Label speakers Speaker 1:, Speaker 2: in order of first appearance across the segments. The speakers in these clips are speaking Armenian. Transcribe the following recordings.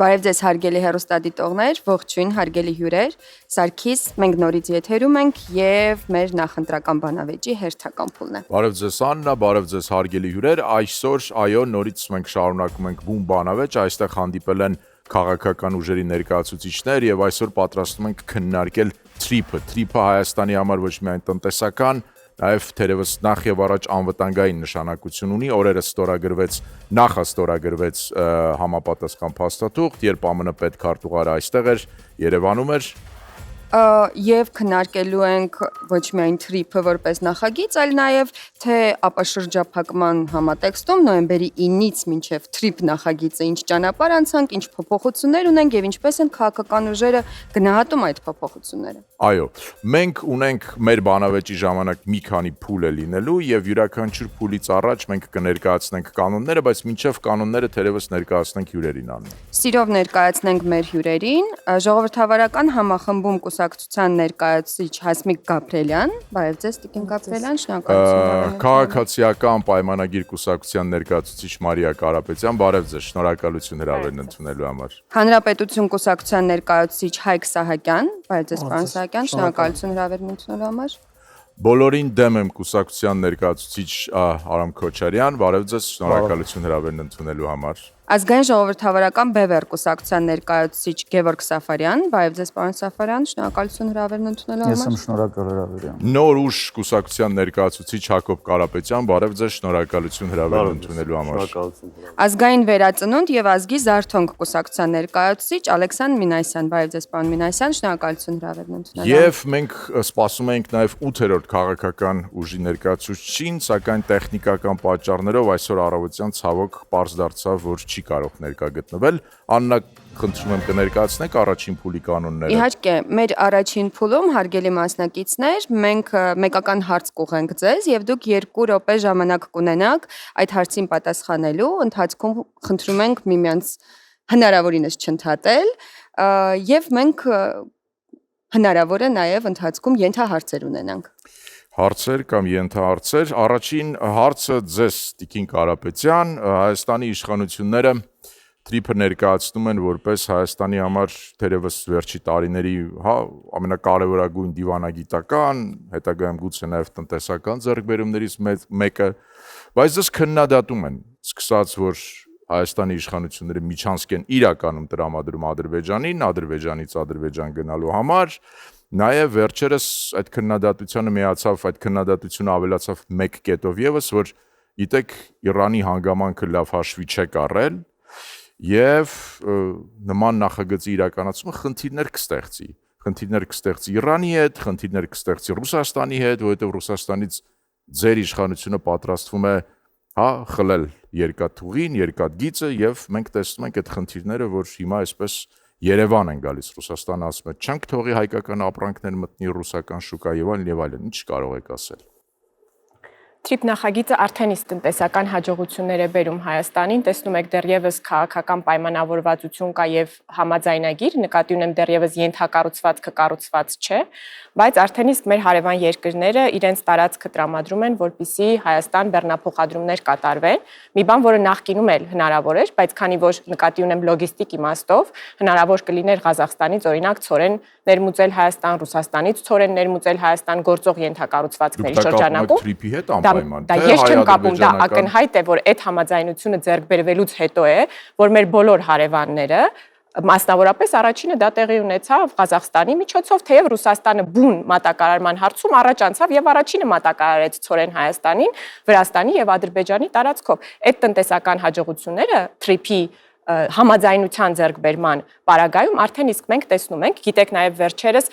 Speaker 1: Բարև ձեզ հարգելի հեռուստադիտողներ, ողջույն հարգելի հյուրեր, Սարգիս, մենք նորից եթերում ենք եւ մեր նախընտրական բանավեճի հերթական փուլն է։
Speaker 2: Բարև ձեզ Աննա, բարև ձեզ հարգելի հյուրեր, այսօր այո, նորից մենք շարունակում ենք բուն բանավեճ, այստեղ հանդիպել են քաղաքական ուժերի ներկայացուցիչներ եւ այսօր պատրաստվում ենք քննարկել TRIP-ը Հայաստանի համար ոչ միայն տնտեսական, նաև թերևս նախ եւ առաջ անվտանգային նշանակություն ունի, օրերս նախաստորագրվեց համապատասխան փաստաթուղթ, երբ ԱՄՆ պետքարտուղարը այստեղ էր, Երևանում էր
Speaker 1: Եվ քննարկելու ենք ոչ միայն TRIP-ը որպես նախագիծ, այլ նաև թե ապաշրջափակման համատեքստում նոյեմբերի 9-ից մինչև TRIP նախագիծը ինչ ճանապարհ անցանք, ինչ փոփոխություններ ունենք եւ ինչպես են քաղաքական ուժերը գնահատում այդ փոփոխությունները։
Speaker 2: Այո, մենք ունենք մեր բանավեճի ժամանակ մի քանի փուլ է լինելու եւ յուրաքանչյուր փուլից առաջ մենք կներկայացնենք կանոնները, բայց մինչև կանոնները թերևս ներկայացնենք հյուրերին Աննա։
Speaker 1: Սիրով ներկայացնենք մեր հյուրերին, ժողովրդավարական համախմբում կուսակցության ներկայացուցիչ Հասմիկ Գաբրելյան, բարև ձեզ Տիկին Գաբրելյան, շնորհակալություն։
Speaker 2: Քաղաքացիական պայմանագիր կուսակցության ներկայացուցիչ Մարիա Կարապետյան, բարև ձեզ, շնորհակալություն հրավերն ընդունելու համար։
Speaker 1: Հանրապետություն կուսակցության ներկայացուցիչ Հայկ Սահակյան, բարև ձեզ պարոն Սահակյան, շնորհակալություն հրավերն ընդունելու համար։
Speaker 2: Բոլորին դեմ եմ կուսակցության ներկայացուցիչ Արամ Քոչարյան, բարև ձեզ, շնորհակալություն հրավերն ընդունելու համար։
Speaker 1: Ազգային ժողովրդավարական Բևեր կուսակցության ներկայացուցիչ Գևորգ Սաֆարյան, բարև ձեզ պարոն Սաֆարյան, շնորհակալություն հրավերն ընդունելու համար։
Speaker 3: Ես եմ շնորհակալ հրավերին։
Speaker 2: Նոր ուժ կուսակցության ներկայացուցիչ Հակոբ Կարապետյան, բարև ձեզ, շնորհակալություն հրավերն ընդունելու համար։
Speaker 1: Ազգային վերածնունդ եւ ազգի զարթոնք կուսակցության ներկայացուցիչ Ալեքսանդր Մինասյան, բարև ձեզ պարոն Մինասյան, շնորհակալություն հրավերն ընդունելու համար։
Speaker 2: Եվ մենք սպասում ենք նաեւ 8-րդ քաղաքական ուժի ներկայացուցչին, սակայն տեխնիկական պատճառներով այսօր առավոտյան ցավոք պարզ դարձավ, որ չի կարող ներկա գտնվել։ Աննա, խնդրում եմ կներկայացնեք առաջին փուլի կանոնները։
Speaker 1: Իհարկե, մեր առաջին փուլում հարգելի մասնակիցներ, մենք մեկական հարց կուղենք ձեզ եւ դուք 2 րոպե ժամանակ կունենաք այդ հարցին պատասխանելու, ընթացքում խնդրում ենք միմյանց հնարավորինս չընդհատել եւ մենք հնարավոր է նաեւ ընթացքում ենթահարցեր ունենանք։
Speaker 2: Հարցեր կամ ենթահարցեր, առաջին հարցը ձեզ Տիկին Կարապետյան, Հայաստանի իշխանությունները TRIP-ը ներկայացնում են որպես Հայաստանի համար թերևս վերջի տարիների ամենակարևորագույն դիվանագիտական, հետագայում գուցե նաև տնտեսական ձեռքբերումներից մեկը, բայց դες քննադատում են, սկսած որ Հայաստանի իշխանությունները միջանցք են իրականում տրամադրում Ադրբեջանին, Ադրբեջանից Ադրբեջան գնալու համար, նաև վերջերս այդ քննադատությանը միացավ, այդ քննադատությունը ավելացավ մեկ կետով եւս, որ գիտեք Իրանի հանգամանքը լավ հաշվի չեք առել եւ նման նախագծի իրականացումը խնդիրներ կստեղծի Իրանի հետ, խնդիրներ կստեղծի Ռուսաստանի հետ, որովհետեւ Ռուսաստանից ձեր իշխանությունը պատրաստվում է խլել երկաթուղին, երկաթգիծը եւ մենք տեսնում ենք այդ խնդիրները, որ հիմա այսպես Երևան են գալիս, Ռուսաստանը ասում է, չենք թողի հայկական ապրանքներ մտնի ռուսական շուկա եւ այլն, ինչ կարող եք ասել։
Speaker 4: TRIP նախագիծը արդեն իսկ տնտեսական հաջողություններ է բերում Հայաստանին, տեսնում եք դեռևս քաղաքական պայմանավորվածություն կա եւ համաձայնագիր, նկատի ունեմ դեռևս ենթակառուցվածքը կառուցված չէ, բայց արդեն իսկ մեր հարևան երկրները իրենց տարածքը տրամադրում են, որպեսզի Հայաստան բեռնափոխադրումներ կատարվեն, մի բան, որը նախկինում էլ հնարավոր էր, բայց քանի որ նկատի ունեմ լոգիստիկ իմաստով, հնարավոր կլիներ Ղազախստանից օրինակ ցորեն ներմուծել Հայաստան, Ռուսաստանից ցորեն ներմուծել Հայաստան գործող ենթակառուցվածքների շրջանակում։ Դա ես չեմ կապում, դա ակնհայտ է, որ այդ համաձայնությունը ձեռք բերվելուց հետո է, որ մեր բոլոր հարևանները, մասնավորապես առաջինը դա տեղի ունեցավ Ղազախստանի միջոցով, թեև Ռուսաստանը բուն մատակարարման հարցում առաջ անցավ եւ առաջինը մատակարարեց ցորեն Հայաստանին, Վրաստանի եւ Ադրբեջանի տարածքով։ Այդ տնտեսական հաջողությունները TRIP-ի համաձայնության ձեռքբերման պարագայում արդեն իսկ մենք տեսնում ենք, գիտեք նաև վերջերս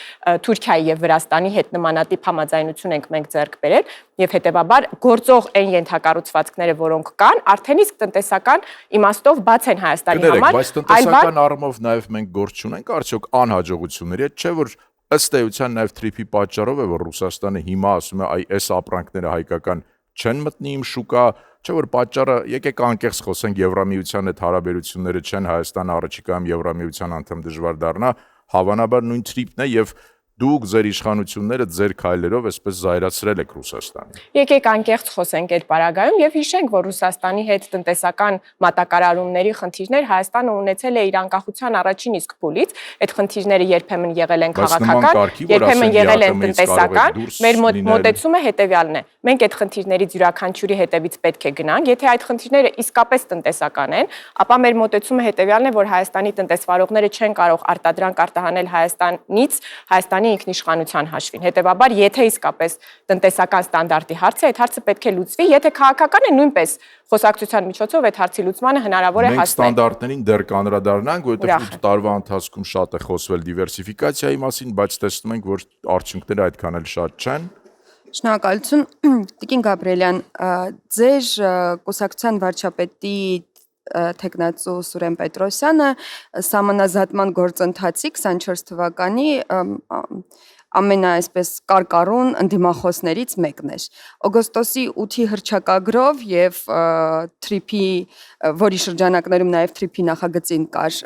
Speaker 4: Թուրքիայի եւ Վրաստանի հետ նմանատիպ համաձայնություն ենք մենք ձեռք բերել եւ հետեւաբար գործող այն ենթակառուցվածքները, որոնք կան, արդեն իսկ տնտեսական իմաստով բաց են Հայաստանի համար,
Speaker 2: բայց տնտեսական առումով նաև մենք գործ չունենք արդյոք անհաջողությունների հետ, չէ՞ որ ըստ էության նաև TRIP-ի պատճառով է, որ Ռուսաստանը հիմա ասում է, այս ապրանքները հայկական չեն մտնի իմ շուկա, չէ՞ որ պատճառը, եկեք անկեղծ խոսենք, Եվրամիության հետ հարաբերությունները չեն, Հայաստանը առաջիկայում Եվրամիության անդամ դժվար դառնա, հավանաբար նույն TRIP-ն է եւ դուք ձեր իշխանությունները ձեր քայլերով այսպես զայրացրել եք Ռուսաստանին։
Speaker 4: Եկեք անկեղծ խոսենք այդ պարագայում եւ հիշենք, որ Ռուսաստանի հետ տնտեսական մատակարարումների խնդիրներ Հայաստանը ունեցել է իր անկախության առաջին իսկ փուլից։ Այդ խնդիրները երբեմն եղել են քաղաքական, երբեմն եղել են տնտեսական։ Մեր մոտեցումը հետեւյալն է. մենք այդ խնդիրներից յուրաքանչյուրի հետևից պետք է գնանք, եթե այդ խնդիրները իսկապես տնտեսական են, ապա մեր մոտեցումը հետեւյալն է, որ Հայաստանի տնտեսվարողները չեն կարող արտադրանք արտահանել Հայաստանից Հայաստանի ինքնիշխանության հաշվին։ Հետևաբար, եթե իսկապես տնտեսական ստանդարտի հարց է, այդ հարցը պետք է լուծվի, եթե քաղաքական է, նույնպես խոսակցության միջոցով այդ հարցի լուծմանը հնարավոր է
Speaker 2: Մենք
Speaker 4: հասնել։
Speaker 2: ստանդարտներին դեռ կանդրադառնանք, որովհետև 8 տարվա ընթացքում շատ է խոսվել դիվերսիֆիկացիայի մասին, բայց տեսնում ենք, որ արդյունքները այդքան էլ շատ չեն։
Speaker 1: Շնորհակալություն Տիկին Գաբրիելյան, ձեր կուսակցության վարչապետի թեկնածու Սուրեն Պետրոսյանը սահմանազատման գործընթացի 24 թվականի ամենաայսպես կարկառուն ընդդիմախոսներից մեկն էր։ Օգոստոսի 8-ի հռչակագրով եւ թրիփի, որի շրջանակներում նաեւ թրիփի նախագծին կար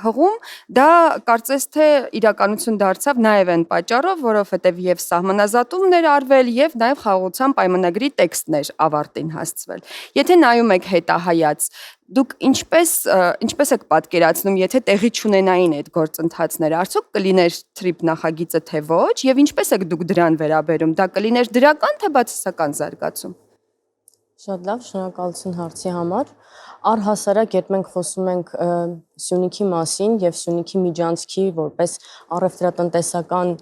Speaker 1: հղում, դա կարծես թե իրականություն դարձավ նաեւ այն պատճառով, որովհետեւ եւ սահմանազատումներ արվել եւ նաեւ խաղաղության պայմանագրի տեքստներ ավարտին հասցվել։ Եթե նայում եք հետահայաց, դուք ինչպես եք պատկերացնում, եթե տեղի չունենային այդ գործընթացները, արդյոք կլիներ թրիփ նախագիծը թե ոչ, եւ ինչպես եք դուք դրան վերաբերում, դա կլիներ դրական թե բացասական զարգացում։
Speaker 3: Շատ լավ, շնորհակալություն հարցի համար։ Առհասարակ, երբ մենք խոսում ենք Սյունիքի մասին եւ Սյունիքի միջանցքի որպես առևտրատնտեսական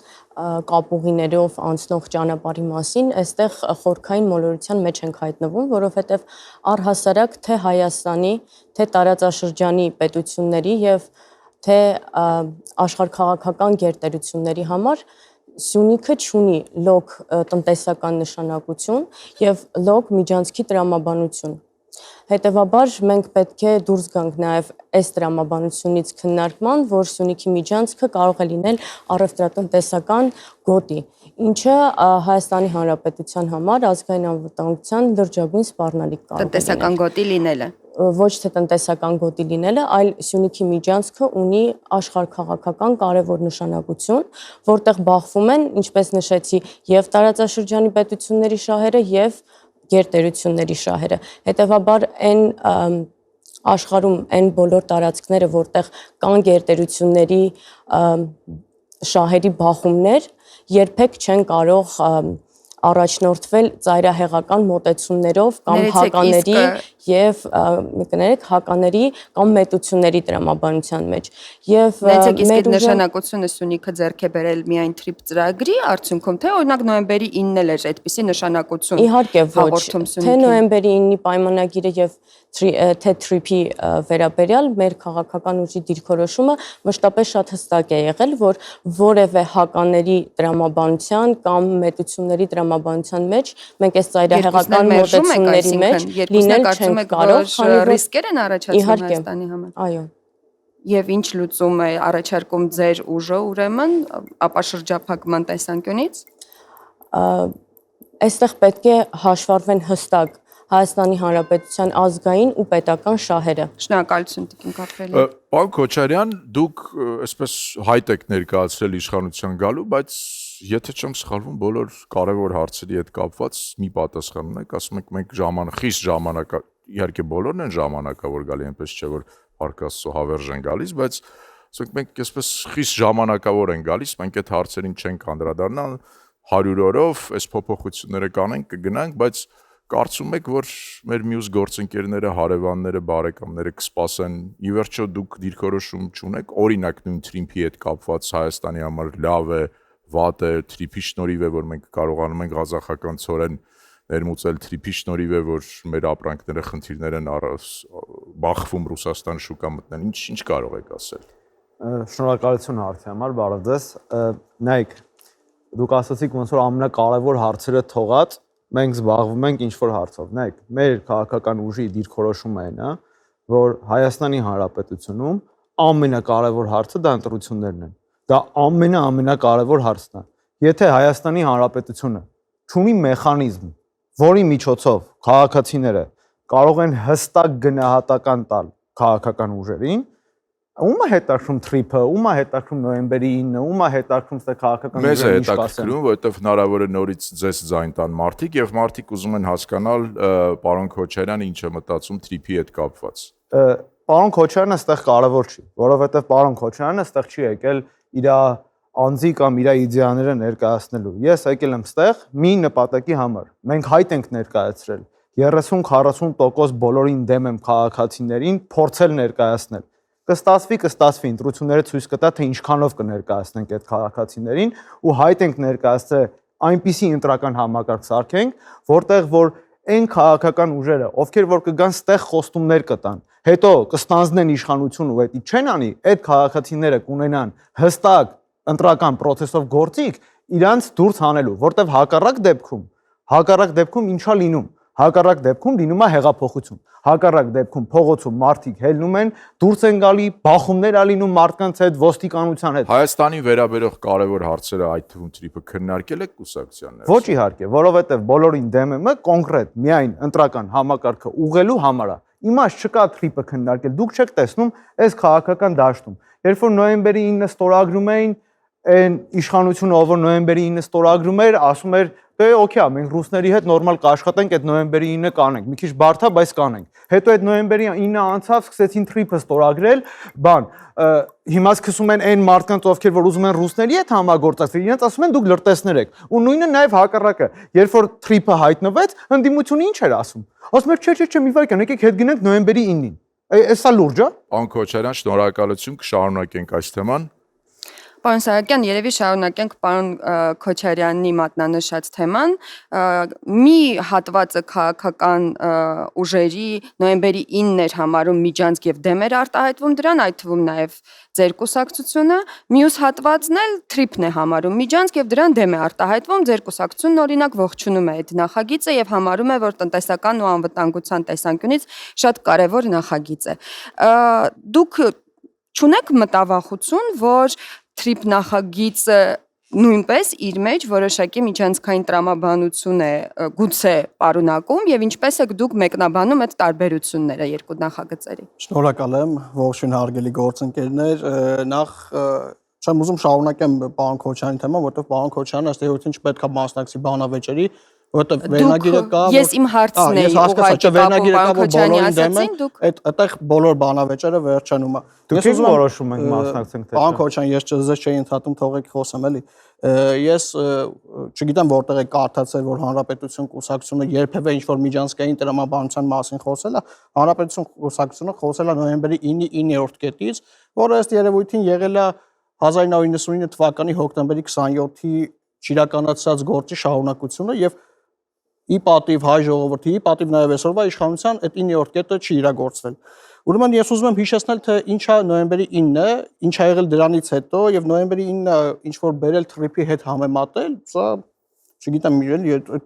Speaker 3: կապուղիներով անցնող ճանապարհի մասին, այստեղ խորքային մոլորության մեջ ենք հայտնվում, որովհետեւ առհասարակ թե Հայաստանի, թե տարածաշրջանի պետությունների եւ թե աշխարհքաղաքական գերտերությունների համար Սյունիքը չունի լոկ տնտեսական նշանակություն եւ լոկ միջանցքի տրամաբանություն։ Հետևաբար մենք պետք է դուրս գանք նաեւ այս տրամաբանությունից քննարկման, որ Սյունիքի միջանցքը կարող է լինել առևտրատնտեսական գոտի, ինչը Հայաստանի Հանրապետության համար ազգային անվտանգության լրջագույն սպառնալիք կարող է լինել։
Speaker 1: Տնտեսական գոտի լինելը։
Speaker 3: Ոչ թե տնտեսական գոտի լինելը, այլ Սյունիքի միջանցքը ունի աշխարհքաղաքական կարևոր նշանակություն, որտեղ բախվում են, ինչպես նշեցի, եւ տարածաշրջանի պետությունների շահերը եւ գերտերությունների շահերը։ Հետևաբար այն աշխարհում այն բոլոր տարածքները, որտեղ կան գերտերությունների շահերի բախումներ, երբեք չեն կարող առաջնորդվել ծայրահեղական մոտեցումներով կամ հակաների եւ հակաների կամ մետությունների տրամաբանության մեջ եւ
Speaker 1: մեր նշանակությունը Սյունիքը ձեռք է բերել միայն թրիփ ծրագրի արդյունքում, թե օրինակ նոյեմբերի 9-ն էլ էր այդպիսի նշանակություն։
Speaker 3: Իհարկե ոչ, թե նոյեմբերի 9-ի պայմանագիրը եւ թե թրիփի վերաբերյալ մեր քաղաքական ուժի դիրքորոշումը մշտապես շատ հստակ է եղել, որ որևէ հակաների տրամաբանության կամ մետությունների տրամաբանության մեջ մենք այս ծայրահեղական մոտեցումների մեջ լինել չենք կարող,
Speaker 1: քանի որ ռիսկեր են առաջացնում Հայաստանի համար։
Speaker 3: Այո։
Speaker 1: Եվ ինչ լուծում է առաջարկում ձեր ուժը, ուրեմն, ապաշրջափակման տեսանկյունից։
Speaker 3: Այստեղ պետք է հաշվառվեն հստակ Հայաստանի Հանրապետության ազգային ու պետական շահերը։
Speaker 1: Շնորհակալություն Տիկին Գաբրիելյան։
Speaker 2: Պարոն Քոչարյան, դուք այսպես հայտ եք ներկայացրել իշխանության գալու, բայց եթե չեմ սխալվում, բոլոր կարևոր հարցերի հետ կապված մի պատասխան ունեք, ասում եք մենք խիստ ժամանակ, իհարկե բոլորն են ժամանակավոր գալի, այնպես չէ որ Փարքաստո հավերժ են գալիս, բայց ասենք մենք այսպես խիստ ժամանակավոր են գալիս, մենք այդ հարցերին չենք անդրադառնալ 100 օրով, այս փոփոխությունները կանենք, կգնանք, բայց կարծում եք, որ մեր մյուս գործընկերները, հարևանները, բարեկամները կսպասեն, ի վերջո դուք դիրքորոշում չունեք, օրինակ նույն թրիփի հետ կապված Հայաստանի համար լավ է, վատ է, թրիփի շնորհիվ է, որ մենք կարողանում ենք ղազախական ցորեն ներմուծել, թրիփի շնորհիվ է, որ մեր ապրանքները խնդիրներ են բախվում Ռուսաստան շուկա մտնել, ինչ կարող եք ասել։
Speaker 5: Շնորհակալություն հարցի համար, բարև ձեզ։ Նայեք, դուք ասացիք ոնց որ ամենակարևոր հարցերը թողած մենք զբաղվում ենք ինչ-որ հարցով։ Նայեք, մեր քաղաքական ուժի դիրքորոշումը այն է, որ Հայաստանի Հանրապետությունում ամենակարևոր հարցը դա ընտրություններն են։ Դա ամենակարևոր հարցն է։ Եթե Հայաստանի Հանրապետությունը ունի մեխանիզմ, որի միջոցով քաղաքացիները կարող են հստակ գնահատական տալ քաղաքական ուժերին, Ում է հետաքրում թրիփը, ում է հետաքրում նոյեմբերի 9-ը, ում է հետաքրում ստե քաղաքական
Speaker 2: Մեզ է
Speaker 5: ուժերը ինչ կասեն։
Speaker 2: հետաքրքրում, որովհետև հնարավոր է նորից ձեզ ձայն տան մարդիկ եւ մարդիկ ուզում են հասկանալ պարոն Քոչարյանը ինչ է մտածում թրիփի հետ կապված։
Speaker 5: Պարոն Քոչարյանը այստեղ կարևոր չի, որովհետև պարոն Քոչարյանը այստեղ չի եկել իր անձի կամ իր իդեաները ներկայացնելու։ Ես եկել եմ այստեղ մի նպատակի համար։ Մենք հայտ ենք ներկայացրել 30-40% բոլորին դեմ եմ քաղաքացիներին փորձել ներկայացնել։ Կստացվի, ընտրությունները ցույց կտա, թե ինչքանով կներկայացնենք այդ քաղաքացիներին ու հայտ ենք ներկայացրել այնպիսի ընտրական համակարգ սարքենք, որտեղ որ այն քաղաքական ուժերը, ովքեր որ կգան ստեղ խոստումներ կտան, հետո կստանձնեն իշխանություն ու դա չեն անի, այդ քաղաքացիները կունենան հստակ ընտրական process-ով գործիք իրանց դուրս հանելու, որտեղ հակառակ դեպքում ինչա լինում։ Հակառակ դեպքում լինում է հեղափոխություն։ Հակառակ դեպքում փողոցում մարդիկ հելնում են, դուրս են գալի, բախումներ ա լինում մարդկանց հետ, ոստիկանության հետ։
Speaker 2: Հայաստանի վերաբերող կարևոր հարցերը այդ թվում թրիփը քննարկել եք կուսակցության ներսում։
Speaker 5: Ոչ իհարկե, որովհետև բոլորին դեմ եմ կոնկրետ միայն ընտրական համակարգը ուղղելու համար է։ Իմաստ չկա թրիփը քննարկել։ Դուք չեք տեսնում այս քաղաքական դաշտում։ Երբ որ նոյեմբերի 9-ը ստորագրում էին, այն իշխանությունը, ով որ նոյեմբերի 9-ը ստորագրում էր, ասում էր դե օքեյ, մենք ռուսների հետ նորմալ կաշխատենք, այդ նոյեմբերի 9-ը կանենք, մի քիչ բարդ է, բայց կանենք։ Հետո այդ նոյեմբերի 9-ը անցավ, սկսեցին թրիփը ստորագրել, հիմա սկսում են այն մարդկանց, ովքեր որ ուզում են ռուսների հետ համագործակցել, իրենց ասում են դուք լրտեսներ եք։ Ու նույնը նաև հակառակը, երբ որ թրիփը հայտնվեց, ընդդիմությունը ինչ էր ասում։ Ասում էր չէ, մի վայրկյան, եկեք հետ գնանք նոյեմբերի 9-ին։ Էսա լուրջ է։
Speaker 2: Պարոն Քոչարյան, շնորհակալություն, կշարունակենք այս թեման։
Speaker 1: Պարոն Սահակյան, երևի շարունակենք պարոն Քոչարյանի մատնանշած թեման։ Մի հատվածը քաղաքական ուժերի նոյեմբերի 9-ն էր համարում միջանցք եւ դեմ էր արտահայտվում դրան, այդ թվում նաեւ ձեր կուսակցությունը, մյուս հատվածն էլ թրիփն է համարում միջանցք եւ դրան դեմ է արտահայտվում, ձեր կուսակցությունն օրինակ ողջունում է այդ նախագիծը եւ համարում է, որ տնտեսական ու անվտանգության տեսանկյունից շատ կարեւոր նախագիծ է։ Դուք չունեք մտավախություն, որ թրիփ նախագիծը նույնպես իր մեջ որոշակի միջանցքային տրամաբանություն է գուցե պարունակում եւ ինչպես եք դուք մեկնաբանում այդ տարբերությունները երկու նախագծերի։
Speaker 6: Շնորհակալ եմ, ողջույն հարգելի գործընկերներ, նախ չեմ ուզում շարունակեմ պարոն Քոչարյանի թեման, որովհետեւ պարոն Քոչարյանը ըստ էության չպետք է մասնակցի բանավեճերի, որովհետեւ վերնագիրը կա,
Speaker 1: ես իմ հարցն էի ուղղակի
Speaker 6: վերնագիրը կա, որ բոլորին դեմ են,
Speaker 1: դուք
Speaker 6: այդտեղ բոլոր բանավեճերը վերջանում է։
Speaker 5: Դուք եք որոշում եք մասնակցենք թե չէ։
Speaker 6: Պարոն Քոչարյան, ես ձեզ չէի ընդհատում, թողեք խոսեմ էլի։ Ես չգիտեմ որտեղ եք կարդացել, որ Հանրապետություն կուսակցությունը երբևէ ինչ-որ միջանցքային տրամաբանության մասին խոսել է։ Հանրապետություն կուսակցությունը խոսել է նոյեմբերի 9-ի 9-րդ կետից, որը ըստ երևույթին եղել է 1999 թվականի հոկտեմբերի 27-ի իրականացած գործի շարունակությունը եւ ի պատիվ հայ ժողովրդի, ի պատիվ նաև այսօրվա իշխանության այդ 9-րդ կետը չի իրագործվել։ Ուրեմն ես ուզում եմ հիշեցնել, թե ինչ է նոյեմբերի 9-ը, ինչ ա եղել դրանից հետո եւ նոյեմբերի 9-ը ինչ որ բերել թրիփի հետ համեմատել, սա չգիտեմ,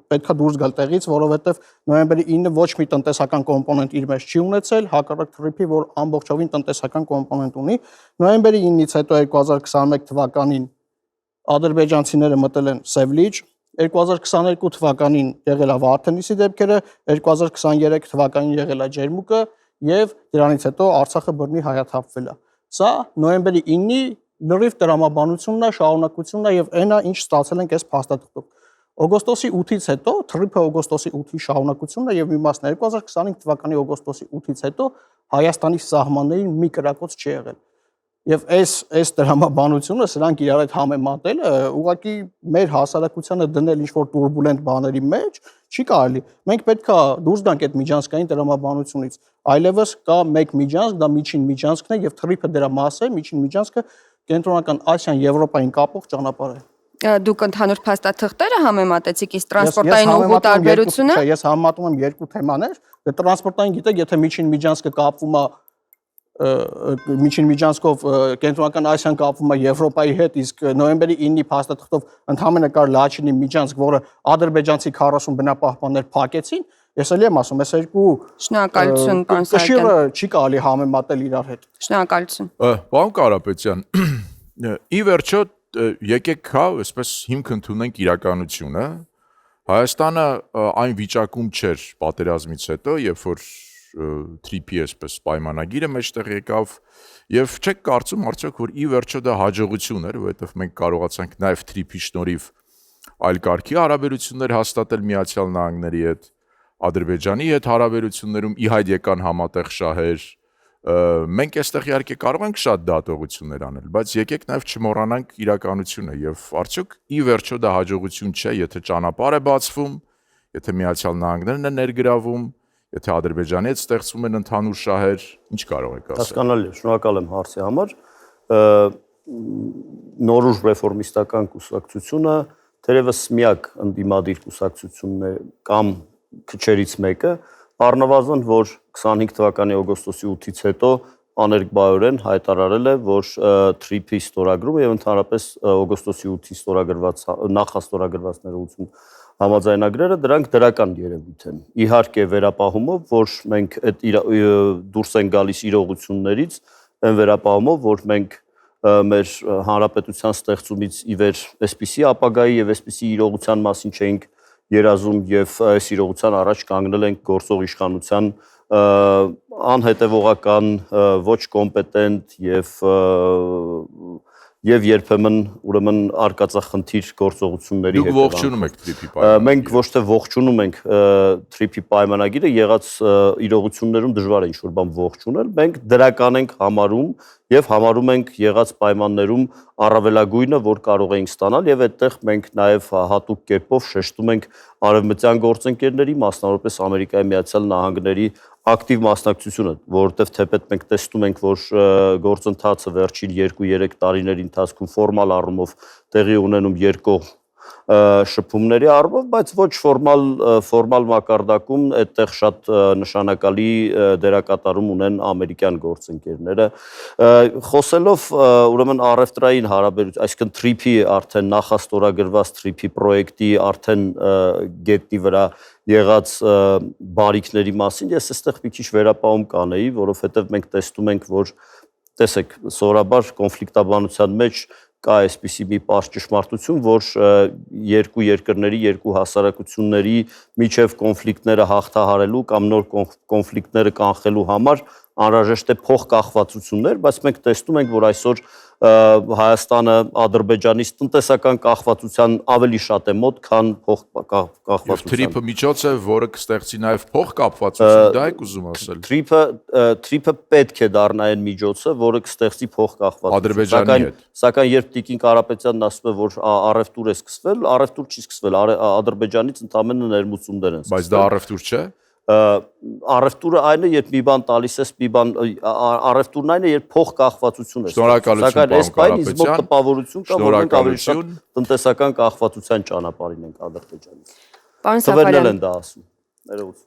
Speaker 6: պետքա դուրս գալ տեղից, որովհետեւ նոյեմբերի 9-ը ոչ մի տնտեսական կոմպոնենտ իր մեջ չի ունեցել, հակառակ թրիփի, որ ամբողջովին տնտեսական կոմպոնենտ ունի։ Նոյեմբերի 9-ից հետո 2021 թվականին ադրբեջանցիները մտել են Սևլիջ, 2022 թվականին եղել է Վարդենիսի դեպքերը, 2023 թվականին եղել է Ջերմուկը եւ դրանից հետո Արցախը բռնի հայաթափվել է։ Սա նոյեմբերի 9-ի լրիվ տրամաբանությունն է, շարունակությունն է եւ այն է, ինչ ստացել ենք այս փաստաթղթով։ Օգոստոսի 8-ից հետո, թրիփը օգոստոսի 8-ի շարունակությունն է եւ մի մասն 2025 թվականի օգոստոսի 8-ից հետո Հայաստանի սահմաններին մի կրակոց չի եղել։ Եվ այս տրամաբանությունը սրանք իրար հետ համեմատելը ուղղակի մեր հասարակությանը դնել ինչ-որ турբուլենտ բաների մեջ չի կարելի։ Մենք պետքա դուրս գանք այդ միջանցքային տրամաբանությունից։ Այլևս կա մեկ միջանցք, դա միջին միջանցքն է եւ թրիփը դրա մաս է, միջին միջանցքը Կենտրոնական Ասիան Եվրոպային կապող ճանապարհ է։
Speaker 1: Դուք ընդհանուր փաստաթղթերը համեմատեցիք, իսկ տրանսպորտային ուղու տարբերությունը։
Speaker 6: Ես համեմատում եմ երկու թեմաներ։ Դե տրանսպորտային գիտեք, եթե միջին միջանցքը կապվում է միջին միջանցքով Կենտրոնական Ասիան կապվում է Եվրոպայի հետ, իսկ նոյեմբերի 9-ի փաստաթղթով ընդհանրապես կար Լաչինի միջանցք, որը ադրբեջանցի 40 բնապահպաններ փակեցին, ես էլի եմ ասում, այս երկու
Speaker 1: Շնորհակալություն, պարոն Սահակյան։
Speaker 6: Կշիռը չի կարելի համեմատել իրար հետ։
Speaker 1: Շնորհակալություն։
Speaker 2: Պարոն Կարապետյան, ի վերջո եկեք հա, այսպես հիմք ընդունենք իրականությունը։ Հայաստանը այն վիճակում չէր պատերազմից հետո, երբ որ թրիփի այսպես պայմանագիրը մեջտեղ եկավ եւ չեք կարծում արդյոք որ ի վերջո դա հաջողություն էր, որովհետեւ մենք կարողացանք նաեւ թրիփի շնորհիվ այլ կարգի հարաբերություններ հաստատել Միացյալ Նահանգների հետ, Ադրբեջանի հետ հարաբերություններում ի հայտ եկան համատեղ շահեր։ Մենք այստեղ իհարկե կարող ենք շատ դատողություններ անել, բայց եկեք նաև չմոռանանք իրականությունը եւ արդյոք ի վերջո դա հաջողություն չէ, եթե ճանապարհ է բացվում, եթե Միացյալ Նահանգներն են ներգրավում, եթե Ադրբեջանի հետ ստեղծվում են ընդհանուր շահեր, ինչ կարող եք ասել։
Speaker 7: Հասկանալի է, շնորհակալ եմ հարցի համար։ Նորուժ ռեֆորմիստական կուսակցությունը թերևս միակ ընդդիմադիր կուսակցությունն է կամ քչերից մեկը, առնվազն որ 25 թվականի օգոստոսի 8-ից հետո աներկբայորեն հայտարարել է, որ թրիփի ստորագրումը եւ ընդհանրապես օգոստոսի 8-ի ստորագրված նախաստորագրված ներողություն համաձայնագրերը դրանք դրական երևույթ են։ Իհարկե վերապահումով, որ մենք այդ դուրս են գալիս իրողություններից, այն վերապահումով, որ մենք մեր հանրապետության ստեղծումից ի վեր այսպիսի ապագայի եւ այսպիսի իրողության մասին չէինք երազում եւ այս իրողության առաջ կանգնել ենք գործող իշխանության անհետևողական, ոչ կոմպետենտ եւ երբեմն ուրեմն արկածախնդիր գործողությունների հետ։
Speaker 2: Դուք ողջունում եք թրիփի պայմանագիրը։
Speaker 7: Մենք ոչ թե ողջունում ենք թրիփի պայմանագիրը, եղած իրողություններում դժվար է ինչ-որ բան ողջունել, մենք դրական ենք համարում եւ համարում ենք եղած պայմաններում առավելագույնը, որ կարող էինք ստանալ եւ այդտեղ մենք նաեւ հատուկ կերպով շեշտում ենք արևմտյան գործընկերների, մասնավորապես Ամերիկայի Միացյալ Նահանգների ակտիվ մասնակցությունը, որովհետև թեպետ մենք տեսնում ենք, որ գործընթացը վերջին 2-3 տարիների ընթացքում ֆորմալ առումով տեղի ունենում երկկողմ շփումների առումով, բայց ոչ ֆորմալ մակարդակում այդտեղ շատ նշանակալի դերակատարում ունեն ամերիկյան գործընկերները։ Խոսելով ուրեմն առևտրային հարաբերություն, այսինքն թրիփի արդեն նախաստորագրված թրիփի պրոյեկտի արդեն գետնի վրա եղած բարիքների մասին, ես այստեղ մի քիչ վերապահում կանեի, որովհետև մենք տեսնում ենք, որ տեսեք, սովորաբար կոնֆլիկտաբանության մեջ կա այսպիսի մի պարզ ճշմարտություն, որ երկու երկրների, երկու հասարակությունների միջև կոնֆլիկտները հաղթահարելու կամ նոր կոնֆլիկտները կանխելու համար անհրաժեշտ է փոխկախվածություններ, բայց մենք տեսնում ենք, որ այսօր Հայաստանը Ադրբեջանից տնտեսական կախվածության ավելի շատ է մոտ, քան փոխկախվածության։
Speaker 2: Եվ թրիփը միջոց է, որը կստեղծի նաև փոխկապվածություն, դա եք ուզում ասել։
Speaker 7: Թրիփը պետք է դառնա այն միջոցը, որը կստեղծի փոխկախվածություն։
Speaker 2: Ադրբեջանի հետ։
Speaker 7: Սակայն երբ Տիկին Կարապետյանն ասում է, որ առևտուր է սկսվել, առևտուր չի սկսվել, Ադրբեջանից ընդամենը ներմուծումներ են սկսվել։
Speaker 2: Բայց դա առևտուր չէ։
Speaker 7: Առևտուրը այն է, երբ մի բան տալիս ես, մի բան առևտուրն այն է, երբ փոխկախվածություն է։
Speaker 2: Շնորհակալություն,
Speaker 7: այս բանը ինձ մոտ
Speaker 2: Կարապետյան։
Speaker 7: տպավորություն կա, որ մենք ավելի շատ տնտեսական կախվածության ճանապարհին ենք Ադրբեջանից։
Speaker 1: Պարոն
Speaker 7: Թվերն
Speaker 1: Սաֆարյան,
Speaker 7: են դա ասում։ Ներողություն։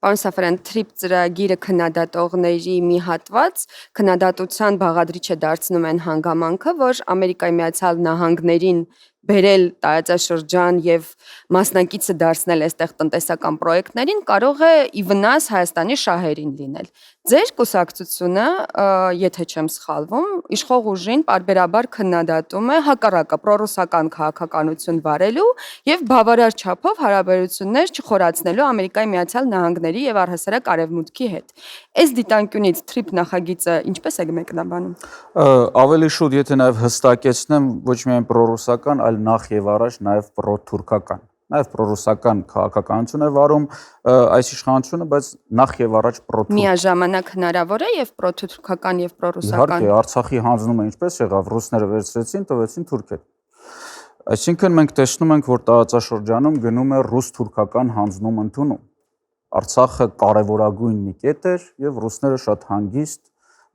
Speaker 1: Պարոն Սաֆարյան, թրիփ ծրագիրը քննադատողների մի հատված քննադատության բաղադրիչ է դարձնում այն հանգամանքը, որ Ամերիկայի Միացյալ Նահանգներին բերել տարածաշրջան եւ մասնակիցը դարձնել այստեղ տնտեսական պրոյեկտներին կարող է ի վնաս Հայաստանի շահերին լինել։ Ձեր կուսակցությունը, եթե չեմ սխալվում, իշխող ուժին պարբերաբար քննադատում է հակառակը պրոռուսական քաղաքականություն վարելու եւ բավարար չափով հարաբերություններ չխորացնելու Ամերիկայի Միացյալ Նահանգների եւ առհասարակ Արևմուտքի հետ։ Այս դիտանկյունից թրիփ նախագիծը ինչպես է մեկնաբանում։
Speaker 8: Ավելի շուտ, եթե նաև հստակեցնեմ, ոչ միայն պրոռուսական, այլ նախ եւ առաջ նաև պրոթուրքական։ Նաև պրոռուսական քաղաքականություն է վարում այս իշխանությունը, բայց նախ եւ առաջ պրոթուրք։
Speaker 1: Միաժամանակ հնարավոր է եւ պրոթուրքական եւ պրոռուսական։
Speaker 8: Իհարկե, Արցախի հանձնումը ինչպես եղավ, ռուսները վերցրեցին, տվեցին թուրքեր։ Այսինքն մենք տեսնում ենք, որ տարածաշրջանում գնում է ռուս-թուրքական հանձնում ընդունում։ Արցախը կարևորագույն մի կետ էր եւ ռուսները շատ հանգիստ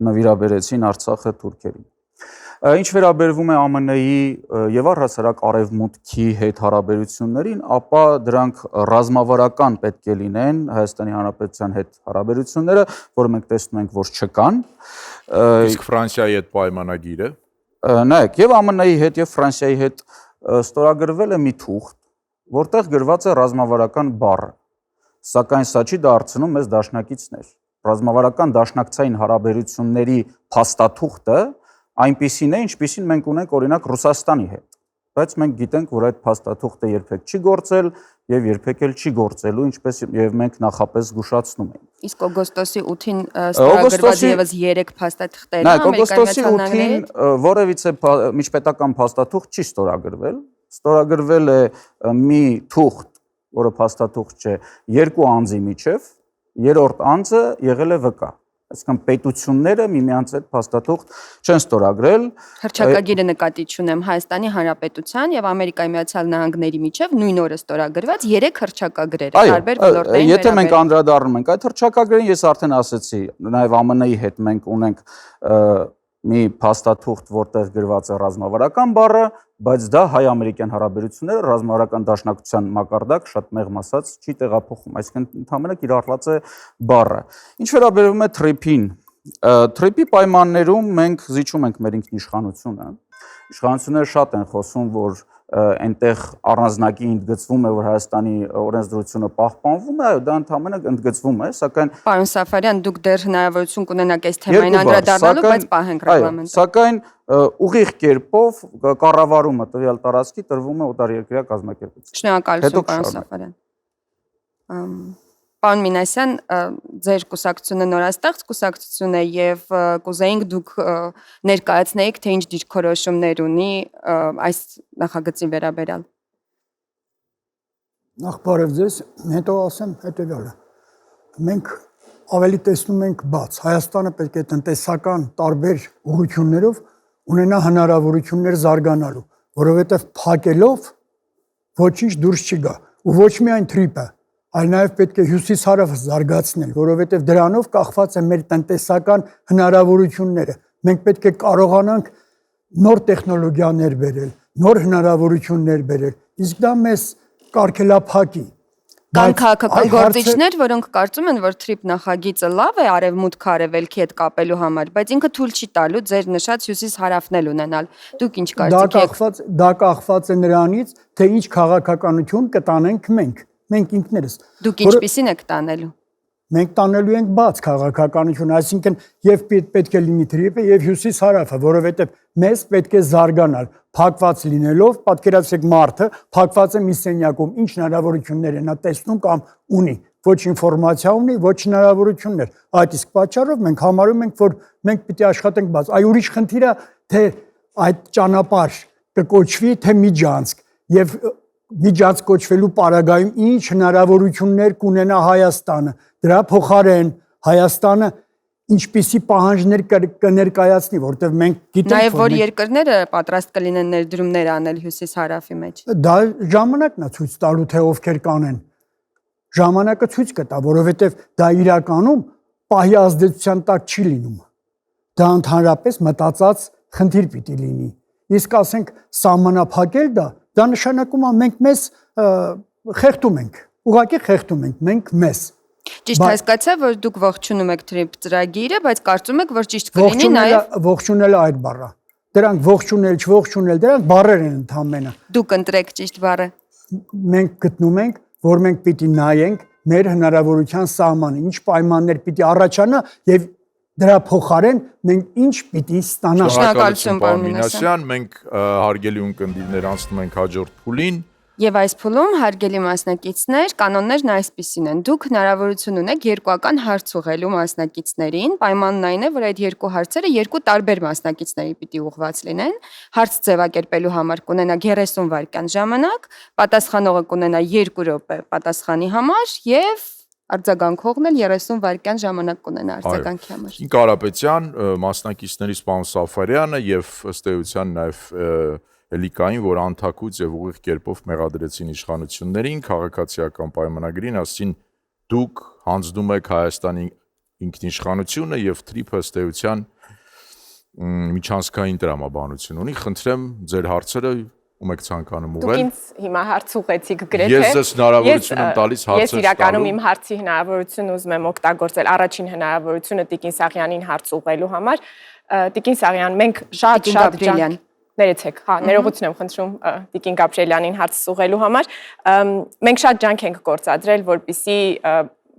Speaker 8: նվիրաբերեցին Արցախը թուրքերին։ Ինչ վերաբերվում է ԱՄՆ-ի եւ առհասարակ Արևմուտքի հետ հարաբերություններին, ապա դրանք ռազմավարական պետք է լինեն Հայաստանի Հանրապետության հետ հարաբերությունները, որը մենք տեսնում ենք, որ չկան։
Speaker 2: Իսկ Ֆրանսիայի հետ պայմանագիրը։
Speaker 8: Նայեք, եւ ԱՄՆ-ի հետ եւ Ֆրանսիայի հետ ստորագրվել է մի թուղթ, որտեղ գրված է ռազմավարական բառը։ Սակայն սա չի դարձնում մեզ դաշնակիցներ։ Ռազմավարական դաշնակցային հարաբերությունների փաստաթուղթը այնպիսին է, ինչպիսին մենք ունենք օրինակ Ռուսաստանի հետ։ բայց մենք գիտենք, որ այդ փաստաթուղթը երբեք չի գործել եւ երբեք էլ չի գործելու, ինչպես եւ մենք նախապես զգուշացնում ենք։
Speaker 1: Իսկ օգոստոսի 8-ին ստորագրված եւս 3 փաստաթղթեր
Speaker 8: Նայեք, օգոստոսի 8-ին որևիցե միջպետական փաստաթուղթ չի ստորագրվել, ստորագրվել է մի թուղթ, որը փաստաթուղթ չէ, երկու անձի միջև, երրորդ անձը եղել է վկա։ Այսինքն պետությունները միմյանց հետ փաստաթուղթ չեն ստորագրել։
Speaker 1: Հռչակագիրը նկատի ունեմ Հայաստանի Հանրապետության եւ Ամերիկայի Միացյալ Նահանգների միջև նույն օրը ստորագրված 3 հռչակագրեր տարբեր ոլորտային։
Speaker 8: Եթե մենք անդրադառնում ենք այդ հռչակագրերին, ես արդեն ասացի, նաեւ ԱՄՆ-ի հետ մենք ունենք մի փաստաթուղթ, որտեղ գրված է ռազմավարական բառը, բայց դա հայ-ամերիկյան հարաբերությունները ռազմավարական դաշնակցության մակարդակ շատ մեղմ ասած չի տեղափոխում, այսինքն ընդհանրապես կիրառված է բառը։ Ինչ վերաբերում է թրիփին, թրիփի պայմաններում մենք զիջում ենք մեր ինքնիշխանությունը։ Իշխանությունները շատ են խոսում, որ այնտեղ առանձնակի ընդգծվում է, որ Հայաստանի օրենսդրությունը պահպանվում է, այո, դա ընդհանրապես ընդգծվում է, սակայն
Speaker 1: Պարոն Սաֆարյան, դուք դեռ հնարավորություն կունենաք այս թեմային անդրադառնալու, բայց պահենք ռեգլամենտը։
Speaker 8: Սակայն ուղիղ կերպով կառավարումը տվյալ տարածքի տրվում է օտարերկրյա կազմակերպություն։
Speaker 1: Շնորհակալություն, պարոն Սաֆարյան։ Պարոն Մինասյան, ձեր կուսակցությունը նորաստեղծ կուսակցություն է եւ կուզեինք դուք ներկայացնեիք, թե ինչ դիրքորոշումներ ունի այս նախագծի վերաբերյալ։
Speaker 9: Նախ բարև ձեզ, հետո ասեմ հետեւյալը։ Մենք ավելի տեսնում ենք բաց։ Հայաստանը պետք է տնտեսական տարբեր ուղղություններով ունենա հնարավորություններ զարգանալու, որովհետեւ փակելով ոչինչ դուրս չի գա, ու ոչ միայն թրիփը, այլ նաև պետք է հյուսիս-հարավը զարգացնել, որովհետև դրանով կախված է մեր տնտեսական հնարավորությունները։ Մենք պետք է կարողանանք նոր տեխնոլոգիաներ բերել, նոր հնարավորություններ բերել, իսկ դա մեզ կարգելափակի։
Speaker 1: Կան քաղաքական գործիչներ, որոնք կարծում են, որ թրիփ նախագիծը լավ է արևմուտք արևելքի հետ կապելու համար, բայց ինքը թույլ չի տալու ձեր նշած հյուսիս-հարավն էլ ունենալ։ Դուք ինչ կարծիք եք։
Speaker 9: Դա կախված է նրանից, թե ինչ քաղաքականություն կտանենք մենք։ Մենք ինքներս։
Speaker 1: Դուք ինչպիսին եք տանելու։
Speaker 9: Մենք տանելու ենք բաց քաղաքականություն, այսինքն եւ պետք է լինի թրիփը եւ հյուսիս-հարավը, որովհետեւ մեզ պետք է զարգանալ, փակված լինելով, պատկերացրեք մարդը փակված է մի սենյակում, ինչ հնարավորություններ է նա տեսնում կամ ունի, ոչ ինֆորմացիա ունի, ոչ հնարավորություններ։ Այդ իսկ պատճառով մենք համարում ենք, որ մենք պիտի աշխատենք բաց։ Այ ուրիշ խնդիր է, թե այդ ճանապարհ կկոչվի, թե միջանցք եւ միջանց կոչվելու պարագայում ինչ հնարավորություններ կունենա Հայաստանը, դրա փոխարեն Հայաստանը ինչպիսի պահանջներ կներկայացնի, որտեղ մենք գիտենք,
Speaker 1: Նաև որ երկրները պատրաստ կլինեն ներդրումներ անել հյուսիս-հարավի մեջ։
Speaker 9: Դա ժամանակն է ցույց տալու, թե ովքեր կանեն։ Ժամանակը ցույց կտա, որովհետև դա իրականում պահի ազդեցության տակ չի լինում։ Դա ընդհանրապես մտածած խնդիր պիտի լինի։ Իսկ ասենք սահմանափակել դա նշանակում է մենք մեզ խեղդում ենք, ուղղակի խեղդում ենք մենք մեզ։
Speaker 1: Ճիշտ հասկացա, որ դուք ողջունում եք թրիփ ծրագիրը, բայց կարծում եք, որ ճիշտ կլինի նաև
Speaker 9: ողջունելը այդ բառը։ Դրանք ողջունել, չողջունել, դրանք բառեր են ընդհանրապես։
Speaker 1: Դուք ընտրեք ճիշտ բառը։
Speaker 9: Մենք գտնում ենք, որ մենք պիտի նայենք մեր հնարավորության սահմանը, ինչ պայմաններ պիտի առաջանա եւ դրա փոխարեն մենք ինչ պիտի ստանանք։
Speaker 1: Շնորհակալություն, պարոն Մինասյան։
Speaker 2: Մենք հարգելի ունկնդիրներ անցնում ենք հաջորդ փուլին։
Speaker 1: Եվ այս փուլում հարգելի մասնակիցներ, կանոններն այսպիսին են։ Դուք հնարավորություն ունեք երկուական հարց ուղղելու մասնակիցներին։ Պայմանն այն է, որ այդ երկու հարցերը երկու տարբեր մասնակիցների պիտի ուղղված լինեն։ Հարց ձևակերպելու համար կունենա 30 վայրկյան ժամանակ, պատասխանողը կունենա 2 րոպե պատասխանի համար եւ արձագանքողն էլ 30 վայրկյան ժամանակ կունենա արձագանքի համար։
Speaker 2: Ինք Կարապետյան, մասնակիցներից պարոն Սաֆարյանը եւ ըստ էության նաեւ Էլիկային, որ անթակուց եւ ուղիղ կերպով մեղադրեցին իշխանություններին, քաղաքացիական պայմանագրին, ասին դուք հանձնում եք Հայաստանի ինքնիշխանությունը եւ թրիփը ըստ էության միջանցքային տրամաբանություն ունի։ Խնդրեմ ձեր հարցերը ում եք ցանկանում ուղղել։
Speaker 4: Դուք ինձ հիմա հարց ուղեցիք գրեթե։
Speaker 2: Ես ձեզ հնարավորություն եմ տալիս հարցեր
Speaker 4: Ես իրականում իմ հարցի հնարավորությունը ուզում եմ օգտագործել առաջին հնարավորությունը Տիկին Սաղյանին հարց ուղղելու համար։ Տիկին Սաղյան, մենք շատ ներեցեք, հա, ներողություն եմ խնդրում Տիկին Գաբրիելյանին հարց ուղղելու համար։ Մենք շատ ջանք ենք գործադրել, որպեսզի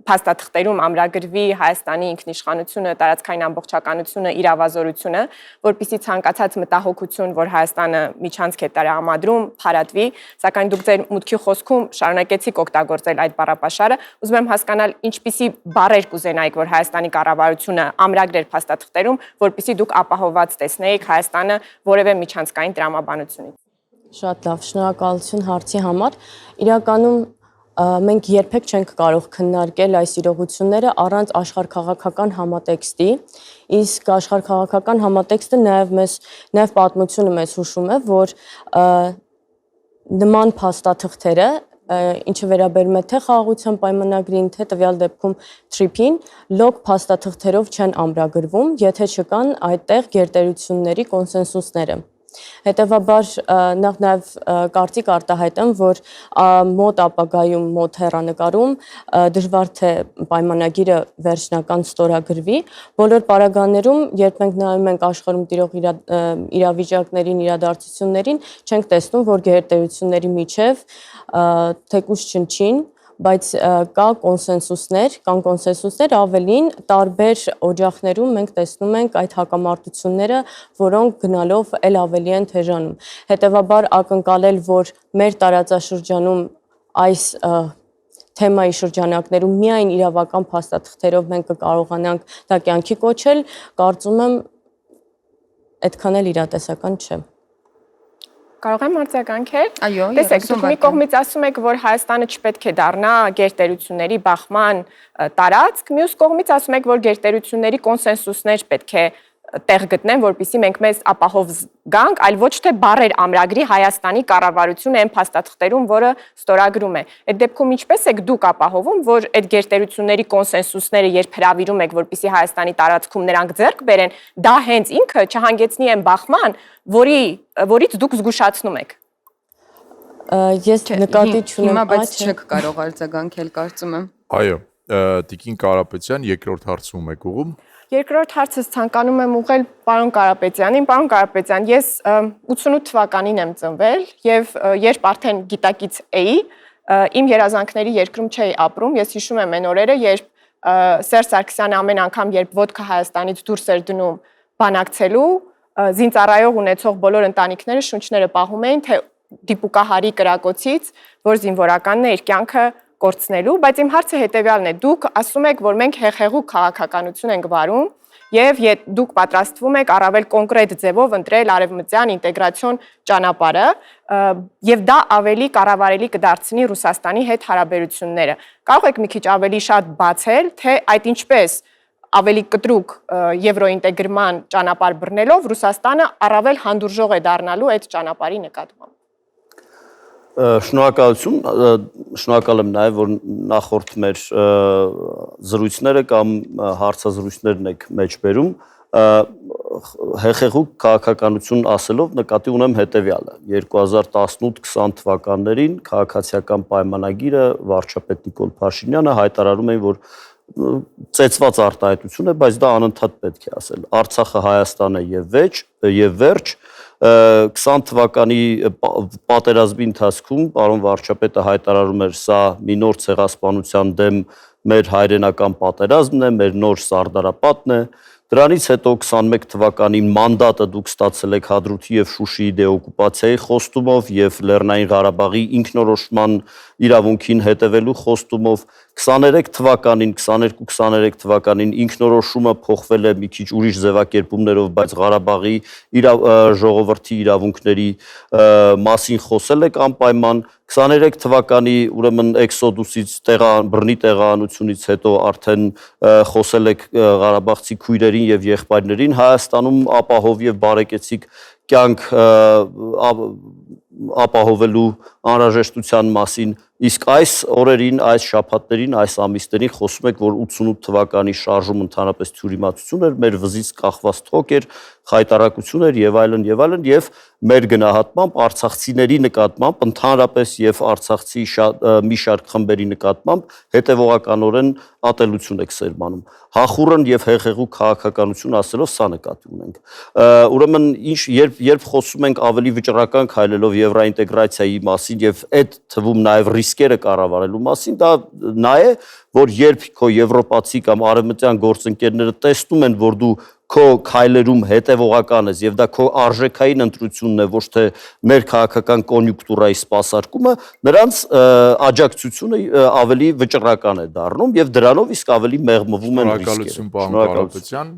Speaker 4: փաստաթղթերում ամրագրվի Հայաստանի ինքնիշխանությունը, տարածքային ամբողջականությունը, իրավազորությունը, որպեսզի ցանկացած մտահոգություն, որ Հայաստանը միջանցք է տրամադրում, փարատվի, սակայն դուք ձեր մուտքի խոսքում շարունակեցիք օգտագործել այդ բառապաշարը, ուզում եմ հասկանալ ինչպիսի բառեր կուզենայիք, որ Հայաստանի կառավարությունը ամրագրեր փաստաթղթերում, որպեսզի դուք ապահովված տեսնեիք Հայաստանը որևէ միջանցքային տրամաբանությունից։
Speaker 3: Շատ լավ, շնորհակալություն հարցի համար։ Իրականում մենք երբեք չենք կարող քննարկել այս իրողությունները առանց աշխարհքաղաքական համատեքստի, իսկ աշխարհքաղաքական համատեքստը նաև պատմությունը մեզ հուշում է, որ նման փաստաթղթերը, ինչը վերաբերում է թե խաղաղության պայմանագրին, թե տվյալ դեպքում TRIP-ին, լոկ փաստաթղթերով չեն ամրագրվում, եթե չկան այդտեղ գերտերությունների կոնսենսուսները։ Հետևաբար նաև կարծիք արտահայտեմ, որ մոտ ապագայում, մոտ հեռանկարում դժվար թե պայմանագիրը վերջնական ստորագրվի։ Բոլոր պարագաներում, երբ մենք նայում ենք աշխարհում տիրող իրավիճակներին, իրադարձություններին, չենք տեսնում, որ գերտերությունների միջև թեկուզ չնչին, բայց կան կոնսենսուսներ, ավելին տարբեր օջախներում մենք տեսնում ենք այդ հակամարտությունները, որոնք գնալով էլ ավելի են թեժանում։ Հետևաբար ակնկալել, որ մեր տարածաշրջանում այս թեմայի շրջանակներում միայն իրավական փաստաթղթերով մենք կկարողանանք դա կյանքի կոչել, կարծում եմ այդքան էլ իրատեսական չէ։
Speaker 4: Կարող եմ արձագանքել։
Speaker 1: Այո,
Speaker 4: տեսեք, դուք մի կողմից ասում եք, որ Հայաստանը չպետք է դառնա գերտերությունների բախման տարածք, մյուս կողմից ասում եք, որ գերտերությունների կոնսենսուսներ պետք է տեղ գտնեն, որպեսզի մենք մեզ ապահով զգանք, այլ ոչ թե բառեր ամրագրի Հայաստանի կառավարությունը այն փաստաթղթերում, որը ստորագրում է։ Այդ դեպքում ինչպես եք դուք ապահովում, որ այդ գերտերությունների կոնսենսուսները երբ հրավիրում եք, որպեսզի Հայաստանի տարածքում նրանք ձեռք բերեն, դա հենց ինքը չհանգեցնի այն բախման, որից դուք զգուշացնում եք։
Speaker 3: Ես նկատի չունեմ,
Speaker 1: հիմա բայց չեք կարող արձագանքել, կարծում եմ։
Speaker 2: Այո, Տիկին Կարապետյան, երկրորդ հարցում եք ուղում։
Speaker 4: Երկրորդ հարցս ցանկանում եմ ուղղել պարոն Կարապետյանին։ Պարոն Կարապետյան, ես 88 թվականին եմ ծնվել եւ երբ արդեն գիտակից էի, իմ երազանքների երկրում չէի ապրում։ Ես հիշում եմ այն օրերը, երբ Սերժ Սարգսյանը ամեն անգամ, երբ ոդկա Հայաստանից դուրս էր դնում բանակցելու, զինծառայող ունեցող բոլոր ընտանիքները շունչները պահում էին, թե դիպուկահարի կրակոցից, որ զինվորականն է իր կյանքը կորցնելու, բայց իմ հարցը հետևյալն է. դուք ասում եք, որ մենք հեղեղուկ քաղաքականություն ենք վարում եւ դուք պատրաստվում եք առավել կոնկրետ ձևով ընտրել արևմտյան ինտեգրացիոն ճանապարհը եւ դա ավելի կառավարելի կդարձնի Ռուսաստանի հետ հարաբերությունները։ Կարող եք մի քիչ ավելի շատ բացել, թե այդ ինչպես ավելի կտրուկ եվրոինտեգրման ճանապարհ բռնելով Ռուսաստանը առավել հանդուրժող է դառնալու այդ ճանապարհի նկատմամբ։
Speaker 7: Շնորհակալություն, շնորհակալ եմ նաև, որ նախորդ մեր զրույցները կամ հարցազրույցներն եք մեջ բերում, հեղեղուկ քաղաքականություն ասելով նկատի ունեմ հետևյալը. 2018-20 թվականներին քաղաքացիական պայմանագիրը վարչապետ Նիկոլ Փաշինյանը հայտարարում էին, որ ծեծված արտահայտություն է, բայց դա անընդհատ պետք է ասել։ Արցախը Հայաստան է եւ վերջ 20 թվականի պատերազմի ընթացքում պարոն վարչապետը հայտարարում էր, սա մի նոր ցեղասպանության դեմ մեր հայրենական պատերազմն է, մեր նոր Սարդարապատն է։ Դրանից հետո 21 թվականին մանդատը դուք ստացել եք Հադրութի եւ Շուշիի դեօկուպացիայի խոստումով եւ Լեռնային Ղարաբաղի ինքնորոշման իրավունքին հետևելու խոստումով 23 թվականին ինքնորոշումը փոխվել է մի քիչ ուրիշ ձևակերպումներով, բայց Ղարաբաղի ժողովրդի իրավունքների մասին խոսել եք անպայման 23 թվականի ուրեմն էքսոդուսից բռնի տեղահանությունից հետո արդեն խոսել եք Ղարաբաղցի քույրերին եւ եղբայրներին Հայաստանում ապահով եւ բարեկեցիկ կյանք ապահովելու անհրաժեշտության մասին, իսկ այս օրերին, այս շաբաթներին, այս ամիսներին խոսում եք, որ 88 թվականի շարժում ընդհանրապես թյուրիմացություն էր, մեր վզից կախված թոք էր, խայտարակություն էր եւ այլն եւ մեր գնահատմամբ արցախցիների նկատմամբ ընդհանրապես եւ արցախցի մի շարք խմբերի նկատմամբ հետեւողականորեն ատելություն եք սերմանում։ Հախուռն եւ հեղեղուկ քաղաքականություն ասելով սա նկատի ունենք։ Ուրեմն երբ խոսում ենք ավելի վճռական քայլելով եւ եվրոինտեգրացիայի մասին եւ այդ թվում նաեւ ռիսկերը կառավարելու մասին, դա նա է, որ երբ քո եվրոպացի կամ արևմտյան գործընկերները տեսնում են, որ դու քո քայլերում հետևողական ես եւ դա քո արժեքային ընտրությունն է, ոչ թե մեր քաղաքական կոնյունկտուրայի սպասարկումը, նրանց աջակցությունը ավելի վճռական է դառնում եւ դրանով իսկ ավելի մեղմվում են ռիսկերը։
Speaker 2: Շնորհակալություն, պարոն Կարապետյան։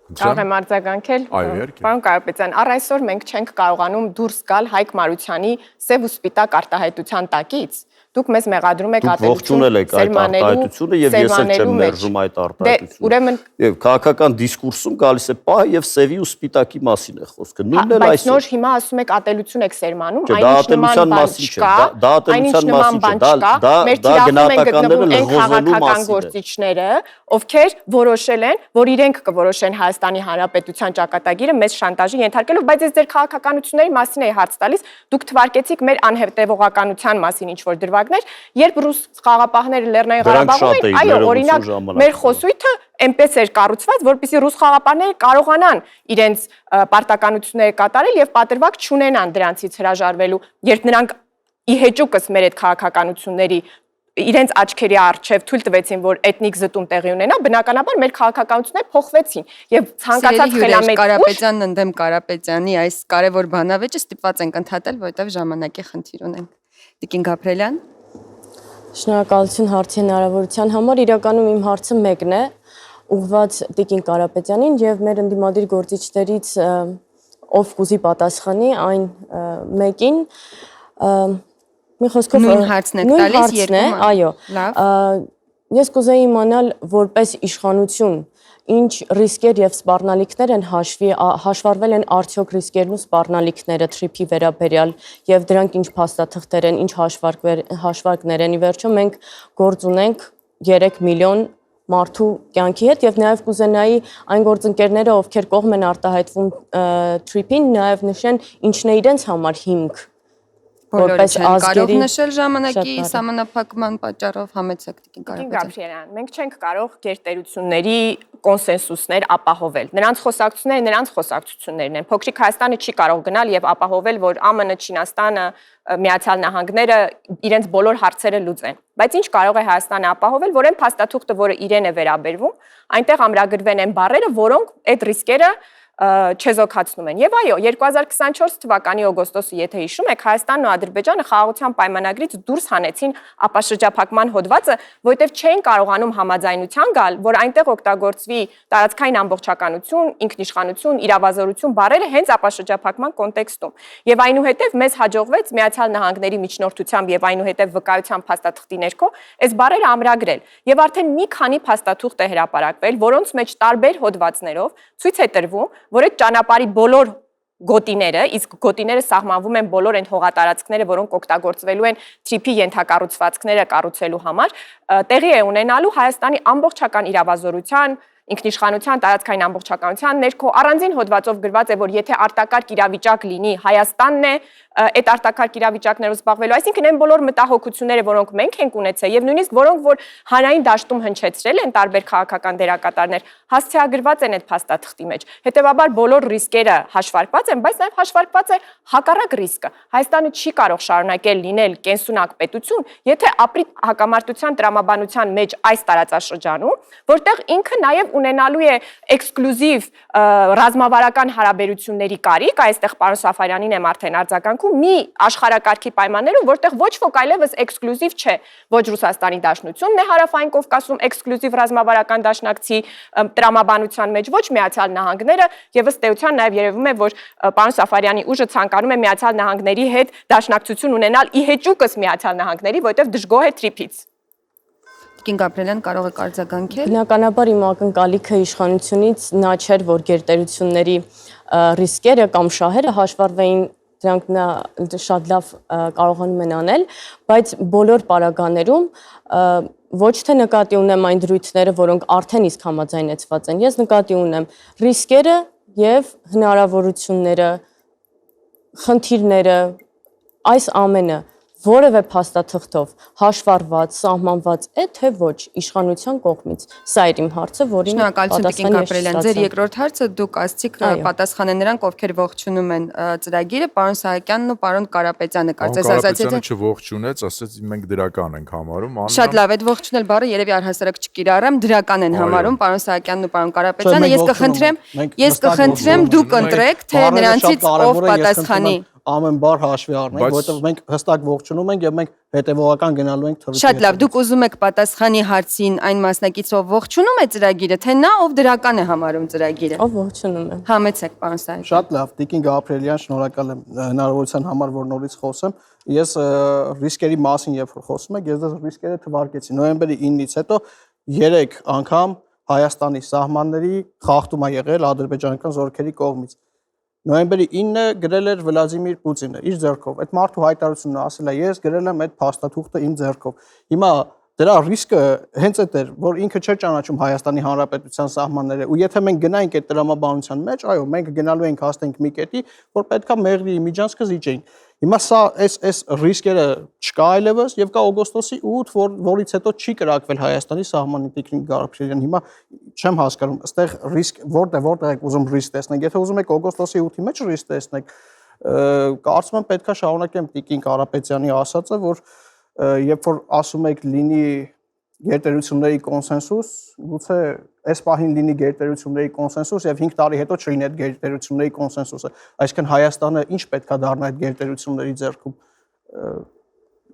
Speaker 4: Կարող եմ արձագանքել։ Պարոն Կարապետյան, առ այսօր մենք չենք կարողանում դուրս գալ Հայկ Մարությանի սև ու սպիտակ արտահայտության տակից։ Դուք մեզ մեղադրում եք
Speaker 7: ատելություն արտահայտությունը եւ ես էլ չեմ մերժում այդ արտահայտությունը։
Speaker 4: Ուրեմն
Speaker 7: եւ քաղաքական դիսկուրսում գալիս է պահ եւ սևի ու սպիտակի մասին է խոսքը։ Նույնն էլ
Speaker 4: Բայց
Speaker 7: այսօր։
Speaker 4: նոր հիմա ասում եք ատելություն եք սերմանում, գործիչները, ովքեր որոշել են, որ իրենք կորոշեն Հայաստանի Հանրապետության ճակատագիրը մեզ շանտաժի ենթարկելով, բայց ես ձեր քաղաքականությունների մասին էի հարց տալիս, դուք թվարկեցիք մեր անհետևողականության մասին ինչ որ դրվագներ, երբ ռուս խաղապահները Լեռնային Ղարաբաղում էին, այո, օրինակ մեր խոսույթը այնպես էր կառուցված, որպեսզի ռուս խաղապահները կարողանան իրենց պարտականությունները կատարել եւ պատրվակ չունենան դրանցից հրաժարվելու, երբ նրանք ի հեճուկս մեր այդ քաղաքականությունների իրենց աչքերի առջև թույլ տվեցին, որ էթնիկ զտում տեղի ունենա, բնականաբար մեր քաղաքականությունները փոխվեցին եւ ցանկացած խելամետ
Speaker 1: Կարապետյանն ընդդեմ Կարապետյանի այս կարևոր բանավեճը ստիպված ենք ընդհատել, որովհետեւ ժամանակի խնդիր ունենք։ Տիկին Գաբրելյան։
Speaker 3: Շնորհակալություն հարցի հնարավորության համար։ Իրականում իմ հարցը մեկն է, ուղղված Տիկին Կարապետյանին եւ մեր ընդդիմադիր գործիչներից ով կուզի պատասխանի այն մեկին մի խոսքով
Speaker 1: նույն հարցն եք տալիս երկու
Speaker 3: այո ես կուզեի իմանալ որպես իշխանություն ինչ ռիսկեր եւ սպառնալիքներ են հաշվարվել են արդյոք ռիսկերն ու սպառնալիքները թրիփի վերաբերյալ եւ դրանք ինչ փաստաթղթեր են ինչ հաշվարկներ են ի վերջո մենք գործ ունենք 3 միլիոն մարդու կյանքի հետ եւ նաեւ կուզենայի այն գործընկերները ովքեր կողմ են արտահայտվում թրիփին նաեւ նշեն ինչն է իրենց համար հիմք
Speaker 1: որպես ազգերի նշել ժամանակի սահմանափակման պատճառով համեցեք Տիկին
Speaker 4: Կարապետյան։ Մենք չենք կարող գերտերությունների կոնսենսուսներ ապահովել։ Նրանց խոսակցություններն են։ Փոքրիկ Հայաստանը չի կարող գնալ եւ ապահովել, որ ԱՄՆ, Չինաստանը, Միացյալ Նահանգները իրենց բոլոր հարցերը լուծեն։ Բայց ինչ կարող է Հայաստանը ապահովել, որ այն փաստաթուղթը, որը իրեն է վերաբերվում, այնտեղ ամրագրվեն այն բառերը, որոնք այդ ռիսկերը չեզոքացնում են։ Եվ այո, 2024 թվականի օգոստոսը, եթե հիշում եք, Հայաստանն ու Ադրբեջանը խաղաղության պայմանագրից դուրս հանեցին ապաշրջափակման հոդվածը, որովհետև չէին կարողանում համաձայնության գալ, որ այնտեղ օգտագործվի տարածքային ամբողջականություն, ինքնիշխանություն, իրավազորություն բառերը հենց ապաշրջափակման կոնտեքստում։ Եվ այնուհետև մեզ հաջողվեց Միացյալ Նահանգների միջնորդությամբ եւ այնուհետև վկայության փաստաթղթի ներքո այս բառերը ամրագրել։ Եվ արդեն մի քանի փաստաթուղթ է հրապարակվել, որոնց մեջ տարբեր հոդվածներով ցույց է տրվում, որ այդ ճանապարհի բոլոր գոտիները, իսկ գոտիները սահմանվում են բոլոր այն հողատարածքները, որոնք օգտագործվելու են թրիփի ենթակառուցվածքները կառուցելու համար, տեղի է ունենալու Հայաստանի ամբողջական իրավազորության, ինքնիշխանության, տարածքային ամբողջականության ներքո առանձին հոդվածով գրված է, որ եթե արտակարգ իրավիճակ լինի, Հայաստանն է այդ արտակարգ իրավիճակներով զբաղվելու, այսինքն այն բոլոր մտահոգությունները, որոնք մենք ենք ունեցել եւ նույնիսկ որոնք որ հանրային դաշտում հնչեցրել են տարբեր քաղաքական դերակատարներ, հասցեագրված են այդ փաստաթղթի մեջ։ Հետեւաբար բոլոր ռիսկերը հաշվարկված են, բայց նաեւ հաշվարկված է հակառակ ռիսկը։ Հայաստանը չի կարող շարունակել լինել կենսունակ պետություն, եթե ապրի հակամարտության տրամաբանության մեջ այս տարածաշրջանում, որտեղ ինքը նաեւ ունենալու է էքսկլյուզիվ ռազմավարական հարաբերությունների կարիք, այստեղ պարոն Սաֆարյանին եմ արդեն արձագանքում, մի աշխարհակարգի պայմաններում, որտեղ ոչ ոք այլևս էքսկլյուզիվ չէ, ոչ Ռուսաստանի Դաշնությունն է Հարավային Կովկասում էքսկլյուզիվ ռազմավարական դաշնակցի տրամաբանության մեջ, ոչ Միացյալ Նահանգները, եւ ըստ էության նաեւ երևում է, որ պարոն Սաֆարյանի ուժը ցանկանում է Միացյալ Նահանգների հետ դաշնակցություն ունենալ ի հեճուկս Միացյալ Նահանգների, որտեղ դժգոհ է թրիփից։
Speaker 1: Տիկին Գաբրելյան կարող եք արձագանքել։
Speaker 3: Բնականաբար իմ ակնկալիքը իշխանությունից նա չէր, որ գերտերությունների ռիսկերը կամ շահերը հաշվառվեին, դրանք նա շատ լավ կարողանում են անել, բայց բոլոր պարագաներում ոչ թե նկատի ունեմ այն դրույթները, որոնք արդեն իսկ համաձայնեցված են, ես նկատի ունեմ ռիսկերը եւ հնարավորությունները, խնդիրները, այս ամենը, որևէ փաստաթղթով հաշվառված, սահմանված է, թե ոչ իշխանության կողմից։ Սա էր իմ հարցը, որին
Speaker 1: Շնորհակալություն Տիկին Գաբրիելյան։ Ձեր երկրորդ հարցը դուք ասցիք պատասխան են նրանք, ովքեր ողջունում են ծրագիրը, պարոն Սահակյանն ու պարոն Կարապետյանը կարծես ասացիք։
Speaker 2: Կարապետյանը չողջունեց, ասաց մենք դրական ենք համարում։
Speaker 1: Շատ լավ, այդ ողջունել բառը երևի առհասարակ չկիրառեմ, դրական են համարում պարոն Սահակյանն ու պարոն Կարապետյանը։ Ես կխնդրեմ դուք ընտրեք, թե նրանցից ով պատասխանի։
Speaker 6: Ամեն բառ հաշվի առնենք, որովհետև մենք հստակ ողջունում ենք եւ մենք հետեւողական գնալու ենք թռիչքի։
Speaker 1: Շատ լավ, դուք ուզում եք պատասխանի հարցին այն մասնակիցը, ով ողջունում է ծրագիրը, թե նա ով դրական է համարում ծրագիրը։
Speaker 3: Ով ողջունում է։
Speaker 1: Համեցեք, պարոն Սահակյան։
Speaker 6: Շատ լավ, Տիկին Գաբրիելյան, շնորհակալ եմ հնարավորության համար, որ նորից խոսեմ։ Ես ռիսկերի մասին երբ որ խոսում եք, ես դες ռիսկերը թվարկեցի։ Նոյեմբերի 9-ից հետո 3 անգամ Հայաստանի սահմանների խախտում ա եղել ադրբեջանական զորքերի կողմից։ Նոյեմբերի 9-ը գրել էր Վլադիմիր Պուտինը իր ձեռքով։ Այդ մարդու հայտարարությունը ասել է ես գրել եմ այդ փաստաթուղթը իմ ձեռքով։ Հիմա դրա ռիսկը հենց այդ էր, որ ինքը չէր ճանաչում Հայաստանի Հանրապետության սահմանները։ Ու եթե մենք գնայինք այդ տրամաբանության մեջ, այո, մենք գնալու ենք հասնենք մի կետի, որ պետքա մեղրի միջանցքը զիջեին։ Հիմա սա այս ռիսկերը չկա այլևս եւ կա օգոստոսի 8, որից հետո չի կրակվել Հայաստանի սահմանի Տիկին Գաբրիելյան։ Հիմա չեմ հասկանում, այստեղ ռիսկ որտեղ եք ուզում ռիսկ տեսնեք։ Եթե ուզում եք օգոստոսի 8-ի մեջ ռիսկ տեսնեք, կարծում եմ պետքա շարունակեմ Տիկին Կարապետյանի ասածը, որ երբ որ ասում եք լինի գերտերությունների կոնսենսուս, գուցե այս պահին լինի գերտերությունների կոնսենսուս եւ 5 տարի հետո չլինի այդ գերտերությունների կոնսենսուսը, այսինքն Հայաստանը ինչ պետքա դառնա այդ գերտերությունների ձեռքում։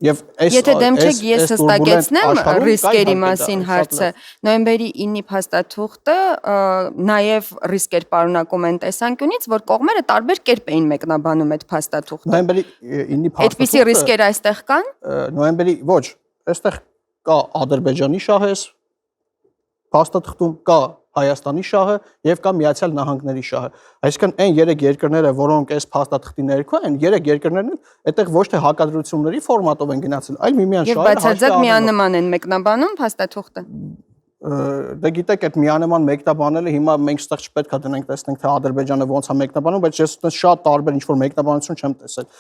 Speaker 6: Եվ
Speaker 1: եթե դեմ չեք, ես հստակեցնեմ ռիսկերի մասին հարցը։ Նոյեմբերի 9-ի փաստաթուղթը նաև ռիսկեր պարունակում են տեսանկյունից, որ կողմերը տարբեր կերպ էին մեկնաբանում այդ փաստաթուղթը։
Speaker 6: Նոյեմբերի 9-ի փաստաթուղթը
Speaker 1: այդպիսի ռիսկեր այստեղ կան։
Speaker 6: Նոյեմբերի ոչ, այստեղ կա Ադրբեջանի շահը, փաստաթղթում կա Հայաստանի շահը եւ կա Միացյալ Նահանգների շահը։ Այսինքն այն 3 երկրները, որոնք այս փաստաթղթի ներքո են, 3 երկրներն այդտեղ ոչ թե հակադրությունների ֆորմատով են գնացել, այլ միմյանց
Speaker 1: շահը։ Եվ բացարձակ միանման են մեկնաբանում փաստաթուղթը։
Speaker 6: Դե գիտեք, այդ միանման մեկնաբանելը հիմա մենք ստեղ չպետք է դնենք, տեսնենք թե Ադրբեջանը ոնց է մեկնաբանում, բայց ես շատ տարբեր ինչ որ մեկնաբանություն չեմ տեսել։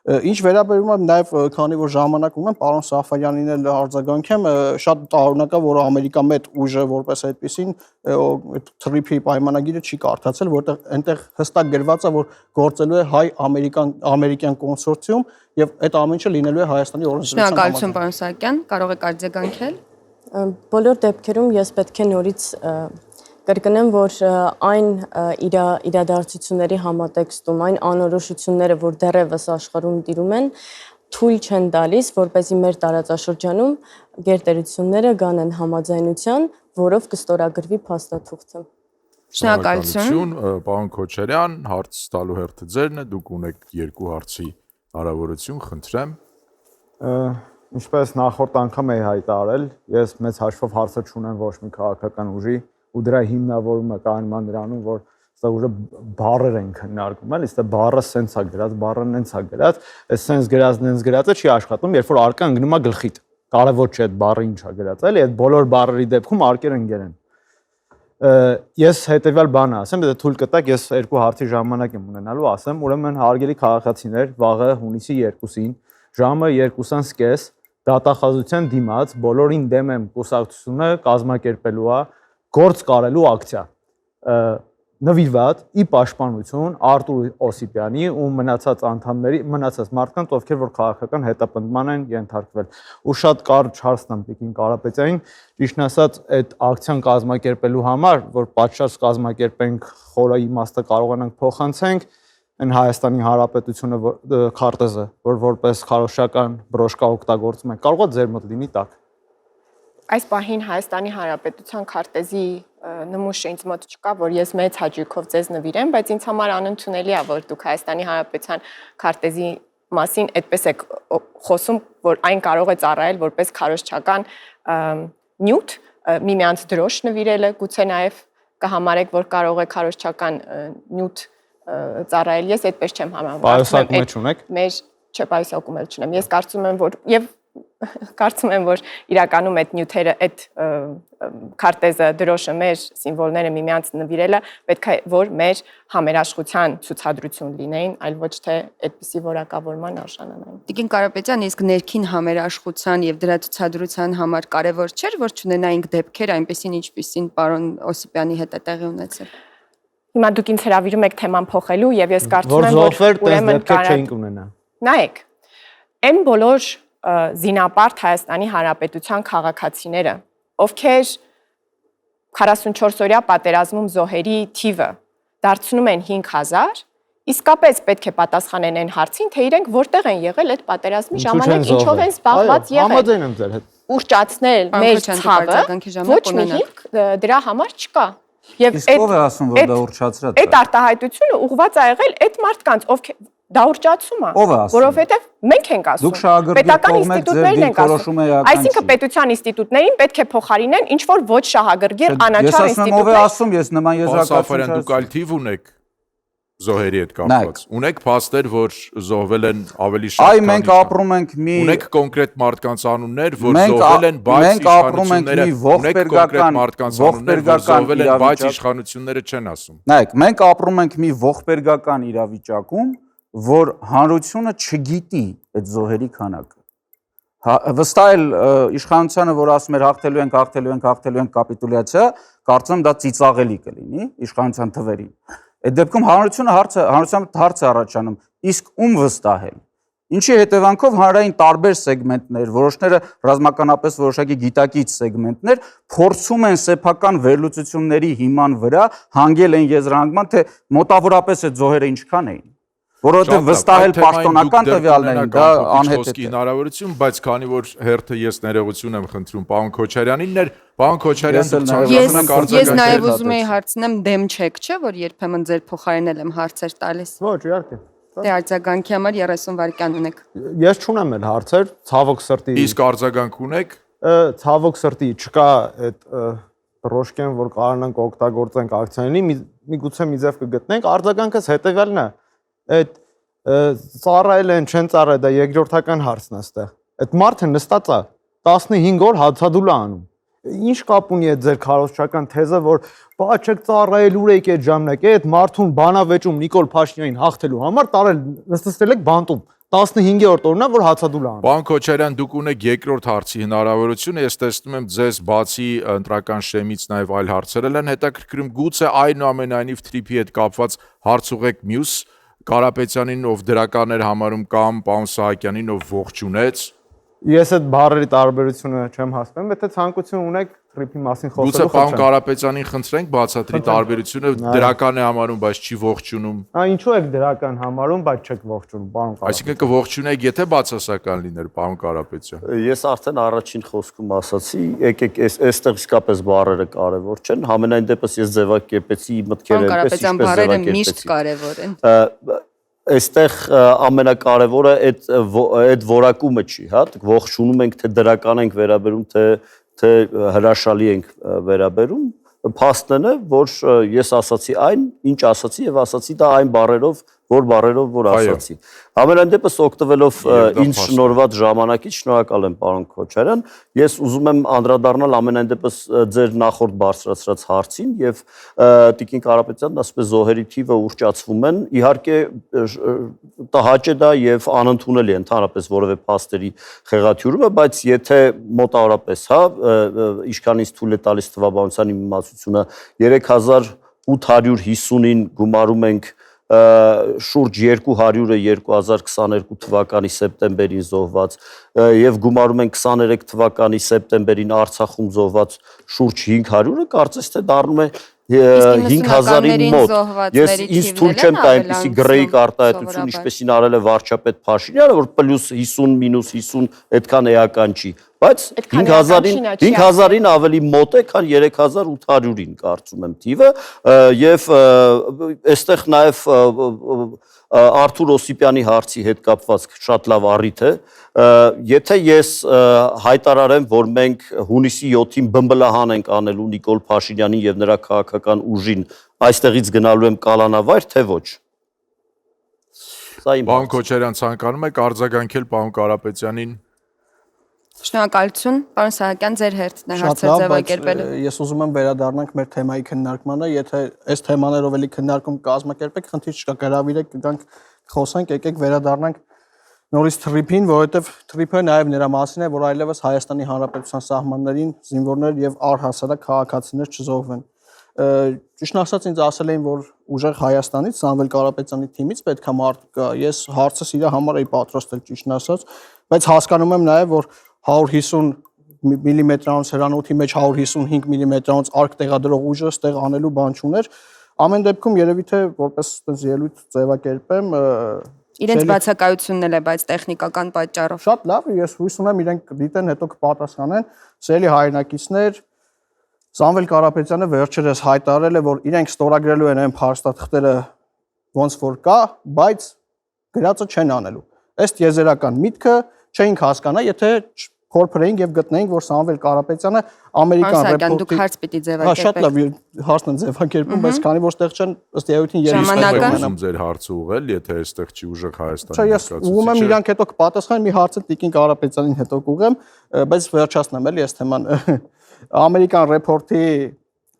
Speaker 6: Ինչ վերաբերում է նաև քանի որ ժամանակ ունեմ, պարոն Սաֆարյանին էլ արձագանքեմ, շատ տարօրինակ է, որ Ամերիկա մեծ ուժը որպես այդպեսին այդ թրիփի պայմանագիրը չի կարդացել, որտեղ այնտեղ հստակ գրված է, որ գործելու է հայ-ամերիկյան կոնսորցիում եւ այդ ամեն ինչը լինելու է Հայաստանի օրենսդրության համաձայն։
Speaker 1: Շնորհակալություն, պարոն Սահակյան, կարող եք արձագանքել։
Speaker 3: Բոլոր դեպքերում ես պետք է նորից կրկնեմ, որ այն իրադարձությունների համատեքստում, այն անորոշությունները, որ դեռևս աշխարհում տիրում են, թույլ չեն տալիս, որպեսզի մեր տարածաշրջանում գերտերությունները գանեն համաձայնության, որով կստորագրվի փաստաթուղթը։
Speaker 1: Շնորհակալություն,
Speaker 2: պարոն Քոչարյան, հարց տալու հերթը ձերն է, դուք ունեք 2 հարցի հնարավորություն, խնդրեմ։
Speaker 5: Ինչպես նախորդ անգամ էի հայտարարել, ես մեծ հաշվով հարցը չունեմ ոչ մի քաղաքական ուժի ու դրա հիմնավորումը կայանում նրանում, որ սա ուժը բառեր են քննարկում, էլի, ստե բառը սենց է գրած, բառը նենց է գրած, այս սենց գրած, նենց գրածը չի աշխատում, երբ որ արկան ընկնում է գլխիդ։ Կարևոր չէ այդ բառը ինչ է գրած, էլի, այդ բոլոր բառերի դեպքում արկեր ընկեր են։ Ես հետեւյալ բանը ասեմ, եթե թույլ կտակ, ես 2 հարցի ժամանակ եմ ունենալու, ասեմ, ուրեմն հարգելի քաղաքացիներ, վաղը հունիսի 2-ին ժամը 2:30 դատախազության դիմաց բոլորին դեմ եմ կուսակցությունը կազմակերպելու է գործ կարելու ակցիա նվիրված ի պաշտպանություն Արտուր Օսիպյանի ու մնացած անդամների, մնացած մարդկանց, ովքեր որ քաղաքական հետապնդման են ենթարկվել։ Ու շատ կարճ հարցն Տիկին Կարապետյանին, ճիշտն ասած, այդ ակցիան կազմակերպելու համար, որ պատշաճ կազմակերպենք, խորը իմաստը կարողանանք փոխանցենք, այն Հայաստանի Հանրապետությունը քարտեզը, որ որպես քարոշչական բրոշկա օգտագործում են, կարող է ձեր մոտ լինի տակ։
Speaker 4: Այս պահին Հայաստանի Հանրապետության քարտեզի նմուշը ինձ մոտ չկա, որ ես մեծ հաճույքով ձեզ նվիրեմ, բայց ինձ համար անընդունելի է, որ դուք Հայաստանի Հանրապետության քարտեզի մասին այդպես եք խոսում, որ այն կարող է ծառայել որպես քարոզչական նյութ, միմյանց դրոշ նվիրելը, գուցե նաև կհամարեք, որ կարող է քարոզչական նյութ ծառայել, ես այդպես չեմ համարում։
Speaker 5: Պայուսակում եք չունեք։
Speaker 4: Մեր չէ, պայուսակում էլ չունեմ։ Ես կարծում եմ, որ եւ կարծում եմ, որ իրականում այդ նյութերը, այդ քարտեզը, դրոշը, մեր սիմվոլները միմյանց նվիրելը պետք է որ մեր համերաշխության ցուցադրություն լինեին, այլ ոչ թե այդպիսի որակավորման արժանանային։
Speaker 1: Տիկին Կարապետյան, իսկ ներքին համերաշխության եւ դրա ցուցադրության համար կարեւոր չէր, որ չունենայինք դեպքեր այնպեսին, ինչպիսին պարոն Օսիպյանի հետ է տեղի ունեցել։
Speaker 4: Հիմա դուք ինձ հրավիրում եք թեման փոխելու եւ ես կարծում
Speaker 5: Որ
Speaker 4: եմ,
Speaker 5: զոհվեր դեպքեր չէինք ունենա։
Speaker 4: Նայեք, այն բոլոր զինապարտ Հայաստանի Հանրապետության քաղաքացիները, ովքեր 44-օրյա պատերազմում զոհերի թիվը դարձնում են 5000, իսկապես պետք է պատասխանեն այն հարցին, թե իրենք որտեղ են եղել այդ պատերազմի ժամանակ, ինչով են զբաղված եղել։
Speaker 5: Համաձայն եմ ձեր հետ։
Speaker 4: Ուռճացնել մեր ցավը ոչ մի հիմք դրա համար չկա։ Եվ
Speaker 8: Իսկ ով է ասում, որ դա ուռճացրած է։
Speaker 4: Այդ արտահայտությունը ուղղված է եղել այդ մարդկանց, ովքեր դա ուռճացում է,
Speaker 8: Ով է ասում։
Speaker 4: որովհետև մենք ենք ասում։
Speaker 8: Դուք շահագրգիռ կողմեք ձեր դիրքորոշումը էական չի։
Speaker 4: Այսինքն պետության ինստիտուտներին պետք է փոխարինեն ինչ որ ոչ շահագրգիռ անաչառ
Speaker 8: ինստիտուտներ։ Ես ասում եմ, ով է ասում, ես նման
Speaker 2: Սաֆարյան,
Speaker 8: եզրակացություն
Speaker 2: դուք այլ թիվ ունեք զոհերի հետ կապված։ Ունեք փաստեր, որ զոհվել են ավելի շատ։
Speaker 8: Այ մենք ապրում ենք մի
Speaker 2: Ունեք կոնկրետ մարդկանց անուններ, որ զոհվել են, բայց իշխանությունները չեն ասում։
Speaker 8: Նայեք, մենք ապրում ենք մի ողբերգական իրավիճակում, որ հանրությունը չգիտի այդ զոհերի քանակը։ Վստահ էլ իշխանությանը, որ ասում էր հաղթելու ենք կապիտուլյացիա, կարծում եմ դա ծիծաղելի կլինի իշխանության թվերին։ Այդ դեպքում հանրության հարց է առաջանում, իսկ ում վստահել։ Ինչի հետևանքով հանրային տարբեր սեգմենտներ, որոշները ռազմականապես որոշակի գիտակից սեգմենտներ փորձում են սեփական վերլուծությունների հիման վրա հանգել են եզրահանգման, թե մոտավորապես այդ զոհերը ինչքան էին։ Որովհետև վստահել պաշտոնական տվյալներին դա անհետ է։
Speaker 2: Հնարավորություն, բայց քանի որ հերթը ես ներողություն եմ խնդրում պարոն Քոչարյանինն էր, պարոն
Speaker 1: Ես նաև ուզում եի հարցնեմ, դեմ չեք, չէ՞, որ երբեմն ձեր փոխարինել եմ հարցեր տալիս։
Speaker 5: Ոչ, իհարկե։
Speaker 1: Դե արձագանքի համար 30 վայրկյան ունեք։
Speaker 5: Ես չունեմ էլ հարցեր, ցավոք սրտի։
Speaker 2: Իսկ արձագանք ունեք։
Speaker 5: Ցավոք սրտի չկա այդ դրոշկեն, որ կարողանանք օգտագործենք ակցիաների, միգուցե մի ձև կգտնենք, արձագանքս հետևյալն է։ Այդ ծառայել են, չեն ծառայել, դա երկրորդական հարցն է այստեղ։ Այդ մարդը նստած է 15 օր հացադուլ է անում։ Ինչ կապ ունի այդ ձեր քարոզչական թեզը, որ բա չեք ծառայել ուր եք այդ ժամանակ, այդ մարդուն բանավեճում Նիկոլ Փաշինյանին հաղթելու համար տարել նստել եք բանտում 15-րդ օրն է, որ հացադուլ է անում։
Speaker 2: Պարոն Քոչարյան, դուք ունեք երկրորդ հարցի հնարավորությունը, ես տեսնում եմ ձեզ բացի ընտրական շեմից նաև այլ հարցեր են հետաքրքրում, գուցե այնուամենայնիվ թրիփի հետ կապված հարց ուղեք մյուս Կարապետյանին, ով դրական էր համարում, կամ պարոն Սահակյանին, ով ողջունեց։
Speaker 5: Ես այդ բառերի տարբերությունը չեմ հասկանում, եթե ցանկություն ունեք թրիփի մասին խոսելու։
Speaker 2: Գուցե պարոն Կարապետյանին խնդրենք բացատրի տարբերությունը, դրական է համարում, բայց չի ողջունում։
Speaker 5: Ինչու եք դրական համարում, բայց չեք ողջունում, պարոն Կարապետյան։
Speaker 2: Այսինքն կողջունեք, եթե բացասական լիներ, պարոն Կարապետյան։
Speaker 7: Ես արդեն առաջին խոսքում ասացի, եկեք այստեղ իսկապես բառերը կարևոր չեն, համենայն դեպս ես ձևակերպեցի մտքերը այնպես, ինչպես
Speaker 1: բառերը միշտ կարևոր են։
Speaker 7: Այստեղ ամենակարևորը այդ որակումը չի, հա, ողջունում ենք, թե դրական ենք վերաբերում, թե հրաշալի ենք վերաբերում, փաստն է, որ ես ասացի այն, ինչ ասացի եւ ասացի դա այն բառերով, որ ասացի։ Համենայն դեպս օգտվելով ինձ շնորհված ժամանակից շնորհակալ եմ պարոն Քոչարյան, ես ուզում եմ անդրադառնալ ամենայն դեպս ձեր նախորդ բարձրացրած հարցին եւ Տիկին Կարապետյանն ասում է զոհերի թիվը ուռճացվում են, իհարկե տհաճ է դա եւ անընդունելի է ընդհանրապես որևէ փաստերի խեղաթյուրումը, բայց եթե մոտավորապես, հա, իշխանից թույլ է տալիս թվաբանության իմացությունը 3850-ին գումարում ենք շուրջ 200-ը 2022 թվականի սեպտեմբերին զոհված եւ գումարում են 23 թվականի սեպտեմբերին Արցախում զոհված շուրջ 500-ը, կարծես թե դառնում է 5000-ին մոտ։ Ես ինձ թույլ չեմ տա այնպիսի գրեիկ արտահայտություն, ինչպեսին արել է վարչապետ Փաշինյանը, որ պլյուս 50 մինուս 50 այդքան էական չի, բայց 5000-ին ավելի մոտ է, քան 3800-ին կարծում եմ թիվը, եւ այստեղ նաեւ Արթուր Օսիպյանի հարցի հետ կապված շատ լավ առիթ է, եթե ես հայտարարեմ, որ մենք հունիսի 7-ին բմբլահան ենք անելու Նիկոլ Փաշինյանին եւ նրա քաղաքական ուժին, այստեղից գնալու եմ կալանավայր, թե ոչ։
Speaker 2: Պարոն Քոչարյան, ցանկանում եք արձագանքել պարոն Կարապետյանին։
Speaker 1: Շնորհակալություն, պարոն Սահակյան, ձեր հերթն է
Speaker 6: Շատ
Speaker 1: հարցեր
Speaker 6: լավ, բայց
Speaker 1: ձևակերպելու։
Speaker 6: ես ուզում եմ վերադառնանք մեր թեմայի քննարկմանը, եթե այս թեմաներով էլի քննարկում կազմակերպեք, խնդիր չկա, գրավիրեք, գանք խոսենք, եկեք վերադառնանք նորից թրիփին, որովհետև թրիփը նաև նրա մասին է, որ այլևս Հայաստանի Հանրապետության սահմաններին զինվորներ եւ առհասարակ քաղաքացիներ չզոհվեն։ Ճիշտն ասած ինձ ասել էին, որ ուժեղ Հայաստանից Սամվել Կարապետյանի թիմից պետքա մարդ կա։ Ես հարցս իր համար էի պատրաստել ճիշտն ասած, բայց հասկանում եմ նաև, որ 150 մմ-անոց հրանոթի մեջ 155 մմ-անոց արկ տեղադրող ուժը ստեղ անելու բան չուներ։ Ամեն դեպքում երևի թե որպես այդպես ելույթ ձևակերպեմ,
Speaker 1: Իրենց բացակայությունն էլ է, բայց տեխնիկական պատճառով։
Speaker 6: Շատ լավ, ես հույս ունեմ իրենք դիտեն, հետո կպատասխանեն։ Սիրելի հայրենակիցներ, Սամվել Կարապետյանը վերջերս հայտարարել է, որ իրենք ստորագրելու են այն փաստաթղթերը ոնց որ կա, բայց գրածը չեն անելու։ Ըստ եզերական միտքը չէինք հասկանա, եթե փորփրեինք եւ գտնեինք, որ Սամվել Կարապետյանը ամերիկան
Speaker 1: ռեպորտի դուք հարց պիտի ձևակերպեք։
Speaker 6: Շատ լավ, հարցն է ձևակերպում, բայց քանի որ ստեղ չեն, ըստ էության
Speaker 2: Ժամանակը ձեր հարցը ուղղել, եթե այստեղ չի ուժեղ Հայաստանի։
Speaker 6: Չէ, ես ուղում եմ իրանք հետո կպատասխանեն, մի հարցը Տիկին Կարապետյանին հետո կուղեմ, բայց վերջացնեմ էլի այս թեման։ Ամերիկան ռեպորտի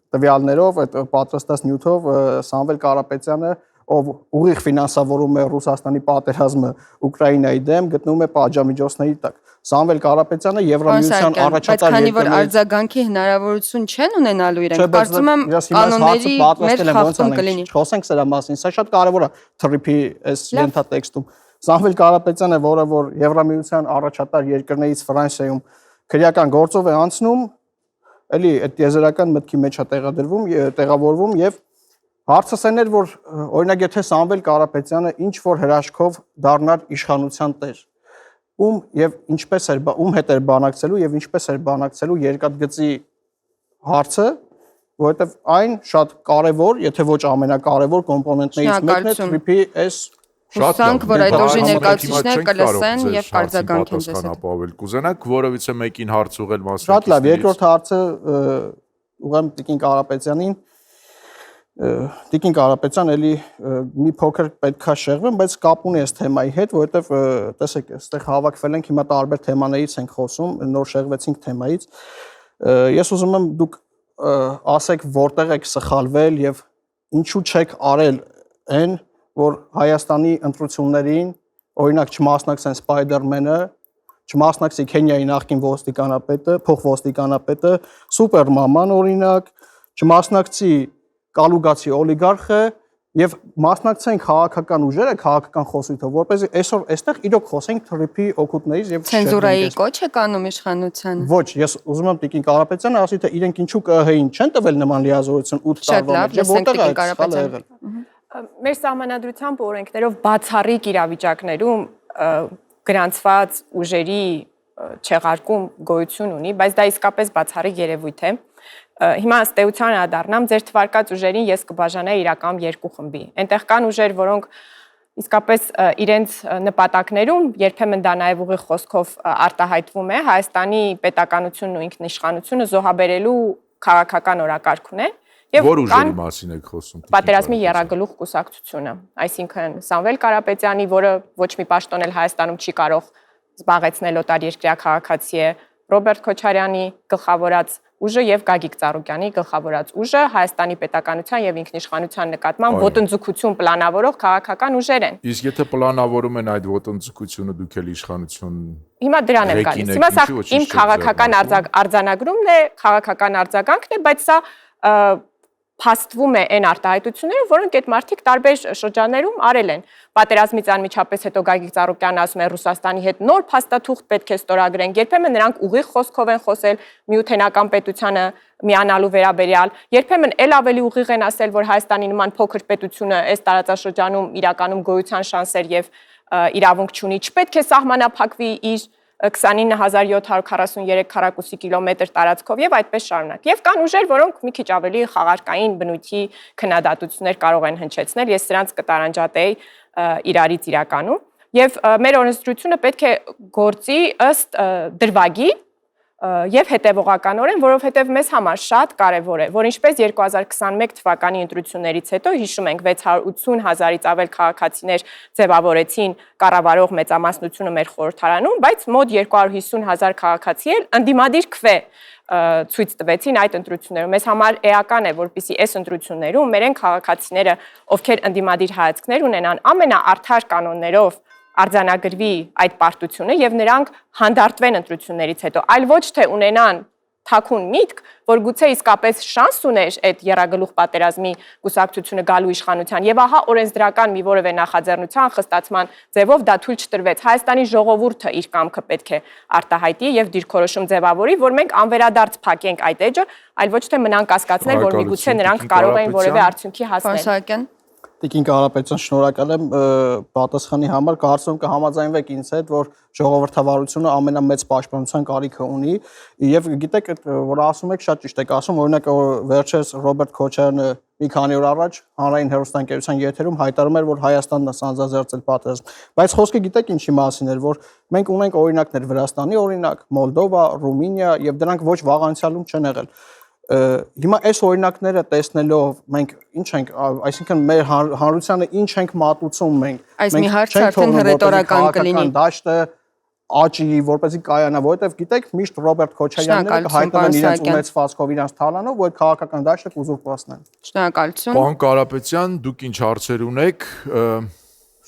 Speaker 6: տվյալներով, այդ պատրաստած նյութով Սամվել Կարապետյանը, ով ուղիղ ֆինանսավորում է Ռուսաստանի պատերազմը Ուկրաինայի դեմ, գտնվում է պատժամիջոցների տակ։ Սամվել Կարապետյանը Եվրամիության առաջատար
Speaker 1: երկրների, բայց քանի որ արձագանքի հնարավորություն չեն ունենալու իրենք, կարծում եմ կանոնների մեր խախտում կլինի։
Speaker 6: Խոսենք սրա մասին, սա շատ կարևոր է թրիփի այս ենթատեքստում։ Սամվել Կարապետյանը, որը որ Եվրամիության առաջատար երկրներից Ֆրանսիայում քրեական գործով է անցնում, էլի այդ եզերական մտքի մեջ է տեղավորվում եւ հարցս այն էր, որ օրինակ եթե Սամվել Կարապետյանը ինչ որ հրաշքով դառնար իշխանության տեր, եւ ինչպես էր հետ էր բանակցելու եւ ինչպես էր բանակցելու երկաթգծի հարցը, որովհետեւ այն շատ կարեւոր, եթե ոչ ամենակարևոր կոմպոնենտներից մեկն է թրիփի այս
Speaker 1: Հուսանք, որ այդ ուժի ներկայացուցիչները կլսեն եւ կարձագանքեն ձեզ հետ։
Speaker 2: Ապավել կուզենաք որևիցե մեկին հարց ուղղել մասնակիցներից։
Speaker 6: Շատ լավ, երկրորդ հարցը ուղղեմ Տիկին Կարապետյանին։ Տիկին Կարապետյան էլի մի փոքր պետքա շեղվեմ, բայց կապ ունի այս թեմայի հետ, որովհետև տեսեք, այստեղ հավաքվել ենք, հիմա տարբեր թեմաներից ենք խոսում, նոր շեղվեցինք թեմայից։ Ես ուզում եմ դուք ասեք որտեղ եք սխալվել եւ ինչու չեք արել այն, որ Հայաստանի ընտրություններին օրինակ չմասնակցեն Սպայդերմենը, չմասնակցի Քենիայի նախկին ոստիկանապետը, փոխոստիկանապետը, Սուպերմաման օրինակ, չմասնակցի Կալուգացի օլիգարխը եւ մասնակցեն քաղաքական ուժերը, քաղաքական խոսույթով, որպեսզի այսօր այստեղ իրոք խոսենք թրիփի օգուտներից եւ
Speaker 1: ցենզուրայի կոչ է կանում իշխանությանը։
Speaker 6: Ոչ, ես ուզում եմ Տիկին Կարապետյանը ասի, թե իրենք ինչու ԿՀ-ին չեն տվել նման լիազորություն 8 տարվա մեջ, որտեղ է եղել։
Speaker 4: Մեր սահմանադրությամբ օրենքներով բացառիկ իրավիճակներում գրանցված ուժերի չեղարկում գոյություն ունի, բայց դա իսկապես բացառիկ երևույթ է։ Հիմա ըստ էության անդառնամ ձեր թվարկած ուժերին ես կբաժանեի իրական երկու խմբի։ Այնտեղ կան ուժեր, որոնք իսկապես իրենց նպատակներում երբեմն դա նաև ուղիղ խոսքով արտահայտվում է Հայաստանի պետականությունն ու ինքնիշխանությունը զոհաբերելու քաղաքական օրակարգ ունեն։
Speaker 2: Որ ուժերի մասին եք խոսում։
Speaker 4: Պատերազմի եռագլուխ կուսակցությունը, այսինքն Սամվել Կարապետյանի, որը ոչ մի պաշտոն էլ Հայաստանում չի կարող զբաղեցնել օտարերկրյա քաղաքացի է, Ռոբերտ Քոչարյանի գլխավորած ուժը եւ Գագիկ Ծառուկյանի գլխավորած ուժը Հայաստանի պետականության եւ ինքնիշխանության նկատմամբ ոտնձգություն պլանավորող քաղաքական ուժեր են։
Speaker 2: Իսկ եթե պլանավորում են այդ ոտնձգությունը դուք էլ իշխանություն
Speaker 4: Հիմա դրան եմ գալիս։ Հիմա սա իմ քաղաքական արձանագրումն է, քաղաքական արձագանքն է, բայց սա փաստվում է այն արտահայտությունները, որոնք այդ մարդիկ տարբեր շրջաններում արել են։ Պատերազմից անմիջապես հետո Գագիկ Ծառուկյանը ասում է Ռուսաստանի հետ նոր փաստաթուղթ պետք է ստորագրենք։ Երբեմն նրանք ուղիղ խոսքով են խոսել միութենական պետությանը միանալու վերաբերյալ։ Երբեմն էլ ավելի ուղիղ են ասել, որ Հայաստանի նման փոքր պետությունը այս տարածաշրջանում իրականում գոյության շանսեր եւ իրավունք չունի։ Չպետք է սահմանափակվի իր 29743 քառակուսի կիլոմետր տարածքով եւ այդպես շարունակ։ Եվ կան ուժեր, որոնք մի քիչ ավելի խաղարկային բնույթի քննադատություններ կարող են հնչեցնել, ես սրանց կտարանջատեի իրարից իրականում։ Եվ մեր օրենսդրությունը պետք է գործի ըստ դրվագի, եւ հետեւողականորեն, որովհետեւ մեզ համար շատ կարեւոր է, որ ինչպես 2021 թվականի ընտրություններից հետո հիշում ենք 680,000-ից ավել քաղաքացիներ ձևավորեցին կառավարող մեծամասնությունը մեր խորհրդարանում, բայց մոտ 250,000 քաղաքացի էլ ընդդիմադիր քվե ցույց տվեցին այդ ընտրություններում։ Մեզ համար էական է, որպեսզի այս ընտրություններում մեր քաղաքացիները, ովքեր ընդդիմադիր հայացքներ ունենան, ամենաարդար կանոններով արձանագրվի այդ պարտությունը եւ նրանք հանդարտվեն ընտրություններից հետո, այլ ոչ թե ունենան թաքուն միտք, որ գուցե իսկապես շանս ուներ այդ եռագլուխ պատերազմի կուսակցությունը գալու իշխանության եւ ահա օրենսդրական մի որևէ նախաձեռնության խստացման ձևով դա թույլ չտրվեց։ Հայաստանի ժողովուրդը իր կամքը պետք է արտահայտի եւ դիրքորոշում ձևավորի, որ մենք անվերադարձ փակենք այդ էջը, այլ ոչ թե մնանք կասկածներ, որ միգուցե նրանք կարող են որևէ արդյունքի հասնել։
Speaker 6: Տիկին Կարապետյան, շնորհակալ եմ պատասխանի համար, կարծում կհամաձայնվեք ինձ հետ, որ ժողովրդավարությունը ամենամեծ պաշտպանության կարիքը ունի եւ գիտեք, որ ասում եք, շատ ճիշտ եք ասում, օրինակ վերջերս Ռոբերտ Քոչարյանը մի քանի օր առաջ հանրային հեռուստաընկերության եթերում հայտարարում էր, որ Հայաստանն է սանձազերծել պատերազմ, բայց խոսքը գիտեք ինչի մասին էր, որ մենք ունենք օրինակներ Վրաստանի օրինակ, Մոլդովա, Ռումինիա եւ դրանք ոչ վաղ անցյալում չեն եղել։ Հիմա այս օրինակները տեսնելով մենք ինչ ենք, այսինքն մեր հանրությանը ինչ ենք մատուցում մենք։
Speaker 1: Այս մի հարցը արդեն հռետորական կլինի։
Speaker 6: Դաշտը աճի, որպեսզի կայանա, որովհետև գիտեք, միշտ Ռոբերտ Քոչարյանները կհայտնվեն իրենց ունեցվածքով, իրենց թալանով, որ քաղաքական դաշտը կուզուրպացնեն։
Speaker 1: Շնորհակալություն։
Speaker 2: Պարոն Կարապետյան, դուք ինչ հարցեր ունեք։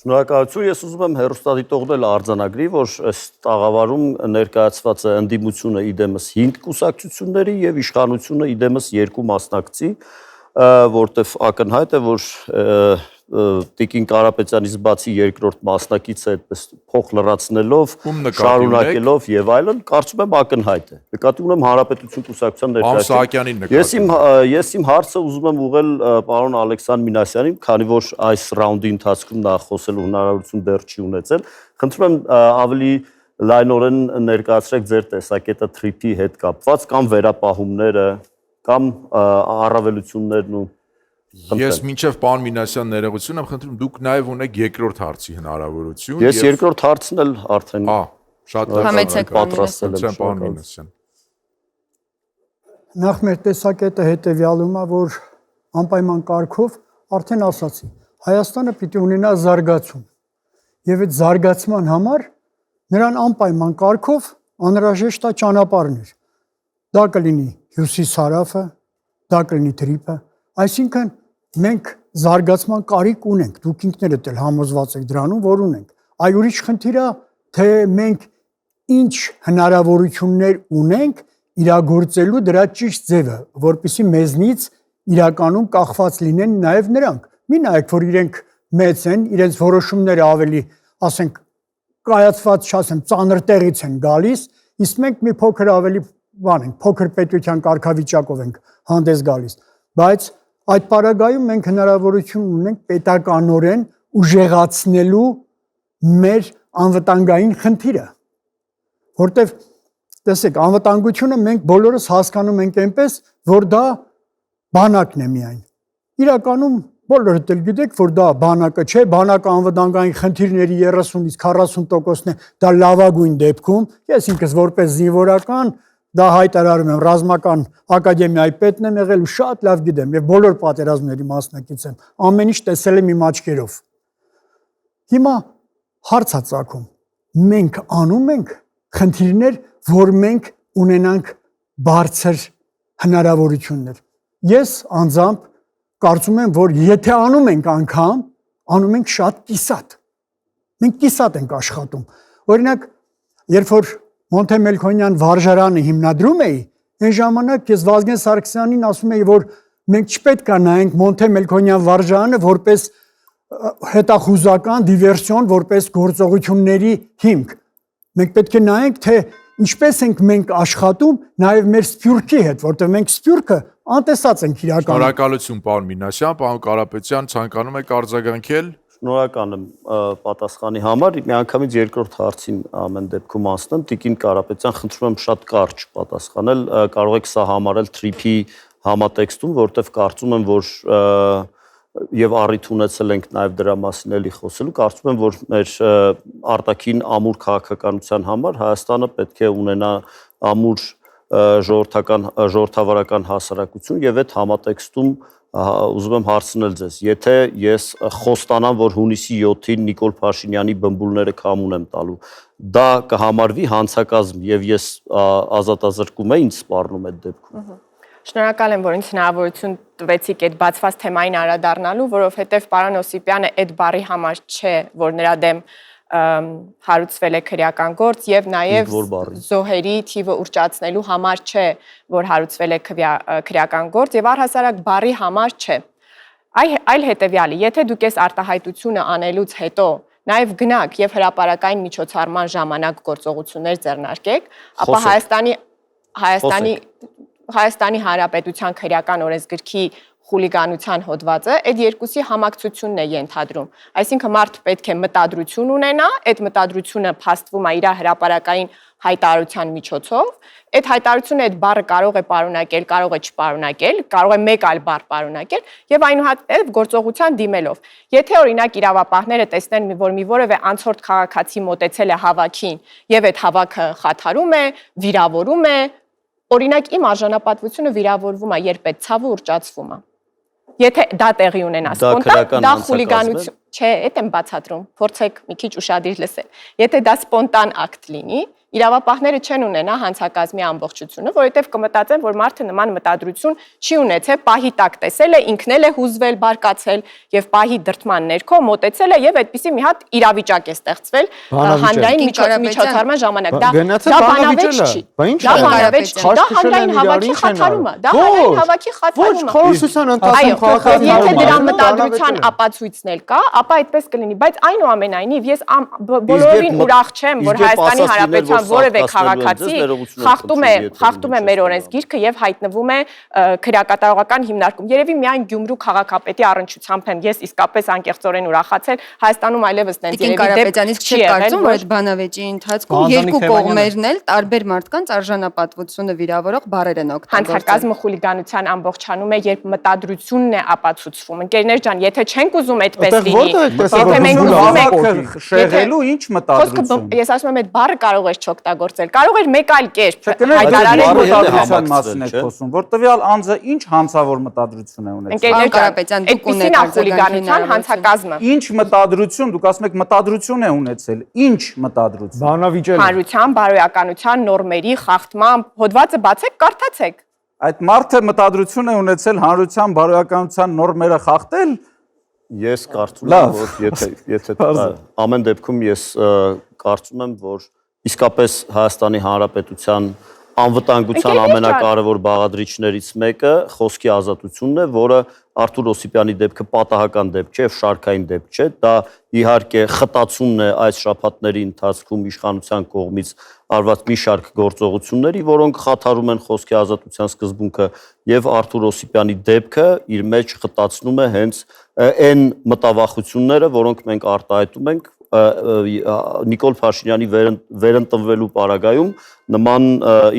Speaker 7: Շնորհակալություն, ես ուզում եմ հեռուստադիտողները արձանագրի, որ այս տաղավարում ներկայացված է ընդդիմությունը իդեմս 5 կուսակցությունների եւ իշխանությունը իդեմս 2 մասնակցի, որտեվ ակնհայտ է, որ Տիկին Կարապետյանից բացի երկրորդ մասնակիցը այդպես փոխ լրացնելով, շարունակելով եւ այլն, կարծում եմ ակնհայտ է։ Նկատի ունեմ Հանրապետություն կուսակցության ներկայացուցիչ։ Ես իմ հարցը ուզում եմ ուղղել պարոն Ալեքսանդր Մինասյանին, քանի որ այս ռաունդի ընթացքում նա խոսելու հնարավորություն դեռ չի ունեցել։ Խնդրում եմ ավելի լայնորեն ներկայացրեք ձեր տեսակետը թրիփի հետ կապված կամ վերապահումները կամ առավելություններն ու
Speaker 2: Ես մինչև պարոն Մինասյան ներողություն եմ խնդրում, դուք նաև ունեք երկրորդ հարցի հնարավորություն։
Speaker 7: Ես երկրորդ հարցն էլ արդեն
Speaker 2: շատ
Speaker 7: պատրաստել եմ,
Speaker 2: պարոն Մինասյան։
Speaker 9: Նախ մեր տեսակետը հետևյալում է, որ անպայման կարգով արդեն ասացի, Հայաստանը պիտի ունենա զարգացում։ Եվ այդ զարգացման համար նրան անպայման կարգով անհրաժեշտ է ճանապարհներ։ Դա կլինի Հյուսիս-Հարավը, դա կլինի Թրիփը, այսինքն մենք զարգացման կարիք ունենք, դուք ինքներդ էլ համոզված եք դրանում, որ ունենք։ Այ ուրիշ խնդիր է, թե մենք ինչ հնարավորություններ ունենք իրագործելու դրա ճիշտ ձևը, որպեսզի մեզնից իրականում կախված լինեն նաև նրանք։ Մի նայեք, որ իրենք մեծ են, իրենց որոշումները ավելի, ասենք, կայացված, չասեմ, ծանր տեղից են գալիս, իսկ մենք մի փոքր ավելի բան ենք, փոքր պետության կարգավիճակով ենք հանդես գալիս, բայց այդ պարագայում մենք հնարավորություն ունենք պետականորեն ուժեղացնելու մեր անվտանգային խնդիրը, որտեվ տեսեք, անվտանգությունը մենք բոլորս հասկանում ենք այնպես, որ դա բանակն է միայն։ Իրականում բոլորդ էլ գիտեք, որ դա բանակը չէ, բանակը անվտանգային խնդիրների 30-ից 40%-ն է, դա լավագույն դեպքում, ես ինքս որպես զինվորական դա հայտարարում եմ, ռազմական ակադեմիայի պետն եմ եղել ու շատ լավ գիտեմ եւ բոլոր պատերազմների մասնակից եմ, ամեն ինչ տեսել եմ իմ աչքերով։ Հիմա հարց է ծագում, մենք անում ենք խնդիրներ, որ մենք ունենանք բարձր հնարավորություններ։ Ես անձամբ կարծում եմ, որ եթե անում ենք անգամ, անում ենք շատ կիսատ։ Մենք կիսատ ենք աշխատում։ Օրինակ, երբ որ Մոնթե Մելքոնյան վարժարանը հիմնադրում էի, այն ժամանակ ես Վազգեն Սարգսյանին ասում էի, որ մենք չպետք է նայենք Մոնթե Մելքոնյան վարժարանը որպես հետախուզական դիվերսիոն, որպես գործողությունների հիմք։ Մենք պետք է նայենք, թե ինչպես ենք մենք աշխատում նաև մեր սփյուռքի հետ, որտեղ մենք սփյուռքը անտեսած ենք իրականում։
Speaker 2: Շնորհակալություն պարոն Մինասյան, պարոն Կարապետյան, ցանկանում եք արձագանքել։
Speaker 7: Շնորհակալ եմ պատասխանի համար։ Միանգամից երկրորդ հարցին ամեն դեպքում անցնեմ։ Տիկին Կարապետյան, խնդրում եմ շատ կարճ պատասխանել, կարող եք սա համարել թրիփի համատեքստում, որտեղ կարծում եմ, որ եւ առիթ ունեցել ենք նաեւ դրա մասին էլի խոսելու, կարծում եմ, որ մեր արտաքին ամուր քաղաքականության համար Հայաստանը պետք է ունենա ամուր ժողովրդավարական հասարակություն եւ այդ համատեքստում ուզում եմ հարցնել ձեզ, եթե ես խոստանամ, որ հունիսի 7-ին Նիկոլ Փաշինյանի բմբուլները կամուն եմ տալու, դա կհամարվի հանցակազմ եւ ես ազատազրկում եմ ինձ սպառնում այդ դեպքում։
Speaker 4: Շնորհակալ եմ, որ ինձ հնարավորություն տվեցիք այդ բացված թեմային անդրադառնալու, որովհետև պարոն Օսիպյանը այդ բառի համար չէ, որ նրա դեմ հարուցվել է քրեական գործ եւ նաեւ զոհերի թիվը ուռճացնելու համար չէ, որ հարուցվել է քրեական գործ եւ առհասարակ բառի համար չէ։ Այլ հետեւյալը, եթե դուք այս արտահայտությունը անելուց հետո նաեւ գնաք եւ հրապարակային միջոցառման ժամանակ գործողություններ ձեռնարկեք, ապա Հայաստանի Հանրապետության քրեական օրենսգրքի խուլիգանության հոդվածը այդ երկուսի համակցությունն է ենթադրում։ Այսինքն մարդ պետք է մտադրություն ունենա, այդ մտադրությունը փաստվում է իր հրապարակային հայտարարության միջոցով, այդ հայտարարությունը այդ բառը կարող է պարունակել, կարող է չպարունակել, կարող է մեկ այլ բառ պարունակել եւ այնուհետեւ գործողության դիմելով։ Եթե օրինակ իրավապահները տեսնեն, որ մի որևէ անցորդ քաղաքացի մոտեցել է հավաքին եւ այդ հավաքը խաթարում է, վիրավորում է, օրինակ իմ արժանապատվությունը վիրավորվում է, երբ այդ ցավը ուռճացվում է։ Եթե դա տեղի ունենա սպոնտան, դա խուլիգանություն չէ, այդ եմ բացատրում, փորձեք մի քիչ ուշադիր լսել։ Եթե դա սպոնտան ակտ լինի, իրավապահները չեն ունենա հանցակազմի ամբողջությունը, որովհետև կմտածեն, որ մարդը նման մտադրություն չի ունեցել, պահի տակ տեսել է, ինքն էլ է հուզվել, բարկացել եւ պահի դրդման ներքո մոտեցել է եւ այդպիսի մի հատ իրավիճակ է ստեղծվել հանրային միջոցառման ժամանակ։ Դա բանավեճ չի։ Դա բանավեճ չի, դա հանրային հավաքի խաթարումը, դա հանրային հավաքի խաթարումը։ Եթե դրա մտադրության ապացույցն էլ կա, ապա այդպես կլինի, բայց այնուամենայնիվ ես բոլորին ուրախ չեմ, որ Հայաստանի Հանրապետության որևէ քաղաքացի խախտում է մեր օրենսգիրքը եւ հայտնվում է քրեակատարողական հիմնարկում։ Երևի միայն Գյումրու քաղաքապետի առնչությամբ եմ ես իսկապես անկեղծորեն ուրախացել, Հայաստանում այլևս տենց երևի դեպք չի եղել, որ այդ
Speaker 1: բանավեճի ընթացքում երկու կողմերն էլ տարբեր մարդկանց արժանապատվությունը վիրավորող բառեր են օգտագործել։
Speaker 4: Հանցակազմը խուլիգանության ամբողջանում է, երբ մտադրությունն է ապացուցվում։ Ընկերներ ջան, եթե չենք ուզում այդպես լինի, եթե մենք ուզում ենք
Speaker 8: շեղելու ինչ մտադրություն։
Speaker 4: Ես ասում եմ այդ բառը կարող է չօգտագործել, կարող էր մեկ այլ կերպ
Speaker 8: հայտարարել մտադրության մասին եք խոսում, որ տվյալ անձը ինչ հանցավոր մտադրություն է ունեցել։
Speaker 4: Ընկերներ Կարապետյան, դուք ունեք խուլիգանության հանցակազմը։
Speaker 8: Ինչ մտադրություն, դուք ասում եք մտադրություն է ունեցել, ինչ մտադրություն։
Speaker 5: Բանավիճել։
Speaker 4: Հանրության, բարոյականության նորմերի խախտման հոդվածը բացեք, կարդացեք։
Speaker 8: Այդ մարդը մտադրություն է ունեցել հանրության բարոյականության նորմերը խախտել։
Speaker 7: Ես կարծում եմ, որ եթե ամեն դեպքում ես կարծում եմ, որ իսկապես Հայաստանի Հանրապետության անվտանգության ամենակարևոր բաղադրիչներից մեկը խոսքի ազատությունն է, որը Արթուր Օսիպյանի դեպքը պատահական դեպք չէ, շարքային դեպք չէ, դա իհարկե խտացումն է այս շաբաթների ընթացքում իշխանության կողմից արված մի շարք գործողությունների, որոնք խաթարում են խոսքի ազատության սկզբունքը, եւ Արթուր Օսիպյանի դեպքը իր մեջ խտացնում է հենց այն մտավախությունները, որոնք մենք արտահայտում ենք Նիկոլ Փաշինյանի վերընտրվելու պարագայում նման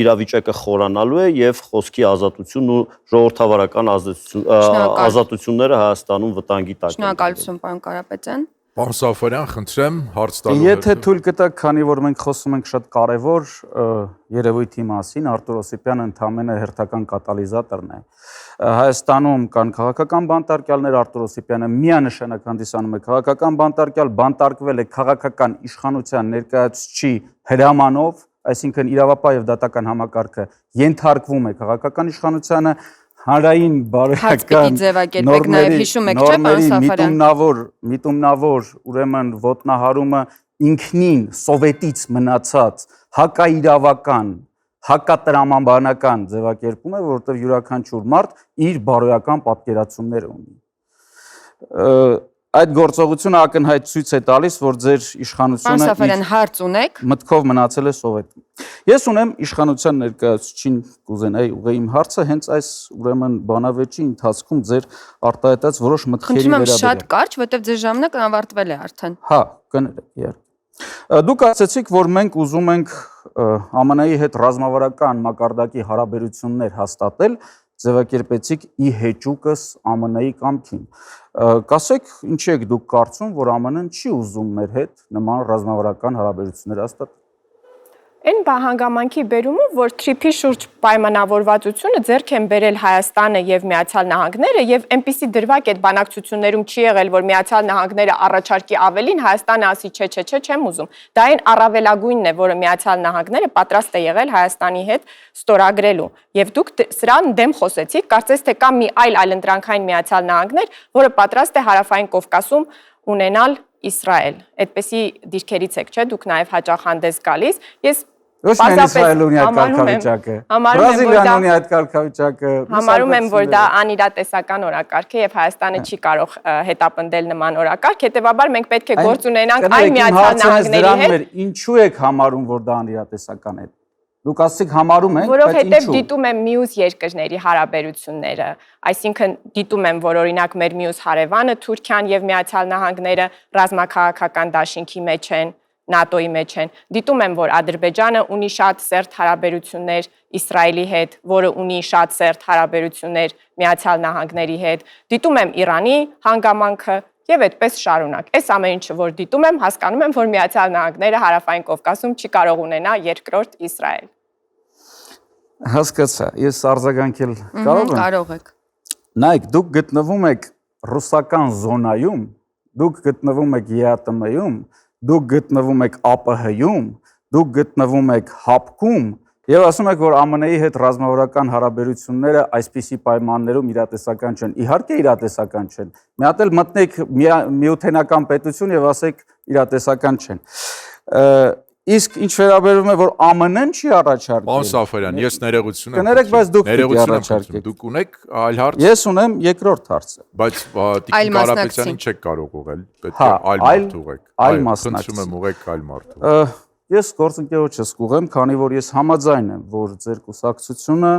Speaker 7: իրավիճակը խորանալու է եւ խոսքի ազատությունն ու ժողովրդավարական ազատությունները Հայաստանում վտանգի տակ են։
Speaker 1: Շնորհակալություն, պարոն Կարապետյան։
Speaker 2: Պարոն Սաֆարյան, խնդրեմ հարց տալու։
Speaker 8: Եթե թույլ կտաք, քանի որ մենք խոսում ենք շատ կարևոր երևույթի մասին, Արթուր Օսիպյանը ընդամենը հերթական կատալիզատորն է։ Հայաստանում կան քաղաքական բանտարկյալներ, Արթուր Օսիպյանը միանշանակ հանդիսանում է քաղաքական բանտարկյալ, բանտարկվել է քաղաքական իշխանության ներկայացուցիչի հրամանով, այսինքն իրավապահ եւ դատական համակարգը ենթարկվում է քաղաքական իշխանությանը, հանրային բարոյական նորմերի միտումնավոր ուրեմն ոտնահարումը ինքնին սովետից մնացած հակաիրավական հակատրամաբանական ձևակերպում է, որովհետև յուրաքանչյուր մարդ իր բարոյական պատկերացումները ունի։ Այդ գործողությունը ակնհայտ ցույց է տալիս, որ ձեր իշխանությունը
Speaker 1: Սաֆարյան հարց ունեք
Speaker 8: մտքով մնացել է սովետում։ Ես ունեմ իշխանության ներկայացուցիչին կուզենայի ուղղել իմ հարցը հենց այս ուրեմն բանավեճի ընթացքում ձեր արտահայտած որոշ մտքերի
Speaker 1: վերաբերյալ։ Շատ կարճ, որովհետև ձեր ժամանակը ավարտվել է արդեն։
Speaker 8: Հա, կներեք։ Դուք ասացիք, որ մենք ուզում ենք ԱՄՆ-ի հետ ռազմավարական մակարդակի հարաբերություններ հաստատել, ձևակերպեցիք ի հեճուկս ԱՄՆ-ի կամքին։ Կասեք, ինչի եք դուք կարծում, որ ԱՄՆ-ն չի ուզում մեր հետ նման ռազմավարական հարաբերություններ հաստատել։
Speaker 4: Այն հանգամանքի բերումը, որ TRIP-ի շուրջ պայմանավորվածությունը ձեռք են բերել Հայաստանը եւ Միացյալ Նահանգները եւ այնպիսի դրվագ այդ բանակցություններում չի եղել, որ Միացյալ Նահանգները առաջարկի ավելին, Հայաստանը ասի չէ, չեմ ուզում։ Դա այն առավելագույնն է, որը Միացյալ Նահանգները պատրաստ է եղել Հայաստանի հետ ստորագրելու։ Եվ դուք սրան դեմ խոսեցիք, կարծես թե կա մի այլընտրանքային Միացյալ Նահանգներ, որը պատրաստ է Հարավային Կովկասում ունենալ Իսրայել։ Այդպեսի դիրքերից եք, չէ՞, դուք նաև հաճախ հանդես գալիս։ Ես
Speaker 8: Ոչ միայն Իսրայելը ունի այդ կարգավիճակը, Բրազիլիան ունի այդ կարգավիճակը։
Speaker 4: Համարում եմ, որ դա անիրատեսական օրակարգ է եւ Հայաստանը չի կարող հետապնդել նման օրակարգ, հետեւաբար մենք պետք է գործ ունենանք այլ Միացյալ Նահանգների հետ։
Speaker 8: Ինչու եք համարում, որ դա անիրատեսական է։ Դուք ասացիք համարում եք, բայց
Speaker 4: որովհետև
Speaker 8: ինչու։
Speaker 4: դիտում եմ մյուս երկրների հարաբերությունները, այսինքն դիտում եմ, որ օրինակ մեր մյուս հարևանը Թուրքիան եւ Միացյալ Նահանգները ռազմաքաղաքական դաշինքի մեջ են, ՆԱՏՕ-ի մեջ են։ Դիտում եմ, որ Ադրբեջանը ունի շատ սերտ հարաբերություններ Իսրայելի հետ, որը ունի շատ սերտ հարաբերություններ Միացյալ Նահանգների հետ։ Դիտում եմ Իրանի հանգամանքը եւ այդպես շարունակ։ Այս ամեն ինչը որ դիտում եմ, հասկանում եմ, որ Միացյալ Նահանգները Հարավային Կովկասում չի կարող ունենա երկրորդ Իսրայել։
Speaker 8: Հասկացա, ես արձագանքել կարող եմ։
Speaker 1: Կարող եք։
Speaker 8: Նայեք, դուք գտնվում եք ռուսական զոնայում, դուք գտնվում եք ԵԱՏՄ-ում, դուք գտնվում եք ԱՊՀ-ում, դուք գտնվում եք ՀԱՊԿ-ում եւ ասում եք, որ ԱՄՆ-ի հետ ռազմավարական հարաբերությունները այսպիսի պայմաններում իրատեսական չեն։ Իհարկե իրատեսական չեն։ Մի հատ էլ մտնեք միութենական պետություն եւ ասեք իրատեսական չեն։ Իսկ ինչ վերաբերում է, որ ԱՄՆ-ն չի առաջարկել։
Speaker 2: Պարոն Սաֆարյան, ես ներողություն եմ։
Speaker 8: Կներեք, բայց դուք պիտի առաջարկեք։
Speaker 2: Դուք ունեք այլ հարց։
Speaker 8: Ես ունեմ երկրորդ հարցը։
Speaker 2: Բայց Տիկին Կարապետյանին չեք կարող ուղղել, պետք է այլ մարդ ուղղեք։
Speaker 8: Այլ մասնակցի։
Speaker 2: Խնդրում եմ ուղղեք այլ մարդ։
Speaker 8: Ես գործընկերոջս կուղեմ, քանի որ ես համաձայն եմ, որ ձեր կուսակցությունը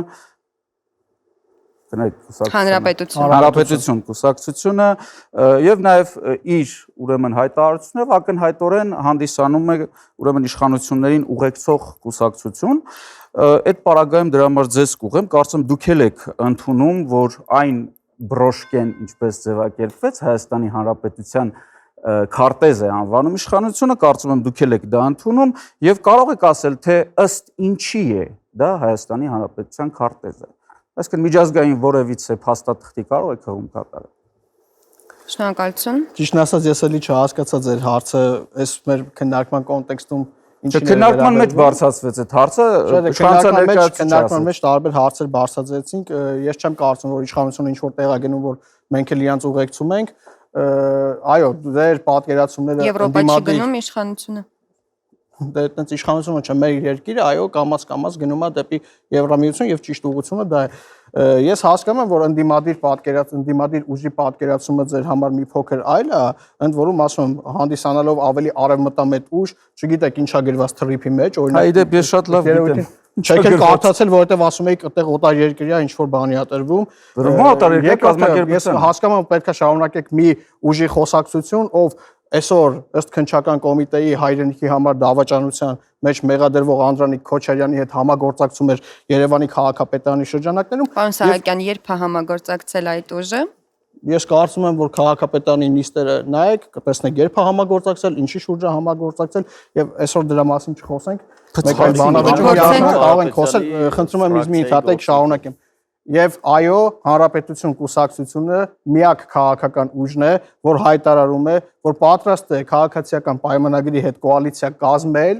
Speaker 8: Հանրապետություն կուսակցությունը եւ նաեւ իր ուրեմն հայտարարությունով ակնհայտորեն հանդիսանում է ուրեմն իշխանություններին ուղեկցող կուսակցություն, այդ պարագայում դրա համար ձեզ կուղեմ, կարծեմ դուք եք ընդունում, որ այն բրոշկեն, ինչպես ձևակերպվեց Հայաստանի Հանրապետության քարտեզ է անվանում իշխանությունը, կարծում եմ դուք եք դա ընդունում եւ կարող եք ասել, թե ըստ ինչի է դա Հայաստանի Հանրապետության քարտեզը։ Այսինքն միջազգային որևիցե փաստաթղթի կարող եք հղում կատարել։
Speaker 1: Շնորհակալություն։
Speaker 6: Ճիշտն ասած, ես էլի չհասկացա ձեր հարցը, այս մեր քննարկման կոնտեքստում ինչին է
Speaker 8: քննարկման մեջ բարձրացվեց այդ հարցը,
Speaker 6: քննարկման մեջ տարբեր հարցեր բարձրացրեցինք, ես չեմ կարծում, որ իշխանությունը ինչ որ տեղ է գնում, որ մենք էլ իրանց ուղեկցում ենք, այո, ձեր պատկերացումները
Speaker 1: Եվրոպա չի գնում իշխանությունը։
Speaker 6: Դե այդպես իշխանությունը չէ, մեր երկիրը, այո, կամաց գնում է դեպի Եվրամիություն եւ ճիշտ ուղղությունը դա է։ Ես հասկանում եմ, որ ընդդիմադիր ուժի պատկերացումը ձեր համար մի փոքր այլ է, ընդ որում ասում եմ, հանդիսանալով ավելի արևմտամետ ուժ, չգիտեք ինչա գրված TRIP-ի մեջ, օրինակ։
Speaker 8: Այդեպ ես շատ լավ գիտեմ։
Speaker 6: Չեք կարդացել, որովհետև ասում եք այդտեղ օտար երկրյա ինչ որ բանի ա տրվում։
Speaker 8: Օտար երկրյա կազմակերպություն։
Speaker 6: Ես հասկանում եմ, պետք է շարունակեք մի ուժի խոսակցություն, ով այսօր ըստ քննչական կոմիտեի հայրենիքի համար դավաճանության մեջ մեղադրվող Անդրանիկ Քոչարյանի հետ համագործակցում էր Երևանի քաղաքապետարանի շրջանակներում։
Speaker 1: Պարոն Սահակյան, երբ է համագործակցել այդ ուժը։
Speaker 6: Ես կարծում եմ, որ քաղաքապետարանի նիստերը նայեք, կտեսնեք երբ է համագործակցել, ինչի շուրջ է համագործակցել եւ այսօր դրա մասին չխոսենք։ Մեկ այլ բանավեճում կարող ենք խոսել, խնդրում եմ ինձ մի ընդհատեք, շարունակեմ։ Եվ այո, Հանրապետություն կուսակցությունը միակ քաղաքական ուժն է, որ հայտարարում է, որ պատրաստ է քաղաքացիական պայմանագրի հետ կոալիցիա կազմել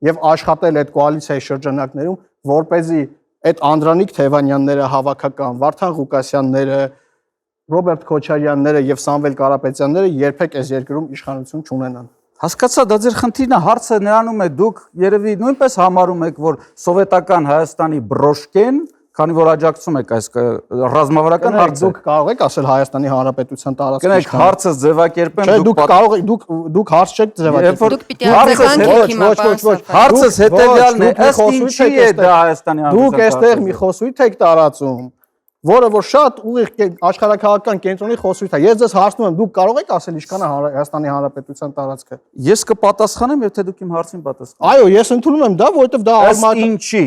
Speaker 6: եւ աշխատել այդ կոալիցիայի շրջանակներում, որպեսզի այդ Անդրանիկ Թևանյանները հավաքական, Վարդան Ղուկասյանները, Ռոբերտ Քոչարյանները եւ Սամվել Կարապետյանները երբեք այս երկրում իշխանություն չունենան։
Speaker 8: Հասկացա, դա ձեր խնդիրն է, հարցը նրանում է, դուք երևի նույնպես համարում եք, որ սովետական Հայաստանի բրոշկեն, քանի որ աջակցում եք այս ռազմավարական հարցը։
Speaker 6: Դուք կարող եք ասել Հայաստանի Հանրապետության տարածքի։
Speaker 8: Կներեք, հարցը ձևակերպեմ,
Speaker 6: դուք կարող եք, դուք հարց չեք ձևակերպել։
Speaker 1: Դուք պիտի արձագանքեք հիմա,
Speaker 6: ոչ։
Speaker 8: Հարցս հետեւյալն է, ըստ ինչի է դա Հայաստանի Հանրապետության։
Speaker 6: Դուք այստեղ մի խոսույթ եք տարածում, որը որ շատ ուղիղ աշխարհակաղակական կենտրոնի խոսույթ է։ Ես ձեզ հարցնում եմ, դուք կարող եք ասել ինչքան է Հայաստանի Հանրապետության տարածքը։
Speaker 8: Ես կպատասխանեմ, եթե դուք իմ հարցին պատասխանեք։
Speaker 6: Այո, ես ընդունում եմ դա, որովհետև դա
Speaker 8: ըստ ինչի։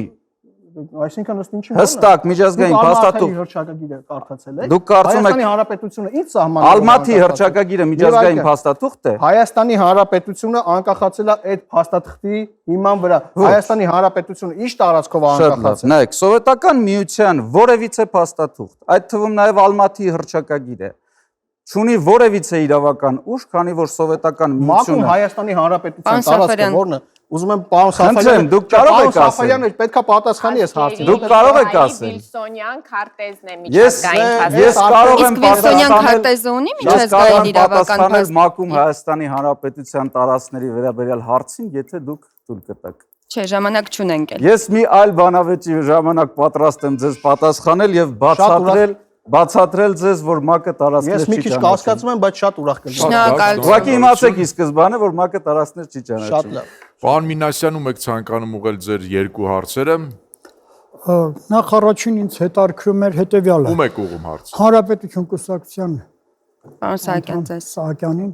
Speaker 6: Այսինքն ըստ ինչի
Speaker 8: Հստակ միջազգային փաստաթուղթ
Speaker 6: հռչակագիրը կարդացել եք։
Speaker 8: Դուք կարծում եք
Speaker 6: Հայաստանի Հանրապետությունը ինչ սահմաններ
Speaker 8: Ալմատի հռչակագիրը միջազգային փաստաթուղթ է։
Speaker 6: Հայաստանի Հանրապետությունը անկախացել է այդ փաստաթղթի հիման վրա։ Հայաստանի Հանրապետությունը ինչ տարածքով է անկախացել։
Speaker 8: Նայեք, սովետական միության որևիցե փաստաթուղթ, այդ թվում նաև Ալմատի հռչակագիր է, չունի որևիցե իրավական ուժ, քանի որ սովետական
Speaker 6: Մակում
Speaker 8: միությունը
Speaker 6: Հայաստանի Հանրապետության տարածքը որն է։ Ուզում եմ պարոն
Speaker 8: Խնդրեմ, դուք կարող եք ասել։
Speaker 6: Սաֆարյանը պետքա պատասխանի այս հարցին։
Speaker 8: Դուք կարող եք ասել։
Speaker 4: Վիլսոնյան քարտեզն է
Speaker 8: Ես կարող եմ
Speaker 1: Իսկ Վիլսոնյան քարտեզը ունի միջազգային իրավական
Speaker 8: պատասխանել Մակում Հայաստանի Հանրապետության տարածքների վերաբերյալ հարցին, եթե դուք թույլ կտաք։
Speaker 1: Չէ, ժամանակ չունենք էլ։
Speaker 8: Ես մի այլ բանավեճի ժամանակ պատրաստ եմ ձեզ պատասխանել եւ բացատրել ձեզ, որ ՄԱԿ-ը տարածքներ չի ճանաչում։
Speaker 6: Ես մի քիչ կասկածում եմ, բայց շատ ուրախ կլինեմ։
Speaker 1: Շնորհակալություն։
Speaker 8: Ուղղակի իմացեք ի սկզբանե, որ ՄԱԿ-ը տարածքներ չի ճանաչում։
Speaker 6: Շատ լավ։
Speaker 2: Պարոն Մինասյան, ում եք ցանկանում ուղղել ձեր երկու հարցերը։
Speaker 9: Նախ առաջին ինձ հետարքրում էր հետեւյալը։
Speaker 2: Ում եք ուղում հարցը։
Speaker 9: Հանրապետություն կուսակցության
Speaker 1: Պարոն Սահակյան, ձեզ։
Speaker 9: Սահակյանին։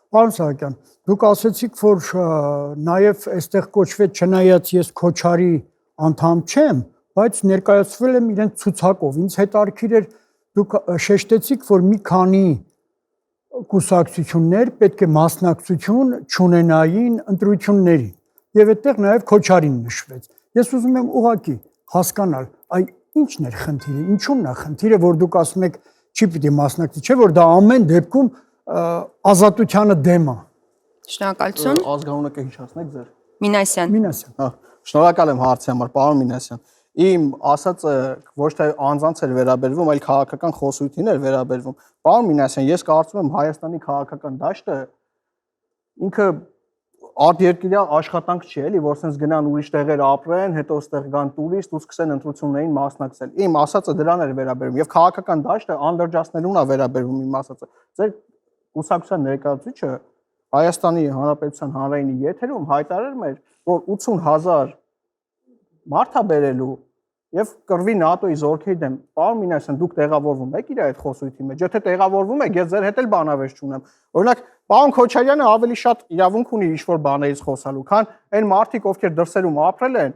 Speaker 9: Պարոն Սահակյան, դուք ասացիք, որ նաև այստեղ կոչվեց, չնայած ես Քոչարի անդամ չեմ, բայց ներկայացվել եմ իրեն ցուցակով։ Ինձ հետարքիր էր, դուք շեշտեցիք, որ մի քանի կուսակցություններ պետք է մասնակցություն չունենային ընտրություններին, եւ այդտեղ նաև Քոչարին նշվեց։ Ես ուզում եմ ուղղակի հասկանալ, այ ինչն էր խնդիրը, ինչու՞մն է խնդիրը, որ դուք ասում եք չի պիտի մասնակցի, չէ՞ որ դա ամեն դեպքում ազատությանը դեմ է։
Speaker 1: Շնորհակալություն։
Speaker 6: Ազգանունը կհիշեցնեք ձեր։
Speaker 1: Մինասյան։
Speaker 9: Մինասյան։
Speaker 6: Հա, շնորհակալ եմ հարցի համար, պարոն Մինասյան։ Իմ ասածը ոչ թե անձանց էր վերաբերվում, այլ քաղաքական խոսույթին էր վերաբերվում։ Պարոն Մինասյան, ես կարծում եմ Հայաստանի քաղաքական դաշտը ինքը արտերկրյա աշխատանք չի էլի, որ sense գնան ուրիշ տեղեր ապրեն, հետո ստեղ գան տուրիստ ու սկսեն ընտրություններին մասնակցել։ Իմ ասածը դրան էր վերաբերվում եւ քաղաքական դաշտը անդրջացնելուն է վերաբերվում իմ ասածը։ Ձեր կուսակցության ներկայացուցիչը Հայաստանի Հանրապետության հանրայինի եթերում հայտարարում էր, որ 80,000 մարդ է բերելու եւ կռվի ՆԱՏՕ-ի զորքերի դեմ։ Պարոն Մինասյան, դուք տեղավորվում եք իր այդ խոսույթի մեջ։ Եթե տեղավորվում եք, ես ձեր հետ էլ բանավեճ չունեմ։ Օրինակ, պարոն Քոչարյանը ավելի շատ իրավունք ունի ինչ-որ բաներից խոսալու, քան այն մարդիկ, ովքեր դրսերում ապրել են։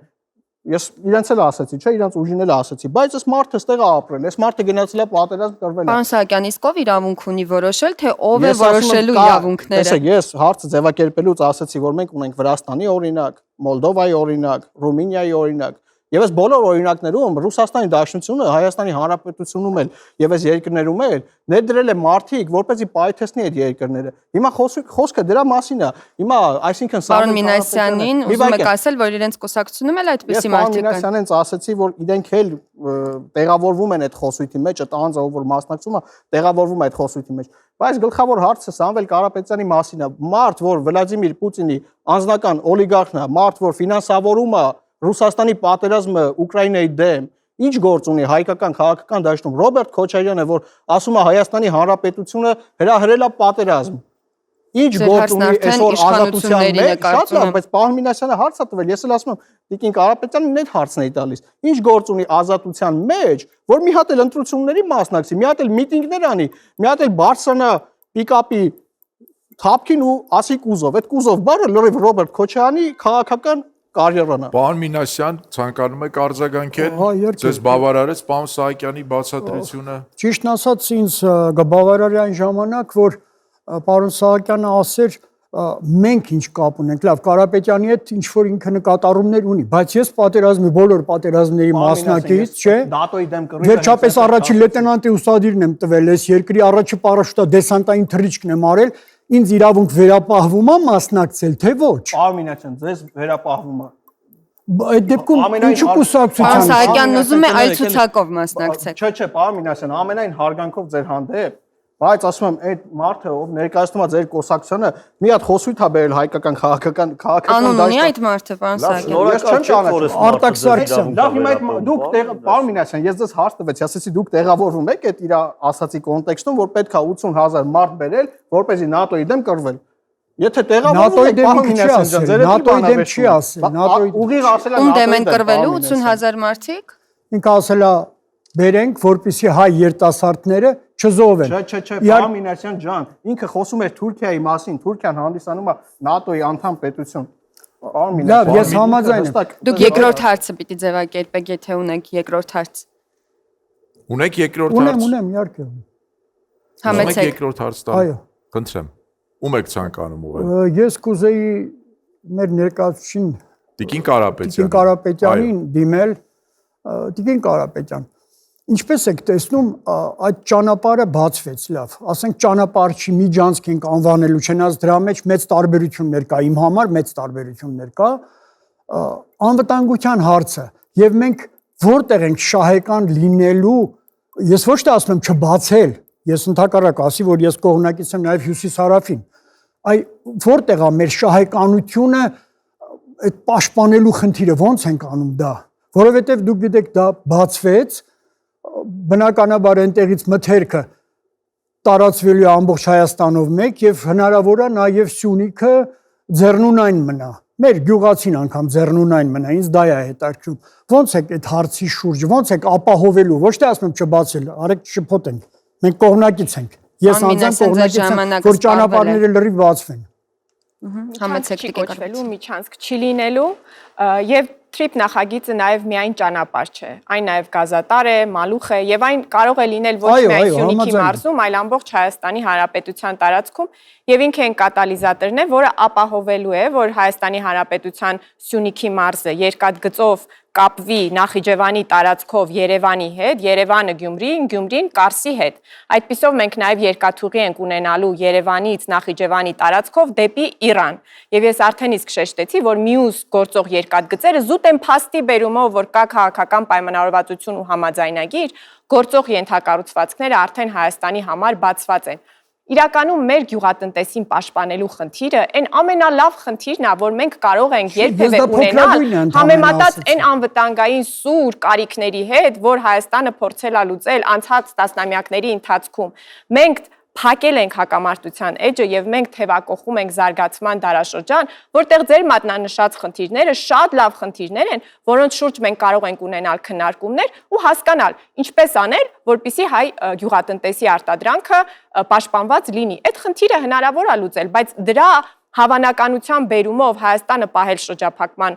Speaker 6: Ես իրենց էլ ասացի, չէ, իրենց ուժին էլ ասացի, բայց այս մարդը ստեղ է ապրել, այս մարդը գնացել է պատերազմ կռվել է։
Speaker 1: Պարոն Սահակյան, իսկ ով իրավունք ունի որոշել, թե ով է որոշելու իրավունքները։
Speaker 6: Տեսեք, ես հարցը ձևակերպելուց ասացի, որ մենք ունենք Վրաստանի օրինակ, Մոլդովայի օրինակ, Ռումինիայի օրինակ, եւ այս բոլոր օրինակներում Ռուսաստանի Դաշնությունը Հայաստանի Հանրապետությունում էլ եւ այս երկրներում էլ ներդրել է մարդիկ, որպեսզի պայթեցնի այդ երկրները։ Հիմա խոսքը դրա մասին է։ Հիմա, այսինքն
Speaker 1: Պարոն Մինասյանին ուզում եք ասել, որ իրենց կուսակցությունում էլ այդպիսի մարդիկ
Speaker 6: կան։ Ես պարոն Մինասյանից ասացի, որ իրենք էլ տեղավորվում են այդ խոսույթի մեջ, այդ անձը, որ մասնակցում է, տեղավորվում է այդ խոսույթի մեջ։ Բայց գլխավոր հարցը Սամվել Կարապետյանի մասին է։ Մարդ, որ Վլադիմիր Պուտինի անձնական օլիգարխն է, մարդ, որ ֆինանսավորում է Ռուսաստանի պատերազմը Ուկրաինայի դեմ, ինչ գործ ունի հայկական քաղաքական դաշտում Ռոբերտ Քոչարյանը, որ ասում է Հայաստանի Հանրապետությունը հրահրել է պատերազմ։ Ինչ գործ ունի այսօր ազատության մեջ, շատ լավ, բայց պարոն Մինասյանը հարց է տվել, ես էլ ասում եմ, Տիկին Կարապետյանին այդ հարցն է տալիս։ Ինչ գործ ունի ազատության մեջ, որ մի հատ էլ ընտրությունների մասնակցի, մի հատ էլ միտինգներ անի, մի հատ էլ բարձրանա պիկապի թափքին ու ասի կուզով, այդ կուզով բառը լրիվ Ռոբերտ Քոչարյանի քաղաքական կարիերան է։
Speaker 2: Պարոն Մինասյան, ցանկանում եք արձագանքել։ Ձեզ բավարարեց պարոն Սահակյանի բացատրությունը։
Speaker 9: Ճիշտն ասած, ինձ կբավարարի այն ժամանակ, որ պարոն Սահակյանը ասեր, մենք ինչ կապ ունենք, լավ, Կարապետյանի հետ ինչ որ ինքը նկատառումներ ունի, բայց ես պատերազմի բոլոր պատերազմների մասնակից, չէ։
Speaker 6: ՆԱՏՕ-ի դեմ կռիվ։
Speaker 9: Վերջապես առաջին լեյտենանտի ուսադիրն եմ տվել, ես երկրի առաջի պարաշուտադեսանտային թռիչքն եմ արել, ինձ իրավունք վերապահվում է մասնակցել, թե ոչ։
Speaker 6: Պարոն Մինասյան, ձեզ վերապահվում է։
Speaker 9: Այդ դեպքում ինչու կուսակցության։
Speaker 1: Պարոն Սահակյանն ուզում է այլ ցուցակով մասնակցել։
Speaker 6: Չէ, պարոն Մինասյան, ամենայն հարգանքով ձեր հանդեպ, բայց ասում եմ, այդ մարդը, ով ներկայացնում է ձեր կուսակցությունը, մի հատ խոսույթ է բերել հայկական քաղաքական
Speaker 1: Անուն ունի այդ մարդը, պարոն Սահակյան։
Speaker 6: Ես չեմ ճանաչում։
Speaker 9: Արտակ Սարգսյան։
Speaker 6: Լավ, հիմա դուք պարոն Մինասյան, ես ձեզ հարց տվեցի, ասեցի դուք տեղավորվում եք այդ իր ասացի կոնտեքստում, որ պետք է 80,000 մարդ բերել, որպեսզի ՆԱՏՕ-ի դեմ կռվել։ Եթե տեղավորվում եք, պարոն Մինասյան, ձեր
Speaker 9: ՆԱՏՕ-ի դեմ չի ասել, ՆԱՏՕ-ի
Speaker 6: ուղիղ ասել է
Speaker 1: Ում դեմ են կռվելու 80,000 մարդիկ։
Speaker 9: ինքը ասել է բերենք, որպեսզի հայ երիտասարդները չզոհվեն։
Speaker 6: Չէ, պարոն Մինասյան ջան, ինքը խոսում էր Թուրքիայի մասին, Թուրքիան հանդիսանում է ՆԱՏՕ-ի անդամ պետություն։
Speaker 9: Լավ, ես համաձայն եմ։
Speaker 1: Դուք երկրորդ հարցը պիտի ձևակերպեք, եթե ունեք երկրորդ հարց։
Speaker 2: Ունեք երկրորդ հարց։
Speaker 9: Ունեմ, իհարկե։
Speaker 2: Ունեք
Speaker 1: Համեցեք։
Speaker 2: երկրորդ հարց տալ։
Speaker 9: Այո։
Speaker 2: Խնդրեմ։ Ում եք ցանկանում ուղղել։
Speaker 9: Ես կուզեի մեր ներկայացուցիչին
Speaker 2: Տիկին Կարապետյան։
Speaker 9: Տիկին Կարապետյանին դիմել, Տիկին Կարապետյան, ինչպես եք տեսնում, այդ ճանապարհը բացվեց, լավ, ասենք ճանապարհչի միջանցք ենք անվանելու, չնայած դրա մեջ մեծ տարբերություններ կա, իմ համար մեծ տարբերություններ կա, անվտանգության հարցը, եւ մենք որտեղ ենք շահեկան լինելու, ես ոչ թե ասում եմ չբացել, ես ընդհակառակ ասի, որ ես կողմնակից եմ նաեւ հյուսիս-հարավին, այ որտեղ է մեր շահեկանությունը այդ պաշտպանելու խնդիրը ո՞նց ենք անում դա, որովհետև դուք գիտեք դա բացվեց, բնականաբար այնտեղից մթերքը տարածվելու է ամբողջ Հայաստանով մեկ եւ հնարավոր է նաեւ Սյունիքը ձեռնունայն մնա։ Մեր գյուղացին անգամ ձեռնունայն մնա, ինձ դա է հետաքրքրում։ Ո՞նց եք այդ հարցի շուրջ, ո՞նց եք ապահովելու, ոչ թե ասում եմ չբացել, արեք շփոթենք։ Մենք կողմնակից ենք։ Ես անձամբ կողմնակից եմ, որ ճանապարհները լրիվ բացվեն։
Speaker 1: Համեցեք
Speaker 4: չի կոչվելու, միջանցք չի լինելու եւ Trip նախագիծը նաեւ միայն ճանապարհ չէ, այն նաեւ գազատար է, մալուխ է եւ այն կարող է լինել ոչ միայն Սյունիքի մարզում, այլ ամբողջ Հայաստանի Հանրապետության տարածքում եւ ինքը այն կատալիզատորն է, որը ապահովելու է, որ Հայաստանի Հանրապետության Սյունիքի մարզը երկաթգծով կապվի Նախիջևանի տարածքով Երևանի հետ, Երևանը Գյումրին, Գյումրին Կարսի հետ։ Այդպիսով մենք նաև երկաթուղի ենք ունենալու Երևանից Նախիջևանի տարածքով դեպի Իրան։ Եվ ես արդեն իսկ շեշտեցի, որ մյուս գործող երկաթգծերը զուտ են փաստի բերումով, որ կա քաղաքական պայմանավորվածություն ու համաձայնագիր, գործող ենթակառուցվածքները արդեն Հայաստանի համար բացված են։ Իրականում մեր գյուղատնտեսին պաշտպանելու խնդիրը այն ամենալավ խնդիրն է, որ մենք կարող ենք երբևէ ունենալ համեմատած այն անվտանգային սուր կարիքների հետ, որ Հայաստանը փորձել է լուծել անցած տասնամյակների ընթացքում։ Մենք փակել ենք հակամարտության էջը եւ մենք թևակողում ենք զարգացման դարաշրջան, որտեղ ձեր մատնանշած խնդիրները շատ լավ խնդիրներ են, որոնց շուրջ մենք կարող ենք ունենալ քննարկումներ ու հասկանալ ինչպես անել, որպեսզի հայ գյուղատնտեսի արտադրանքը պաշտպանված լինի։ Այդ խնդիրը հնարավոր է լուծել, բայց դրա հավանականության բերումով Հայաստանը պահել շրջափակման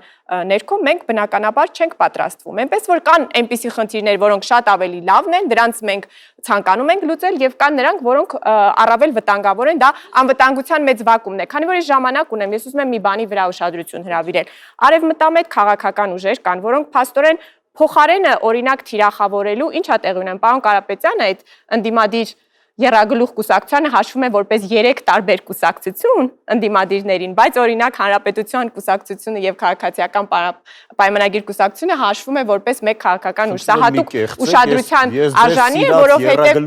Speaker 4: ներքո մենք բնականաբար չենք պատրաստվում։ Այնպես որ կան այնպիսի խնդիրներ, որոնք շատ ավելի լավն են, դրանց մենք ցանկանում ենք լուծել եւ կան նրանք, որոնք առավել վտանգավոր են, դա անվտանգության մեծ վակումն է։ Քանի որ ես ժամանակ ունեմ, ես ուզում եմ մի բանի վրա ուշադրություն հրավիրել։ Արևմտամետ քաղաքական ուժեր կան, որոնք փաստորեն փոխարենը օրինակ թիրախավորելու, ինչա տեղի ունեն, պարոն Կարապետյանը այդ ընդդիմադիր Եռագլուխ կուսակցությանը հաշվում է որպես 3 տարբեր կուսակցություն ընդդիմադիրներին, բայց օրինակ Հանրապետության կուսակցությունը եւ քաղաքացիական պայմանագիր կուսակցությունը հաշվում է որպես մեկ քաղաքական ուժ։ Սա հատուկ ուշադրության արժանի է, որովհետեւ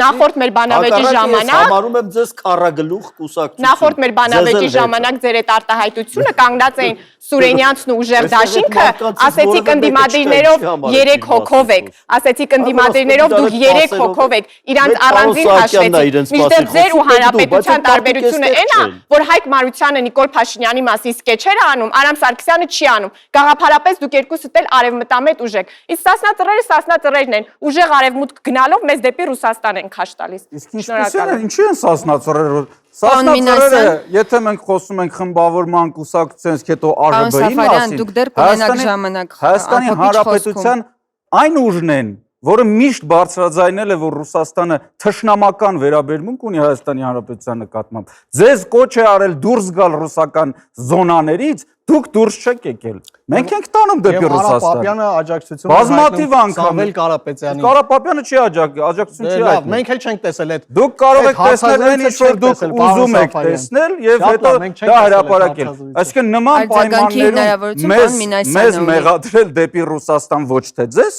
Speaker 4: նախորդ մեր բանավեճի ժամանակ
Speaker 7: համարում եմ ձեզ քարագլուխ կուսակցություն։
Speaker 4: Նախորդ մեր բանավեճի ժամանակ ձեր այդ արտահայտությունը կանգնած էին Սուրենյանցն ու Ուժեղ Դաշինքը, ասեցիք ընդդիմադիրներով 3 հոգով եք, ասեցիք ընդդիմադիրներով դուք 3 հոգով եք, իրանց առանձին հաշվեցիք։ Մինչդեռ ձեր ու Հանրապետության տարբերությունը այն է, որ Հայկ Մարությանը Նիկոլ Փաշինյանի մասին սկեչեր է անում, Արամ Սարգսյանը չի անում։ Գաղափարապես դուք երկուսդ էլ արևմտամետ ուժ եք։ Իսկ սասնածռերն են, ուժեղ արևմուտք գնալով մեզ դեպի Ռուսաստան են քաշ տալիս։
Speaker 8: Իսկ ինչի են սասնածռերը? Սասնածռերը, եթե մենք խոսում ենք խմբավորման կուսակցությունից, հետո ԱԺԲ-ի մասին,
Speaker 1: դուք դեռ կունենաք ժամանակ։
Speaker 8: Հայաստանի Հանրապետության այն ուժն են, որը միշտ բարձրաձայնել է, որ Ռուսաստանը թշնամական վերաբերմունք ունի Հայաստանի Հանրապետության նկատմամբ։ Ձեզ կոչ է արել դուրս գալ ռուսական զոնաներից, դուք դուրս չեք եկել։ Մենք ենք տանում դեպի Ռուսաստան։
Speaker 6: Կարապապյանը աջակցություն
Speaker 8: բազմաթիվ անգամ
Speaker 6: Սամվել Կարապետյանին։
Speaker 8: Կարապապյանը չի աջակցություն չի
Speaker 6: Լավ,
Speaker 8: հայտնել։
Speaker 6: մենք էլ չենք տեսել այդ։
Speaker 8: Դուք կարող եք տեսնել այն ինչ որ դուք ուզում եք տեսնել եւ հետո դա հրապարակել։ Այսինքն նման պայմաններում մեզ մեղադրել դեպի Ռուսաստան ոչ թե ձեզ։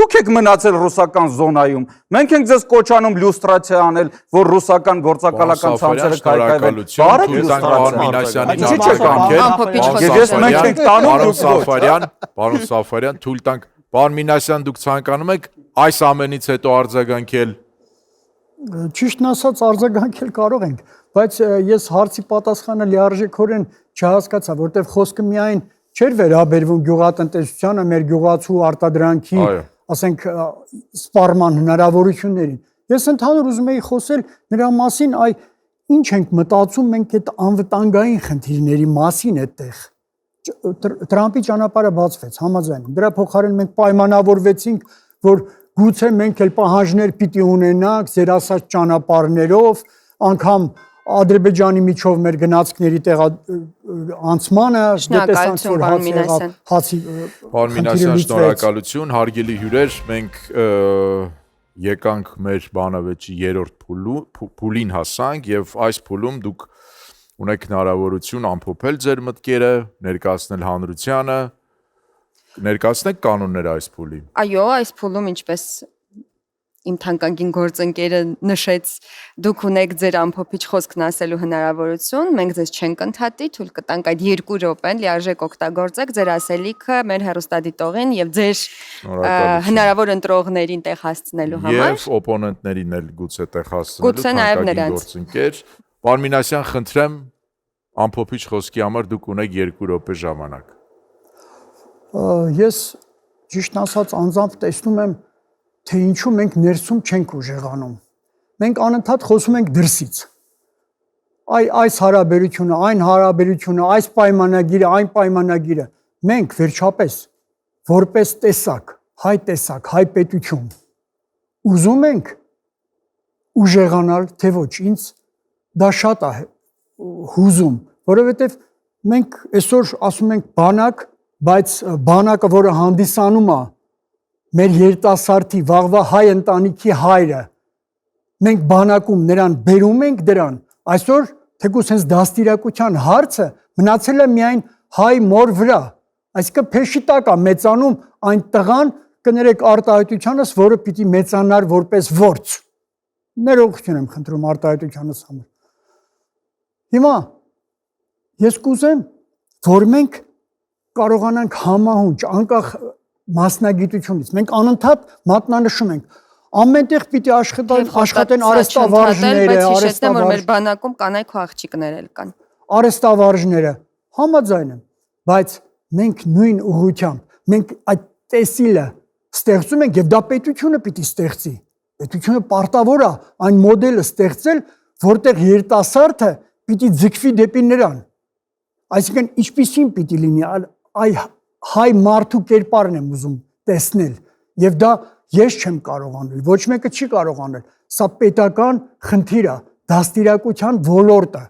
Speaker 8: Դուք եք մնացել ռուսական զոնայում։ Մենք ենք ձեզ կոչանում լյուստրացիա անել, որ ռուսական գործակալական ցանցերը կայքայվեն։ Բարեք լյուստրացիա։
Speaker 2: Պարոն Սաֆարյան, թույլ տանք, պարոն Մինասյան, դուք ցանկանում եք այս ամենից հետո արձագանքել։
Speaker 9: Ճիշտն ասած արձագանքել կարող ենք, բայց ես հարցի պատասխանը լիարժեքորեն չհասկացա, որտեղ խոսքը միայն չէր վերաբերվում գյուղատնտեսությանը, մեր գյուղացու արտադրանքի, ասենք, սպառման հնարավորություններին։ Ես ընդհանուր ուզում էի խոսել նրա մասին, ինչ ենք մտածում մենք այդ անվտանգային խնդիրների մասին այդտեղ։ Տրամպի ճանապարհը բացվեց, համաձայն եմ։ Դրա փոխարեն մենք պայմանավորվեցինք, որ գուցե մենք էլ պահանջներ պիտի ունենանք ձեր ասած ճանապարհներով, անգամ Ադրբեջանի միջով մեր գնացքների անցմանը, դետեսանք որ հացի
Speaker 2: Պարոն Մինասյան, շնորհակալություն, հարգելի հյուրեր, մենք եկանք մեր բանավեճի 3-րդ փուլին հասանք եւ այս փուլում դուք ունեք հնարավորություն ամփոփել ձեր մտքերը, ներկայացնել հանրությանը, ներկայացնեք կանոնները այս փուլի։
Speaker 1: Այո, այս փուլում ինչպես իմ թանկագին գործընկերը նշեց, դուք ունեք ձեր ամփոփիչ խոսքն ասելու հնարավորություն, մենք ձեզ չենք ընդհատի, թույլ կտանք այդ 2 րոպեն լիարժեք օգտագործեք ձեր ասելիքը մեր հեռուստադիտողին եւ ձեր հնարավոր ընտրողներին տեղ հասցնելու համար։
Speaker 2: Եվ օպոնենտներին էլ գուցե տեղ հասցնելու
Speaker 1: Գուցե նաեւ նրանց։
Speaker 2: Գործընկեր։ Պարոն Մինասյան, խնդրեմ ամփոփիչ խոսքի համար դուք ունեք 2 րոպե ժամանակ։
Speaker 9: Ես ճիշտ ասած անձամբ տեսնում եմ, թե ինչու մենք ներսում չենք ուժեղանում։ Մենք անընդհատ խոսում ենք դրսից։ Այս հարաբերությունը, այն հարաբերությունը, այս պայմանագիրը, այն պայմանագիրը։ Մենք վերջապես որպես տեսակ, հայ պետություն ուզում ենք ուժեղանալ, թե ոչ, ինձ դա շատ է հուզում, որովհետև մենք այսօր ասում ենք բանակ, բայց բանակը, որը հանդիսանում է մեր երիտասարդի վաղվա հայ ընտանիքի հայրը, մենք բանակում նրան բերում ենք դրան, այսօր թեկուզ հենց դաստիարակության հարցը մնացել է միայն հայ մոր վրա, այսինքն փեշի տակ է մեծանում այն տղան, կներեք արտահայտությանս, որը պիտի մեծանար որպես որց։ Ներողություն եմ խնդրում արտահայտությանս համար։ Հիմա ես կուզեմ, որ մենք կարողանանք համահունչ, անկախ մասնագիտությունից, մենք անընդհատ մատնանշում ենք, ամենտեղ պիտի աշխատեն արհեստավարժները,
Speaker 1: որ մեր բանակում կանայք ու աղջիկներ էլ կան։
Speaker 9: Արհեստավարժները, համաձայն եմ, բայց մենք նույն ուղղությամբ, մենք այդ տեսիլը ստեղծում ենք եւ դա պետությունը պիտի ստեղծի։ Պետությունը պարտավոր է այն մոդելը ստեղծել, որտեղ երիտասարդը պիտի ձգվի դեպի նրան։ Այսինքն ինչպիսին պիտի լինի, հայ մարդու կերպարն եմ ուզում տեսնել եւ դա ես չեմ կարող անել, ոչ մեկը չի կարող անել, սա պետական խնդիր է, դաստիարակության ոլորտը,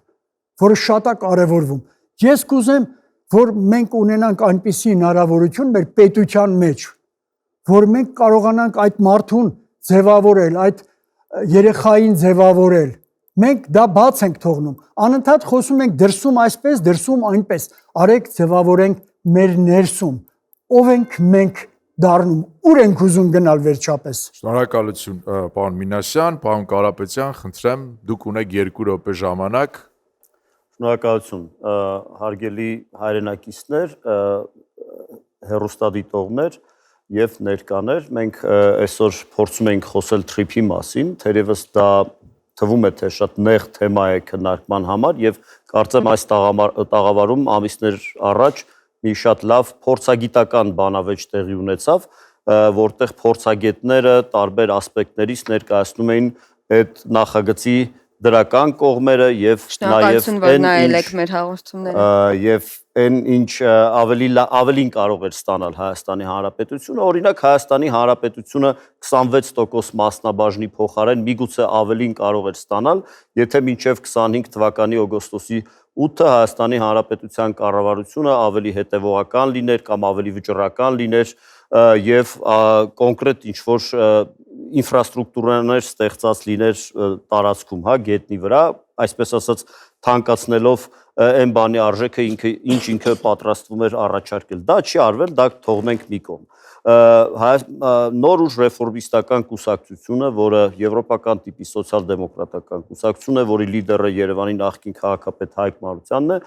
Speaker 9: որը շատ է կարևորվում։ Ես կուզեմ, որ մենք ունենանք այնպիսի հնարավորություն մեր պետության մեջ, որ մենք կարողանանք այդ մարդուն ձևավորել, այդ երեխային ձևավորել։ Մենք դա բաց ենք թողնում, անընդհատ խոսում ենք դրսում այսպես, դրսում այնպես, արեք ձևավորենք մեր ներսում, ով ենք մենք դառնում, ուր ենք ուզում գնալ վերջապես։
Speaker 2: Շնորհակալություն, պարոն Մինասյան, պարոն Կարապետյան, խնդրեմ, դուք ունեք 2 րոպե ժամանակ։
Speaker 7: Շնորհակալություն, հարգելի հայրենակիցներ, հեռուստադիտողներ եւ ներկաներ, մենք այսօր փորձում ենք խոսել TRIP-ի մասին, թերևս դա թվում է թե շատ նեղ թեմա է քննարկման համար եւ կարծեմ այս տաղավարում ամիսներ առաջ մի շատ լավ փորձագիտական բանավեճ տեղի ունեցավ, որտեղ փորձագետները տարբեր ասպեկտներից ներկայացնում էին այդ նախագծի դրական կողմերը եւ նաեւ այն ինչ ավելին կարող էր ստանալ Հայաստանի Հանրապետությունը, օրինակ Հայաստանի Հանրապետությունը 26% մասնաբաժնի փոխարեն միգուցե ավելին կարող էր ստանալ, եթե մինչև 25 թվականի օգոստոսի 8-ը Հայաստանի Հանրապետության կառավարությունը ավելի հետևողական լիներ կամ ավելի վճռական լիներ եւ կոնկրետ ինչ-որ ինֆրաստրուկտուրաներ ստեղծած լիներ տարածքում, հա, գետնի վրա, այսպես ասած թանկացնելով այն բանի արժեքը ինչ ինքը պատրաստվում էր առաջարկել։ Դա չի արվել, դա թողնենք մի կողմ։ Նոր ուժ ռեֆորմիստական կուսակցությունը, որը եվրոպական տիպի սոցիալ-դեմոկրատական կուսակցություն է, որի լիդերը Երևանի նախկին քաղաքապետ Հայկ Մարությանն է,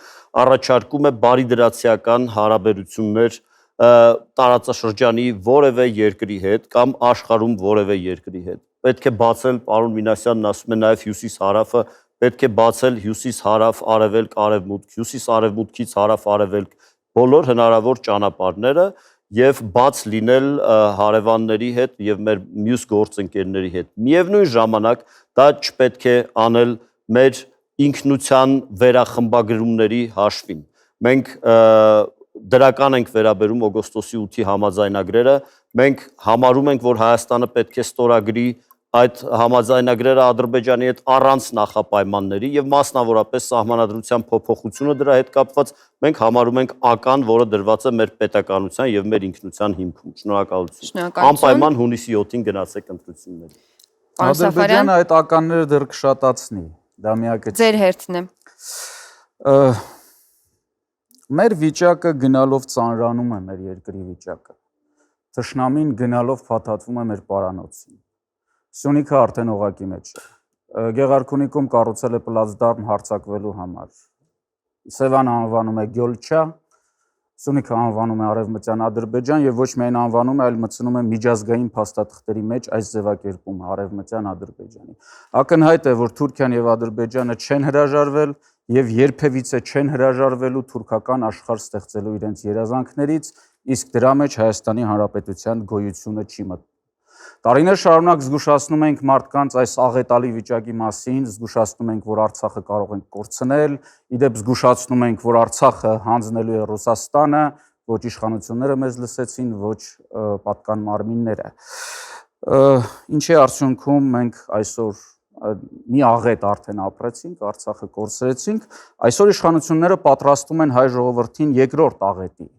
Speaker 7: առաջարկում է բարիդրացիական հարաբերություններ տարածաշրջանի որևէ երկրի հետ կամ աշխարհում որևէ երկրի հետ։ Պետք է բացել, պարոն Մինասյանն ասում է նաև հյուսիս-հարավը, պետք է բացել հյուսիս-հարավ, արևելք, արևմուտք, հյուսիս-արևմուտքից հարավ-արևելք բոլոր հնարավոր ճանապարհները եւ բաց լինել հարևանների հետ եւ մեր մյուս գործընկերների հետ։ Միևնույն ժամանակ դա չպետք է անել մեր ինքնության վերախմբագրումների հաշվին։ Մենք դրական ենք վերաբերում օգոստոսի 8-ի համաձայնագրերը, մենք համարում ենք, որ Հայաստանը պետք է ստորագրի այդ համաձայնագրերը Ադրբեջանի հետ առանց նախապայմանների եւ մասնավորապես սահմանադրության փոփոխությունը դրա հետ կապված մենք համարում ենք ական, որը դրված է մեր պետականության եւ մեր ինքնության հիմքում։ Շնորհակալություն։ Անպայման հունիսի 7-ին գնացեք ընտրությունների։
Speaker 8: Ադրբեջանը այդ ականները դեռ կշատացնի, դա միակը չէ։
Speaker 1: Ձեր հերթն է։
Speaker 8: Մեր վիճակը գնալով ծանրանում է մեր երկրի վիճակը։ Թշնամին գնալով փաթաթվում է մեր պարանոցին։ Սյունիքը արդեն օղակի մեջ է։ Գեղարքունիքում կառուցել է պլացդարմ հարձակվելու համար։ Սևանը անվանում է Գյոլչա, Սյունիքը անվանում է Արևմտյան Ադրբեջան եւ ոչ միայն անվանում է, այլ մտցնում է միջազգային փաստաթղթերի մեջ այս ձևակերպումը Արևմտյան Ադրբեջանի։ Ակնհայտ է, որ Թուրքիան եւ Ադրբեջանը չեն հրաժարվել եւ երբևիցե չեն հրաժարվելու թուրքական աշխարհ ստեղծելու իրենց երազանքներից, իսկ դրա մեջ Հայաստանի Հանրապետության գոյությունը չի մտնում։ Տարիներ շարունակ զգուշացնում ենք մարդկանց այս աղետալի վիճակի մասին, զգուշացնում ենք, որ Արցախը կարող ենք կորցնել, իդեպ զգուշացնում ենք, որ Արցախը հանձնելու է Ռուսաստանը, ոչ իշխանությունները մեզ լսեցին, ոչ պատկան մարմինները։ Ինչի արդյունքում մենք այսօր մի աղետ արդեն ապրեցինք, Արցախը կորցրեցինք, այսօր իշխանությունները պատրաստում են հայ ժողովրդին երկրորդ աղետի,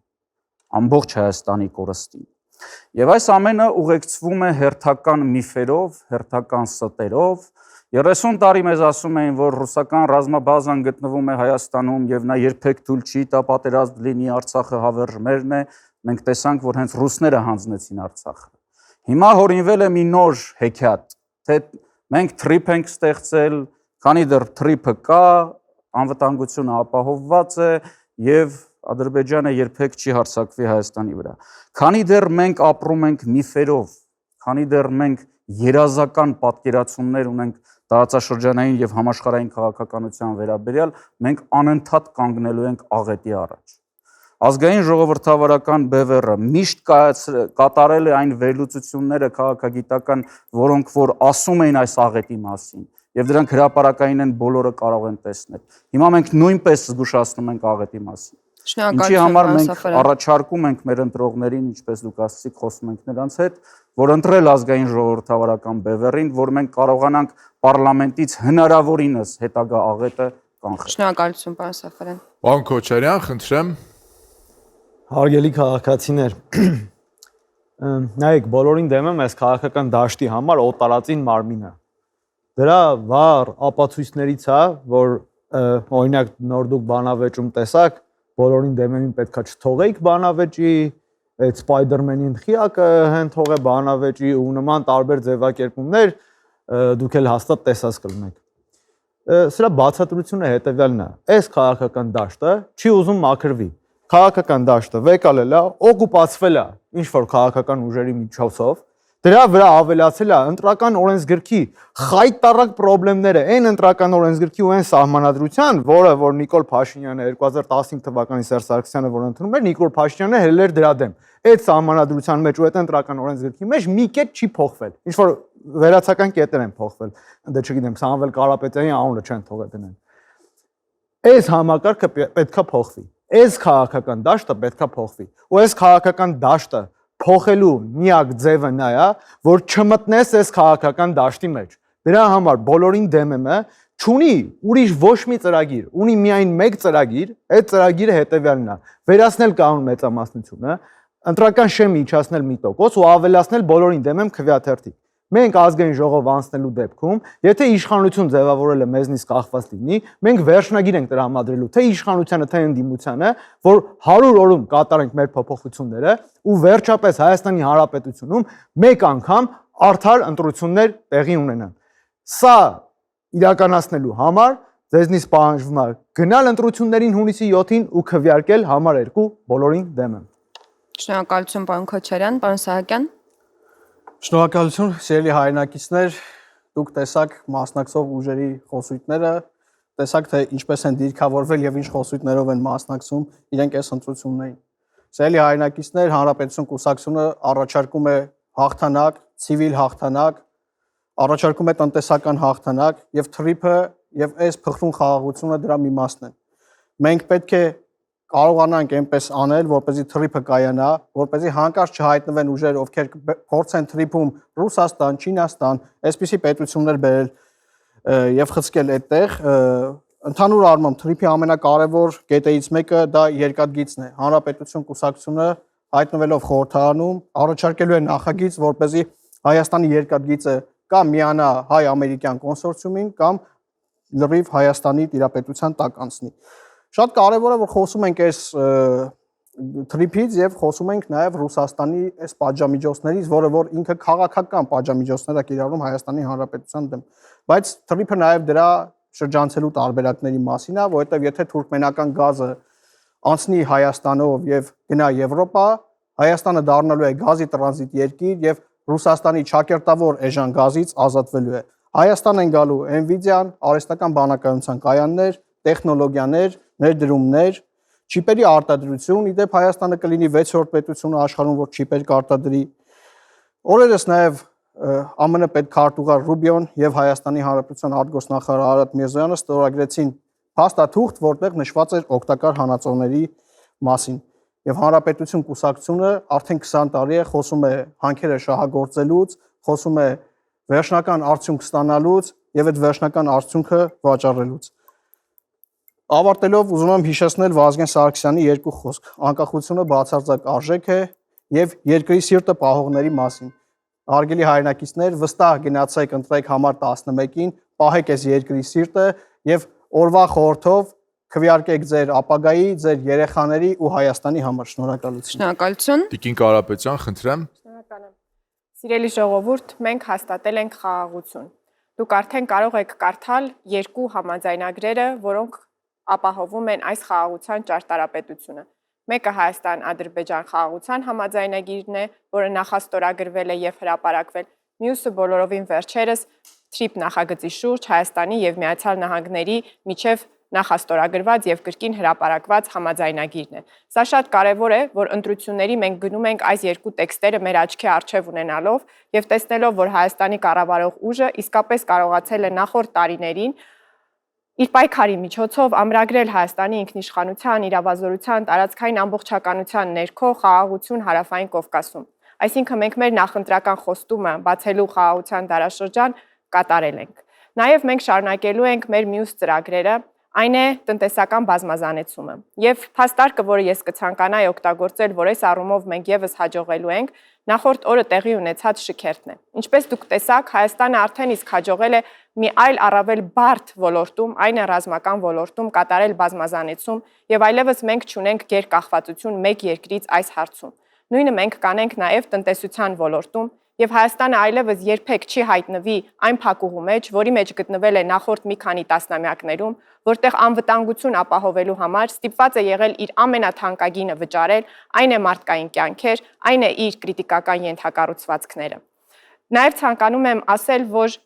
Speaker 8: ամբողջ Հայաստանի կորստին։ Եվ այս ամենը ուղեկցվում է հերթական միֆերով, հերթական ստերով։ 30 տարի մեզ ասում էին, որ ռուսական ռազմաբազան գտնվում է Հայաստանում եւ նա երբեք թույլ չի տա պատերազմ լինի, Արցախը հավերժ մերն է, մենք տեսանք, որ հենց ռուսները հանձնեցին Արցախը։ Հիմա հորինվել է մի նոր հեքիաթ, թե մենք թրիփ ենք ստեղծել, քանի դեռ թրիփը կա, անվտանգությունը ապահովված է եւ Ադրբեջանը երբեք չի հարձակվի Հայաստանի վրա։ Քանի դեռ մենք ապրում ենք միֆերով, քանի դեռ մենք երազական պատկերացումներ ունենք տարածաշրջանային եւ համաշխարհային քաղաքականության վերաբերյալ, մենք անընդհատ կանգնելու ենք աղետի առաջ։ Ազգային ժողովրդավարական բևեռը միշտ կատարել է այն վերլուծությունները քաղաքագիտական, որոնք որ ասում էին այս աղետի մասին, եւ դրանք հրապարակային են, բոլորը կարող են տեսնել։ Հիմա մենք նույնպես զգուշացնում ենք աղետի մասին։ Ինչի համար մենք առաջարկում ենք մեր ընտրողներին, ինչպես դուք ասացիք, խոսում ենք նրանց հետ, որ ընտրել ազգային ժողովրդավարական բևեռին, որ մենք կարողանանք պարլամենտից հնարավորինս հետագա աղետը կանխել։
Speaker 1: Շնորհակալություն, պարոն Սաֆարյան։
Speaker 2: Պարոն Քոչարյան, խնդրեմ։
Speaker 5: Հարգելի քաղաքացիներ, նայեք, բոլորին դեմ եմ այս քաղաքական դաշտի համար օտարածին մարմինը։ Դրա վառ ապացույցներից է, որ օրինակ նոր դուք բանավեճում տեսաք, բոլորին դեմին պետքա չթողեիք բանավեճի, այդ Սպայդերմենին խիակը հեն թողե բանավեճի ու նման տարբեր ձևակերպումներ դուք էլ հաստատ տեսած կլինեք։ Սրա բացատրությունը հետևյալն է. այս քաղաքական դաշտը չի ուզում մաքրվի։ Քաղաքական դաշտը վեկալել է, օկուպացվել է ինչ որ քաղաքական ուժերի միջոցով, դրա վրա ավելացել է ընտրական օրենսգրքի խայտարակ խնդիրները, այն ընտրական օրենսգրքի ու այն սահմանադրության, որը որ Նիկոլ Փաշինյանը 2015 թվականին Սերժ Սարգսյանը որ ընդունում էր, Նիկոլ Փաշինյանը հելել էր դրա դեմ։ Այդ սահմանադրության մեջ ու այդ ընտրական օրենսգրքի մեջ մի կետ չի փոխվել։ Ինչ որ վերացական կետեր են փոխվել։ Դե չգիտեմ, Սամվել Կարապետյանի անունը չեն թողել դնեն։ Այս համակարգը պետքա փոխվի։ Այս քաղաքական դաշտը պետքա փոխվի։ Ու այս քաղաքական դաշտը փոխելու միակ ձևը նա է, որ չմտնես այս քաղաքական դաշտի մեջ։ Դրա համար բոլորին դեմ եմ, չունի ուրիշ ոչ մի ծրագիր, ունի միայն մեկ ծրագիր, այդ ծրագիրը հետևյալն է. վերացնել կանոն մեծամասնությունը, ընտրական շեմը իջացնել 1% ու ավելացնել բոլորին դեմ եմ քվեաթերթի։ Մենք ազգային ժողով անցնելու դեպքում, եթե իշխանություն ձևավորել է մեզնից կախված լինի, մենք վերջնագիր ենք տրամադրելու թե իշխանությանը, թե ընդդիմությանը, որ 100 օրում կատարենք մեր փոփոխությունները ու վերջապես Հայաստանի Հանրապետությունում մեկ անգամ արդար ընտրություններ տեղի ունենան։ Սա իրականացնելու համար ձեզնից պահանջվում է գնալ ընտրություններին հունիսի 7-ին ու քվեարկել համար 2 բոլորին դեմ եմ։
Speaker 1: Շնորհակալություն, պարոն Քոչարյան, պարոն Սահակյան։
Speaker 6: Շնորհակալություն, սիրելի հայրենակիցներ, դուք տեսաք մասնակցող ուժերի խոսույթները, տեսաք թե ինչպես են դիրքավորվել եւ ինչ խոսույթներով են մասնակցում իրենք այս ընտրություններին։ Սիրելի հայրենակիցներ, Հանրապետություն կուսակցությունը առաջարկում է հաղթանակ, ցիվիլ հաղթանակ, առաջարկում է տնտեսական հաղթանակ եւ թրիփը եւ այս փխրուն խաղաղությունը դրա մի մասն է։ Մենք պետք է կարողանանք այնպես անել, որպեսզի թրիփը կայանա, որպեսզի հանկարծ չհայտնվեն ուժեր, ովքեր փորձեն թրիփում Ռուսաստան, Չինաստան, այսպիսի պետություններ բերել եւ խցկել այդտեղ։ Ընդհանուր առմամբ թրիփի ամենակարևոր կետերից մեկը դա երկաթգիծն է։ Հանրապետություն կուսակցությունը հայտնվելով խորհրդարանում առաջարկելու է նախագիծ, որպեսզի Հայաստանի երկաթգիծը կամ միանա հայ-ամերիկյան կոնսորցիումին կամ լրիվ Հայաստանի տիրապետության տակ անցնի։ Շատ կարևոր է, որ խոսում ենք այս թրիփից եւ խոսում ենք նաեւ Ռուսաստանի այս պատժամիջոցներից, որը որ ինքը քաղաքական պատժամիջոցներ է կիրառում Հայաստանի Հանրապետության դեմ։ Բայց թրիփը նաեւ դրա շրջանցելու տարբերակների մասին է, որովհետեւ եթե թուրքմենական գազը անցնի Հայաստանով եւ գնա Եվրոպա, Հայաստանը դառնալու է գազի տրանզիտ երկիր եւ Ռուսաստանի ճակերտավոր էժան գազից ազատվելու է։ Հայաստան են գալու Nvidia-ն, արհեստական բանակայնության կայաններ, տեխնոլոգիաներ, ներդրումներ, չիպերի արտադրություն, իդեպ Հայաստանը կլինի 6-րդ պետությունը աշխարհում, որ չիպեր կարտադրի։ Օրերս նաեւ ԱՄՆ պետքարտուղար Ռուբիոն եւ Հայաստանի Հանրապետության արտգործնախարար Արադ Միրզոյանը ստորագրեցին փաստաթուղթ, որտեղ նշված էր օգտակար հանածոների մասին։ Եվ Հանրապետություն կուսակցությունը արդեն 20 տարի է խոսում է հանքերը շահագործելուց, խոսում է վերջնական արդյունք ստանալուց եւ այդ վերջնական արդյունքը վաճառելուց։ Ավարտելով ուզում եմ հիշեցնել Վազգեն Սարգսյանի երկու խոսք. անկախությունը բացարձակ արժեք է եւ երկրի սիրտը պահողների մասին։ Հարգելի հայրենակիցներ, վստահ գնացեք ընտրեք համար 11-ին, պահեք այս երկրի սիրտը եւ օրվա խորհրդով քվեարկեք ձեր ապագայի, ձեր երեխաների ու Հայաստանի համար։ Շնորհակալություն։
Speaker 1: Շնորհակալություն։
Speaker 2: Տիկին Կարապետյան, խնդրեմ։
Speaker 4: Շնորհակալ եմ։ Սիրելի ժողովուրդ, մենք հաստատել ենք խաղաղություն։ Դուք արդեն կարող եք կարդալ երկու համաձայնագրերը, որոնք ապահովում են այս խաղաղության ճարտարապետությունը։ Մեկը Հայաստան-Ադրբեջան խաղաղության համաձայնագիրն է, որը նախաստորագրվել է եւ հրապարակվել։ Մյուսը բոլորովին վերջերս TRIP նախագծի շուրջ Հայաստանի եւ Միացյալ Նահանգների միջև նախաստորագրված եւ կրկին հրապարակված համաձայնագիրն է։ Սա շատ կարեւոր է, որ ընտրությունների մենք գնում ենք այս երկու տեքստերը մեր աչքի առջև ունենալով եւ տեսնելով, որ Հայաստանի կառավարող ուժը իսկապես կարողացել է նախորդ տարիներին իր պայքարի միջոցով ամրագրել Հայաստանի ինքնիշխանության, իրավազորության, տարածքային ամբողջականության ներքո խաղաղություն Հարավային Կովկասում։ Այսինքն մենք մեր նախընտրական խոստումը բացելու խաղաղության դարաշրջան կատարել ենք։ Նաև մենք շարունակելու ենք մեր մյուս ծրագրերը, այն է տնտեսական բազմազանեցումը։ Եվ փաստարկը, որը ես կցանկանայի օգտագործել, որ այս առումով մենք եւս հաջողելու ենք, նախորդ օրը տեղի ունեցած շքերթն է։ Ինչպես դուք տեսաք, Հայաստանը արդեն իսկ հաջողել է մի այլ առավել բարդ ոլորտում, այն է ռազմական ոլորտում կատարել բազմազանեցում, եւ այլևս մենք չունենք գերկախվածություն մեկ երկրից այս հարցում։ Նույնը մենք կանենք նաև տնտեսության ոլորտում, եւ Հայաստանը այլևս երբեք չի հայտնվի այն փակուղու մեջ, որի մեջ գտնվել է նախորդ մի քանի տասնամյակներում, որտեղ անվտանգություն ապահովելու համար ստիպված է եղել իր ամենաթանկագինը վճարել, այն է մարդկային կյանքեր, այն է իր կրիտիկական ենթակառուցվածքները։ Նաև ցանկանում եմ ասել, որ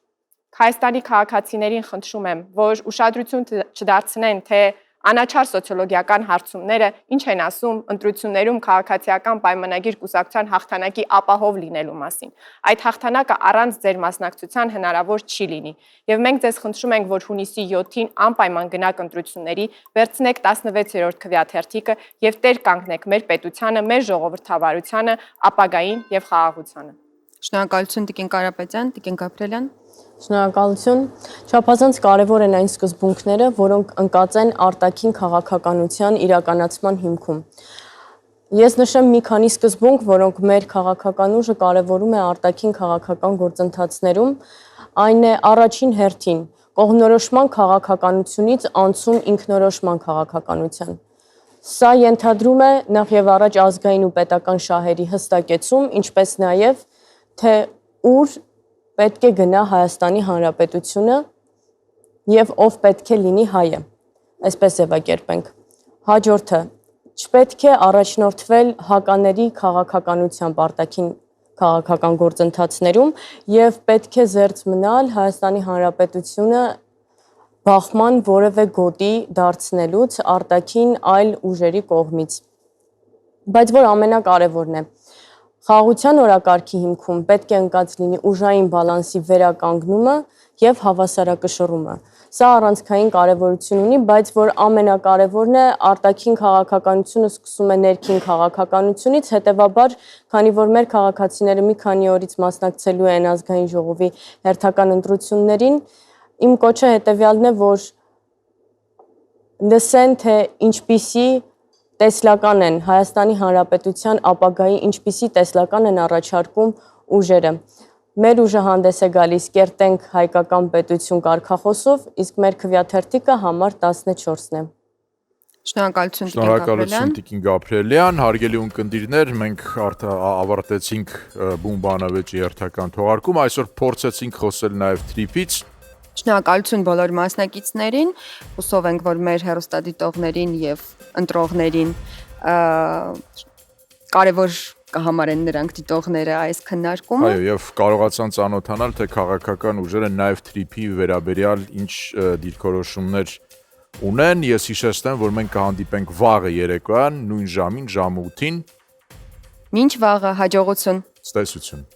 Speaker 4: Հայաստանի քաղաքացիներին խնդրում եմ, որ ուշադրություն չդարձնեն, թե անաչառ սոցիոլոգիական հարցումները ինչ են ասում ընտրություններում քաղաքացիական պայմանագիր կուսակցության հաղթանակի ապահով լինելու մասին։ Այդ հաղթանակը առանց ձեր մասնակցության հնարավոր չի լինի։ Եվ մենք ձեզ խնդրում ենք, որ հունիսի 7-ին անպայման գնաք ընտրությունների, վերցնեք 16-րդ քվեաթերթիկը եւ տեր կանգնեք մեր պետությանը, մեր ժողովրդավարությանը, ապագային եւ խաղաղությանը։
Speaker 1: Շնորհակալություն Տիկին Կարապետյան, Տիկին Գաբրելյան։
Speaker 3: Շնորհակալություն։ Չափազանց կարևոր են այն սկզբունքները, որոնք ընկած են արտաքին քաղաքականության իրականացման հիմքում։ Ես նշեմ մի քանի սկզբունք, որոնք մեր քաղաքական ուժը կարևորում է արտաքին քաղաքական գործընթացներում, այն է առաջին հերթին կողմնորոշման քաղաքականությունից անցում ինքնորոշման քաղաքականության։ Սա ենթադրում է նախ եւ առաջ ազգային ու պետական շահերի հստակեցում, ինչպես նաեւ թե ուր պետք է գնա Հայաստանի Հանրապետությունը եւ ով պետք է լինի հայը։ Այսպես ձևակերպենք։ Հաջորդը չպետք է առաջնորդվել հակաների քաղաքականությամբ արտաքին քաղաքական գործընթացներում եւ պետք է զերծ մնալ Հայաստանի Հանրապետությունը բախման որևէ գոտի դարձնելուց արտաքին այլ ուժերի կողմից։ Բայց որ ամենակարևորն է, Խաղաղության օրակարգի հիմքում պետք է ընկած լինի ուժային բալանսի վերականգնումը եւ հավասարակշռումը։ Սա առանցքային կարևորություն ունի, բայց որ ամենակարևորն է, արտաքին քաղաքականությունը սկսում է ներքին քաղաքականությունից, հետեւաբար, քանի որ մեր քաղաքացիները մի քանի օրից մասնակցելու են ազգային ժողովի հերթական ընտրություններին, իմ կոչը հետեւյալն է, որ լսեն, թե ինչպիսի տեսլական են Հայաստանի Հանրապետության ապագայի, ինչպիսի տեսլական են առաջարկում ուժերը։ Մեր ուժը հանդես է գալիս կերտենք հայկական պետություն կարգախոսով, իսկ մեր քվյաթերթիկը համար 14-ն է։
Speaker 1: Շնորհակալություն
Speaker 2: Տիկին Գաբրիելյան, հարգելի ունկնդիրներ, մենք ավարտեցինք բուն բանավեճի հերթական թողարկումը, այսօր փորձեցինք խոսել նաև թրիփից։
Speaker 1: Շնորհակալություն բոլոր մասնակիցներին, հուսով ենք, որ մեր հեռուստադիտողներին եւ ընտրողներին կարևոր կհամարեն նրանք դիտողները այս քննարկումը։
Speaker 2: Այո, եւ կարողացան ծանոթանալ, թե քաղաքական ուժերը նաև թրիփի վերաբերյալ ինչ դիրքորոշումներ ունեն։ Ես հիշեցնեմ, որ մենք կհանդիպենք վաղը երեկոյան նույն ժամին, ժամը 8-ին։
Speaker 1: Մինչ վաղը, հաջողություն։
Speaker 2: Ցտեսություն։